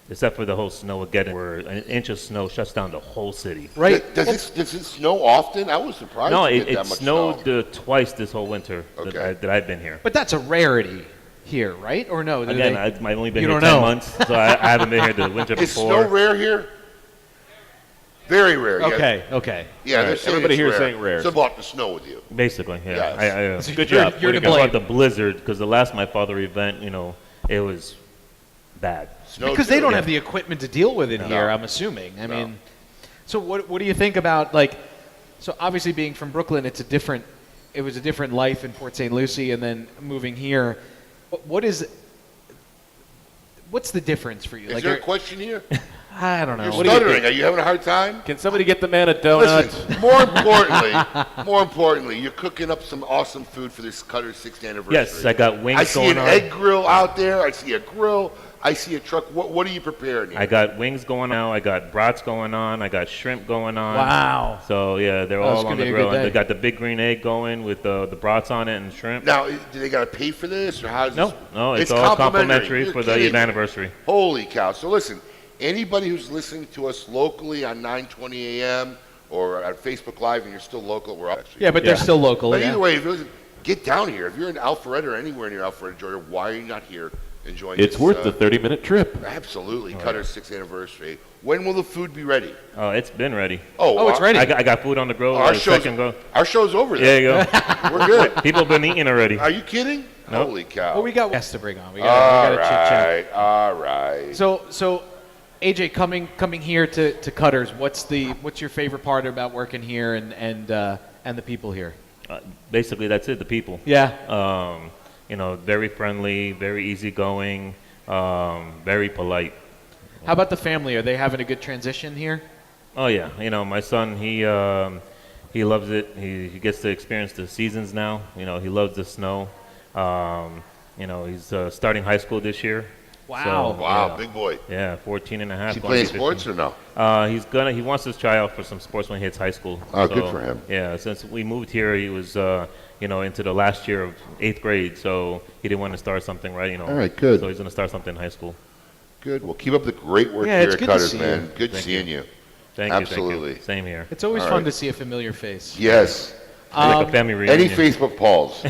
Except for the whole Snowmageddon, where an inch of snow shuts down the whole city. Right. Does it snow often? I was surprised. No, to get it that much snowed snow. twice this whole winter that I've been here. But that's a rarity here, right? Or no? Again, I've only been You here don't 10 know. months, so I haven't been here the winter Is before. snow rare here? Very rare. Yeah. Okay. Okay. Yeah, All they're right, saying everybody it's here is rare. saying rare. So about the snow with you. Basically, yeah. Yes. Good job. You're Way to to go. blame. About the blizzard, because the last my father event, it was bad. Snow Because they too. don't have the equipment to deal with it No. here, I'm assuming. I mean, so what do you think about, like, so obviously being from Brooklyn, it was a different life in Port St. Lucie, and then moving here. What's the difference for you? Is Like, there a question here? I don't know. You're What do you stuttering. think? Are you having a hard time? Can somebody get the man a donut? Listen, more importantly, you're cooking up some awesome food for this Cutter 6th anniversary. Yes, I got wings I see going an on. egg grill out there. I see a grill. I see a truck. What are you preparing here? I got wings going on. I got brats going on. I got shrimp going on. Wow. So, yeah, they're Oh, it's all gonna on the be a grill. good And they day. got the big green egg going with the brats on it and shrimp. Now, do they got to pay for this, or how's No, this? no, it's all complimentary You're for the kidding me. anniversary. Holy cow! So listen, anybody who's listening to us locally on 9:20 a.m. or on Facebook Live, and you're still local, we're actually. Yeah, but they're still local. But yeah. either way, get down here. If you're in Alpharetta or anywhere near Alpharetta, Georgia, why are you not here enjoying It's this, worth the 30-minute trip. Absolutely. Cutter's 6th anniversary. When will the food be ready? Oh, it's been ready. Oh, it's ready. I got food on the grill. Our show's over There there. you go. We're good. People have been eating already. Are you kidding? Nope. Holy cow. Well, we got guests to bring on. We all got to chit chat. right, all right. So, AJ, coming here to Cutters, what's your favorite part about working here and the people here? Basically, that's it. The people. Yeah. Very friendly, very easygoing, very polite. How about the family? Are they having a good transition here? Oh yeah, my son, he loves it. He gets to experience the seasons now. He loves the snow. He's starting high school this year. Wow. Wow, big boy. Yeah, 14 and a half. Is he playing sports or no? He wants to try out for some sports when he hits high school. Oh, good for him. Yeah, since we moved here, he was, into the last year of 8th grade, so he didn't want to start something All right, good. So he's going to start something in high school. Good. Well, keep up the great work here at Cutters, man. Good seeing you. Thank Absolutely. you. Same here. It's always fun to see a familiar face. Yes. Like a family reunion. Any Facebook Pauls?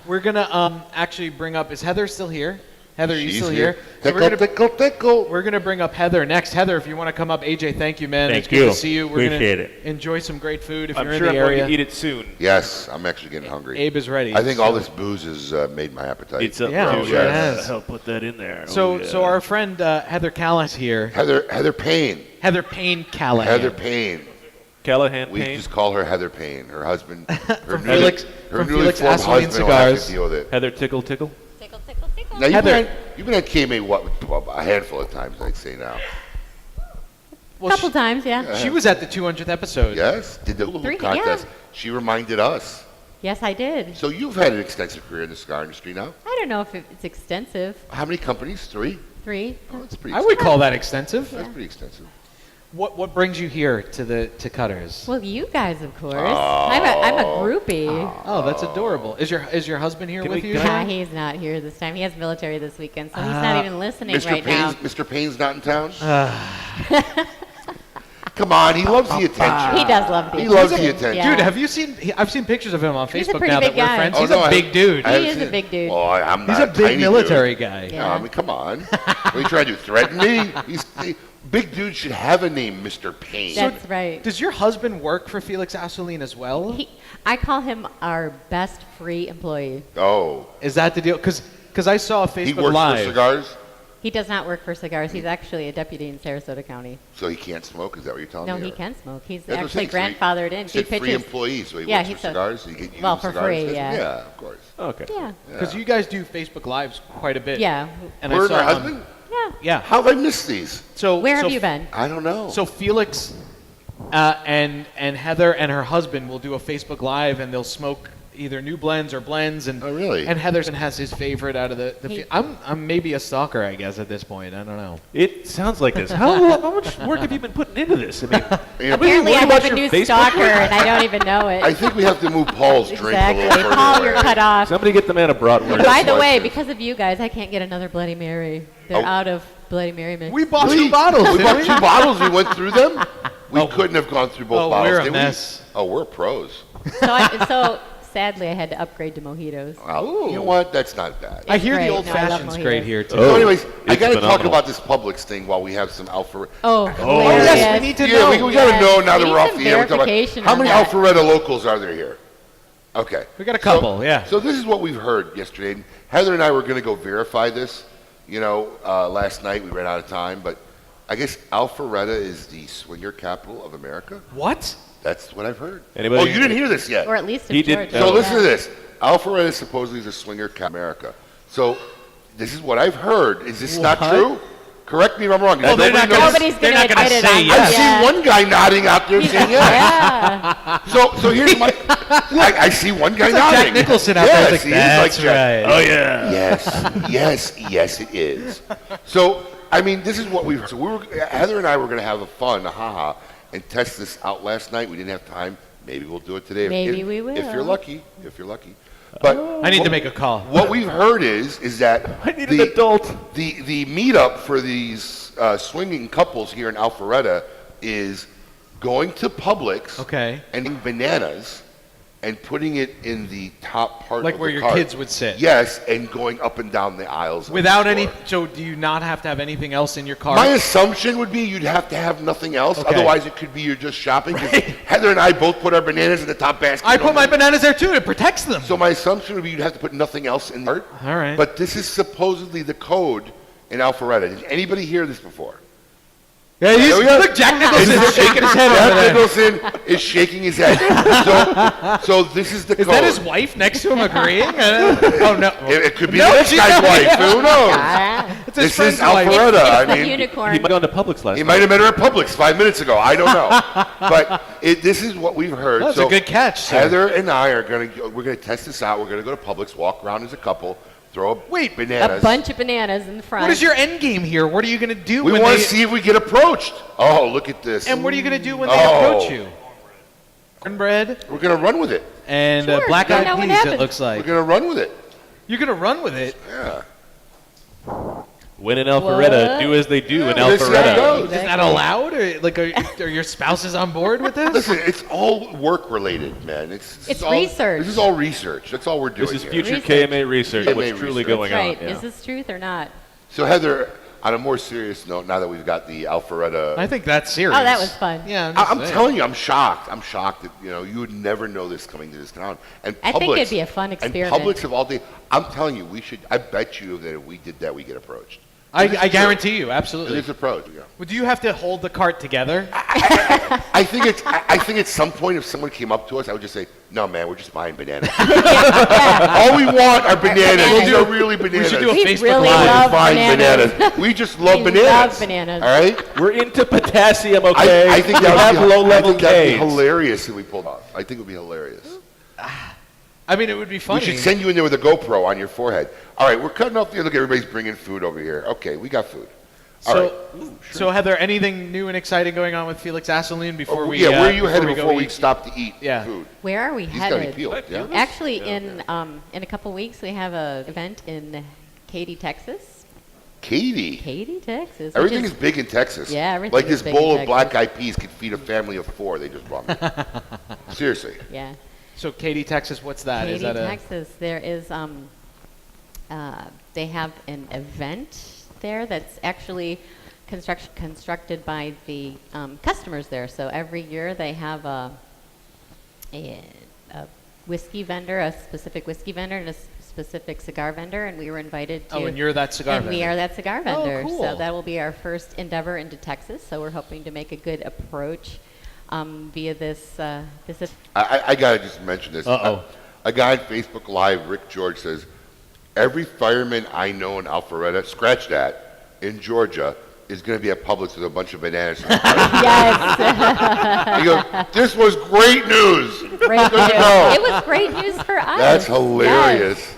We're going to actually bring up, is Heather still here? Heather, are you She's still here. here? Tickle. We're going to bring up Heather next. Heather, if you want to come up. AJ, thank you, man. Thank it's you. good to see you. We're Appreciate gonna it. enjoy some great food if I'm you're sure in the I'm area. going to eat it soon. Yes, I'm actually getting hungry. Abe is ready. I think all this booze has made my appetite. It's up. Yeah, Oh, sure it yes. has. I'll put that in there. So our friend Heather Callis here. Heather Payne. Heather Payne Callahan. Heather Payne. Callahan We Payne. just call her Heather Payne. Her husband. Her Felix- her from newly Felix formed Gasoline husband will have to Cigars. deal with it. Heather Tickle Tickle. Now, you've Heather- been at KMA, a handful of times, I'd say now. Well, Couple times, yeah. She was at the 200th episode. Yes? Did the hula Three, hoop contest. yeah. She reminded us. Yes, I did. So you've had an extensive career in the cigar industry now. I don't know if it's extensive. How many companies? 3? 3. Oh, that's pretty I would call that extensive. That's pretty extensive. What brings you here to Cutters? Well, you guys, of course. I'm a groupie. Oh, that's adorable. Is your husband here with you? Yeah, he's not here this time. He has military this weekend, so he's not even listening Mr. right now. Mr. Payne's not in town? Come on, he loves the attention. He does love the He attention. loves the attention. Yeah. Dude, have you seen? I've seen pictures of him on He's a Facebook pretty now that big we're guy. friends. Oh, He's no, a big dude. I haven't He is a seen- big dude. Well, I'm He's not a big tiny military dude. guy. No, I mean, come on. What are you trying to do? Threaten me? Big dude should have a name, Mr. Payne. That's right. Does your husband work for Felix Gasoline as well? I call him our best free employee. Oh. Is that the deal? Because I saw a Facebook He works Live. for Cigars? He does not work for Cigars. He's actually a deputy in Sarasota County. So he can't smoke? Is that what you're telling No, me? he or- can smoke. He's That's what I'm actually saying. grandfathered in. You said See free pictures. employee, so he Yeah, works he's for a- Cigars? So you get well, use for cigars? free, yeah. Yeah, of course. Okay. Yeah. Because you guys do Facebook Lives quite a bit. Yeah. And Her I and saw her husband? Yeah. Yeah. How have I missed these? So Where so have you been? I don't know. So Felix and Heather and her husband will do a Facebook Live, and they'll smoke either new blends or blends. And oh, really? And Heatherson has his favorite out of the. I'm maybe a stalker, I guess, at this point. I don't know. It sounds like this. How much work have you been putting into this? I mean, Apparently, I have a new Facebook stalker, work? and I don't even know it. I think we have to move Paul's drink a Exactly. little further Paul, away. you're cut off. Somebody get the man a bratwurst. By the way, because of you guys, I can't get another Bloody Mary. They're Oh. out of Bloody Mary mix. We bought Really? 2 bottles. We didn't bought 2 bottles. We went through them. We couldn't have gone through both Oh, bottles, we're a did mess. we? Oh, we're pros. So sadly, I had to upgrade to mojitos. Well, you know what? That's not bad. I hear great. the old No, I love fashioned's mojitos. great here too. So anyways, I it's got to talk phenomenal. about this Publix thing while we have some Alpharetta. Oh, yes, we need to know. We got to know now We that need we're off some the air. We're talking verification about, how on many that. Alpharetta locals are there here? Okay. We got a couple, yeah. So this is what we've heard yesterday. Heather and I were going to go verify this. Last night we ran out of time, but I guess Alpharetta is the swinger capital of America. What? That's what I've heard. Anybody- Oh, you didn't hear this yet. Or at least of He did- Georgia. So listen to this. Alpharetta supposedly is a swinger capital of America. So this is what I've heard. Is this not What? true? Correct me if I'm wrong. Well, they're not Nobody's they're going not to gonna admit it. say on yes. I've yeah. seen one guy nodding out there saying yes. Yeah. So here's my. I see one guy It's like nodding. Jack Nicholson out yes, there. It's like, he is like that's Jack. right. Oh yeah. Yes, it is. So I mean, this is what we've. So Heather and I were going to have a fun, and test this out last night. We didn't have time. Maybe we'll do it today. Maybe we will. If you're lucky. But I need to make a call. what we've heard is that I need an adult. the meetup for these swinging couples here in Alpharetta is going to Publix Okay. and getting bananas and putting it in the top part Like of where the your cart. kids would sit. Yes, and going up and down the aisles. of Without the any. store. So do you not have to have anything else in your car? My assumption would be you'd have to have nothing else. Okay. Otherwise, it could be you're just shopping. 'Cause Heather and I both put our bananas in the top basket. I put my bananas there too. It protects them. So my assumption would be you'd have to put nothing else in the cart. All right. But this is supposedly the code in Alpharetta. Did anybody hear this before? Yeah, look, Jack Nicholson is shaking his head over Jack there. Nicholson is shaking his head. So this is the code. Is that his wife next to him agreeing? Oh no. It could be No, the next she- guy's wife. Who knows? It's his This is friend's wife. Alpharetta. It's I the mean, unicorn. He might have gone to Publix last he night. might have met her at Publix 5 minutes ago. I don't know. But this is what we've heard. That's a good catch, sir. Heather and I are we're gonna test this out. We're gonna go to Publix, walk around as a couple, throw bananas. A bunch of bananas in the front. What is your end game here? What are you going to do We when want they... to see if we get approached. Oh, look at this. And what are you going to do when they approach you? Cornbread? We're gonna run with it. And Sure, black find eyed out what peas, it happens. looks like. We're gonna run with it. You're going to run with it? Yeah. When in Alpharetta, What? do as they do in That's how it Alpharetta. goes. Is that allowed? Or, like, are your spouses on board with this? Listen, it's all work related, man. It's all, research. This is all research. That's all we're doing. This is here. future Research. KMA research, KMA what's truly research. going That's right. on. Yeah. Is this truth or not? So Heather, on a more serious note, now that we've got the Alpharetta, I think that's serious. Oh, that was fun. Yeah, I'm telling you, I'm shocked. I'm shocked that you would never know this coming to this town. And I think Publix- it'd be a fun experiment. And Publix of all day, I'm telling you, we should. I bet you that if we did that, we get approached. I guarantee you, absolutely. It is approached. Yeah. Well, do you have to hold the cart together? I think at some point, if someone came up to us, I would just say, "No, man, we're just buying bananas. All we want are bananas. These are really bananas. We should do a We Facebook really Live. love Buying bananas. We just love We bananas. love bananas. All right. We're into potassium, okay? I think we that have would be, low-level that'd be Ks. hilarious if we pulled off. I think it would be hilarious. I mean, it would be funny. We should send you in there with a GoPro on your forehead. All right, we're cutting off the look. Everybody's bringing food over here. Okay, we got food. All So, right. Ooh, sure. so Heather, anything new and exciting going on with Felix Asaline before we? Where are you headed go before we eat? stop to eat Yeah. food? Where are we He's gotta be headed? peeled, yeah? Actually, in a couple weeks, we have an event in Katy, Texas. Katy. Katy, Texas. which Everything is big in Texas. Yeah, everything Like is this big bowl in of black Texas. eyed peas could feed a family of 4. They just brought me. Seriously. Yeah. So Katy, Texas, what's that? Katy, Is that a? Texas. There is they have an event there that's actually constructed by the customers there. So every year they have a whiskey vendor, a specific whiskey vendor, and a specific cigar vendor, and we were invited to. Oh, and you're that cigar and vendor. we are that cigar vendor. cool. So that will be our first endeavor into Texas. So we're hoping to make a good approach via this. I gotta just mention this. Uh-oh. A guy on Facebook Live, Rick George, says, every fireman I know in Alpharetta, scratch that, in Georgia, is going to be at Publix with a bunch of bananas. Yes. He goes, this was great news. Great Good to news. know. It was great news for us. That's hilarious. Yes.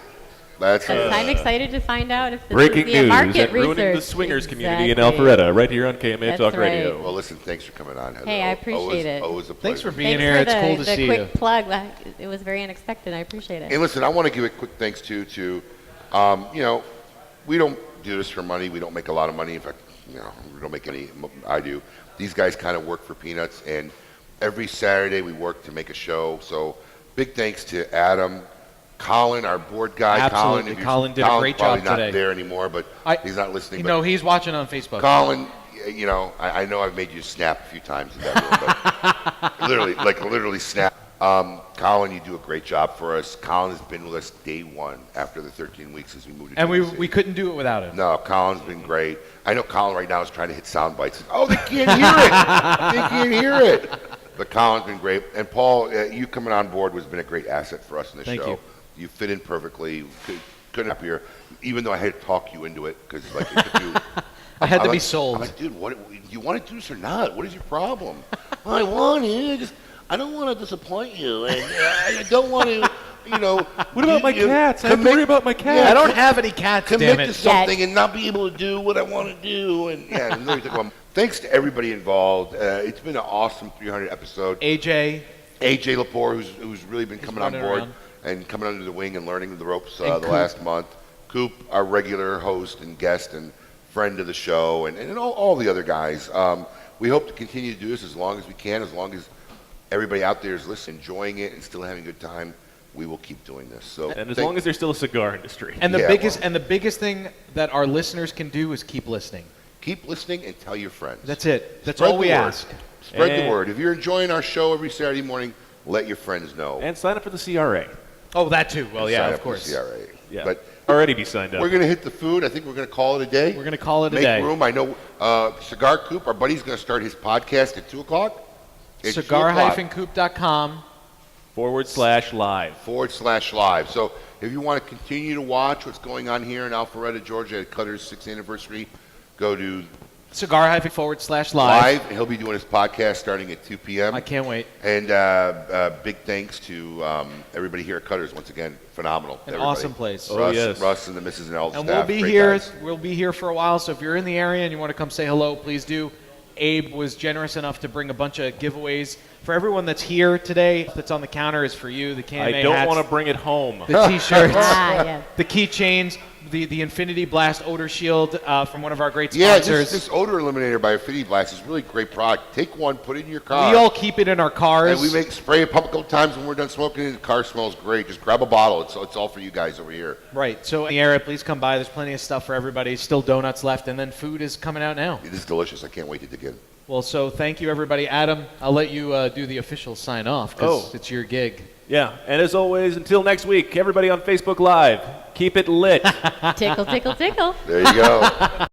That's So hilarious. I'm excited to find out if this Breaking is the news market and ruining the research. swingers community in Exactly. Alpharetta, right here on KMA That's Talk right. Radio. Well, listen, thanks for coming on, Heather. Hey, I appreciate it. Always a pleasure. Thanks for being Thanks here. for It's the, cool to the see quick you. plug. It was very unexpected. I appreciate it. And listen, I want to give a quick thanks to we don't do this for money. We don't make a lot of money. In fact, we don't make any. I do. These guys kind of work for peanuts, and every Saturday we work to make a show. So big thanks to Adam, Colin, our board guy. Absolutely. Colin, Colin did a great job probably today. not there anymore, but he's not listening. No, but he's watching on Facebook. Colin, I know I've made you snap a few times in that room, but literally snap. Colin, you do a great job for us. Colin has been with us day one after the 13 weeks as we moved to And Kansas we couldn't do it without him. No, Colin's been great. I know Colin right now is trying to hit sound bites. Oh, they can't hear it. They can't hear it. But Colin's been great. And Paul, you coming on board has been a great asset for us in the Thank show. you. You fit in perfectly. Couldn't happier. Even though I had to talk you into it because it took you. I had to be like, sold. I'm like, dude, do you want to do this or not? What is your problem? Well, I want it. I don't want to disappoint you, and I don't want to. What about my cats? I have to worry about my cats. I don't have any cats, Commit damn it. to something and not be able to do what I want to do. And thanks to everybody involved. It's been an awesome 300 episode. AJ Lepore, who's really been coming on running board around. and coming under the wing and learning the ropes the And Coop. last month. Coop, our regular host and guest and friend of the show, and all the other guys. We hope to continue to do this as long as we can, as long as everybody out there is listening, enjoying it, and still having a good time. We will keep doing this. So, And as long as there's still a cigar industry. And the biggest thing that our listeners can do is keep listening. Keep listening and tell your friends. That's it. That's Spread all we the word. ask. Spread the word. If you're enjoying our show every Saturday morning, let your friends know. And sign up for the CRA. Oh, that too. Well, And yeah, sign of up for course. the CRA. Yeah. But already be signed up. we're going to hit the food. I think we're going to call it a day. We're going to call it a Make day. room. I know Cigar Coop, our buddy's going to start his podcast at 2 o'clock. It's 2 o'clock. Cigar-coop.com /live. /live. So if you want to continue to watch what's going on here in Alpharetta, Georgia at Cutter's 6th anniversary, go to cigar-forward/live. He'll be doing his podcast starting at 2 p.m. I can't wait. And big thanks to everybody here at Cutters. Once again, phenomenal. An awesome place. Russ and the missus and all the and staff. we'll be Great here. guys. We'll be here for a while. So if you're in the area and you want to come say hello, please do. Abe was generous enough to bring a bunch of giveaways for everyone that's here today. That's on the counter is for you. The KMA I don't hats, want to bring it home. the T-shirts, yeah. the keychains, the Infinity Blast odor shield from one of our great Yeah, sponsors. this odor eliminator by Infinity Blast is really a great product. Take one, put it in your car. We all keep it in our cars. And we spray it a couple times when we're done smoking it. The car smells great. Just grab a bottle. It's all for you guys over here. Right. So in the area, please come by. There's plenty of stuff for everybody. Still donuts left, and then food is coming out now. It is delicious. I can't wait to dig in. Well, so thank you, everybody. Adam, I'll let you do the official sign-off because it's your gig. Yeah, and as always, until next week, everybody on Facebook Live, keep it lit. Tickle, tickle, tickle. There you go.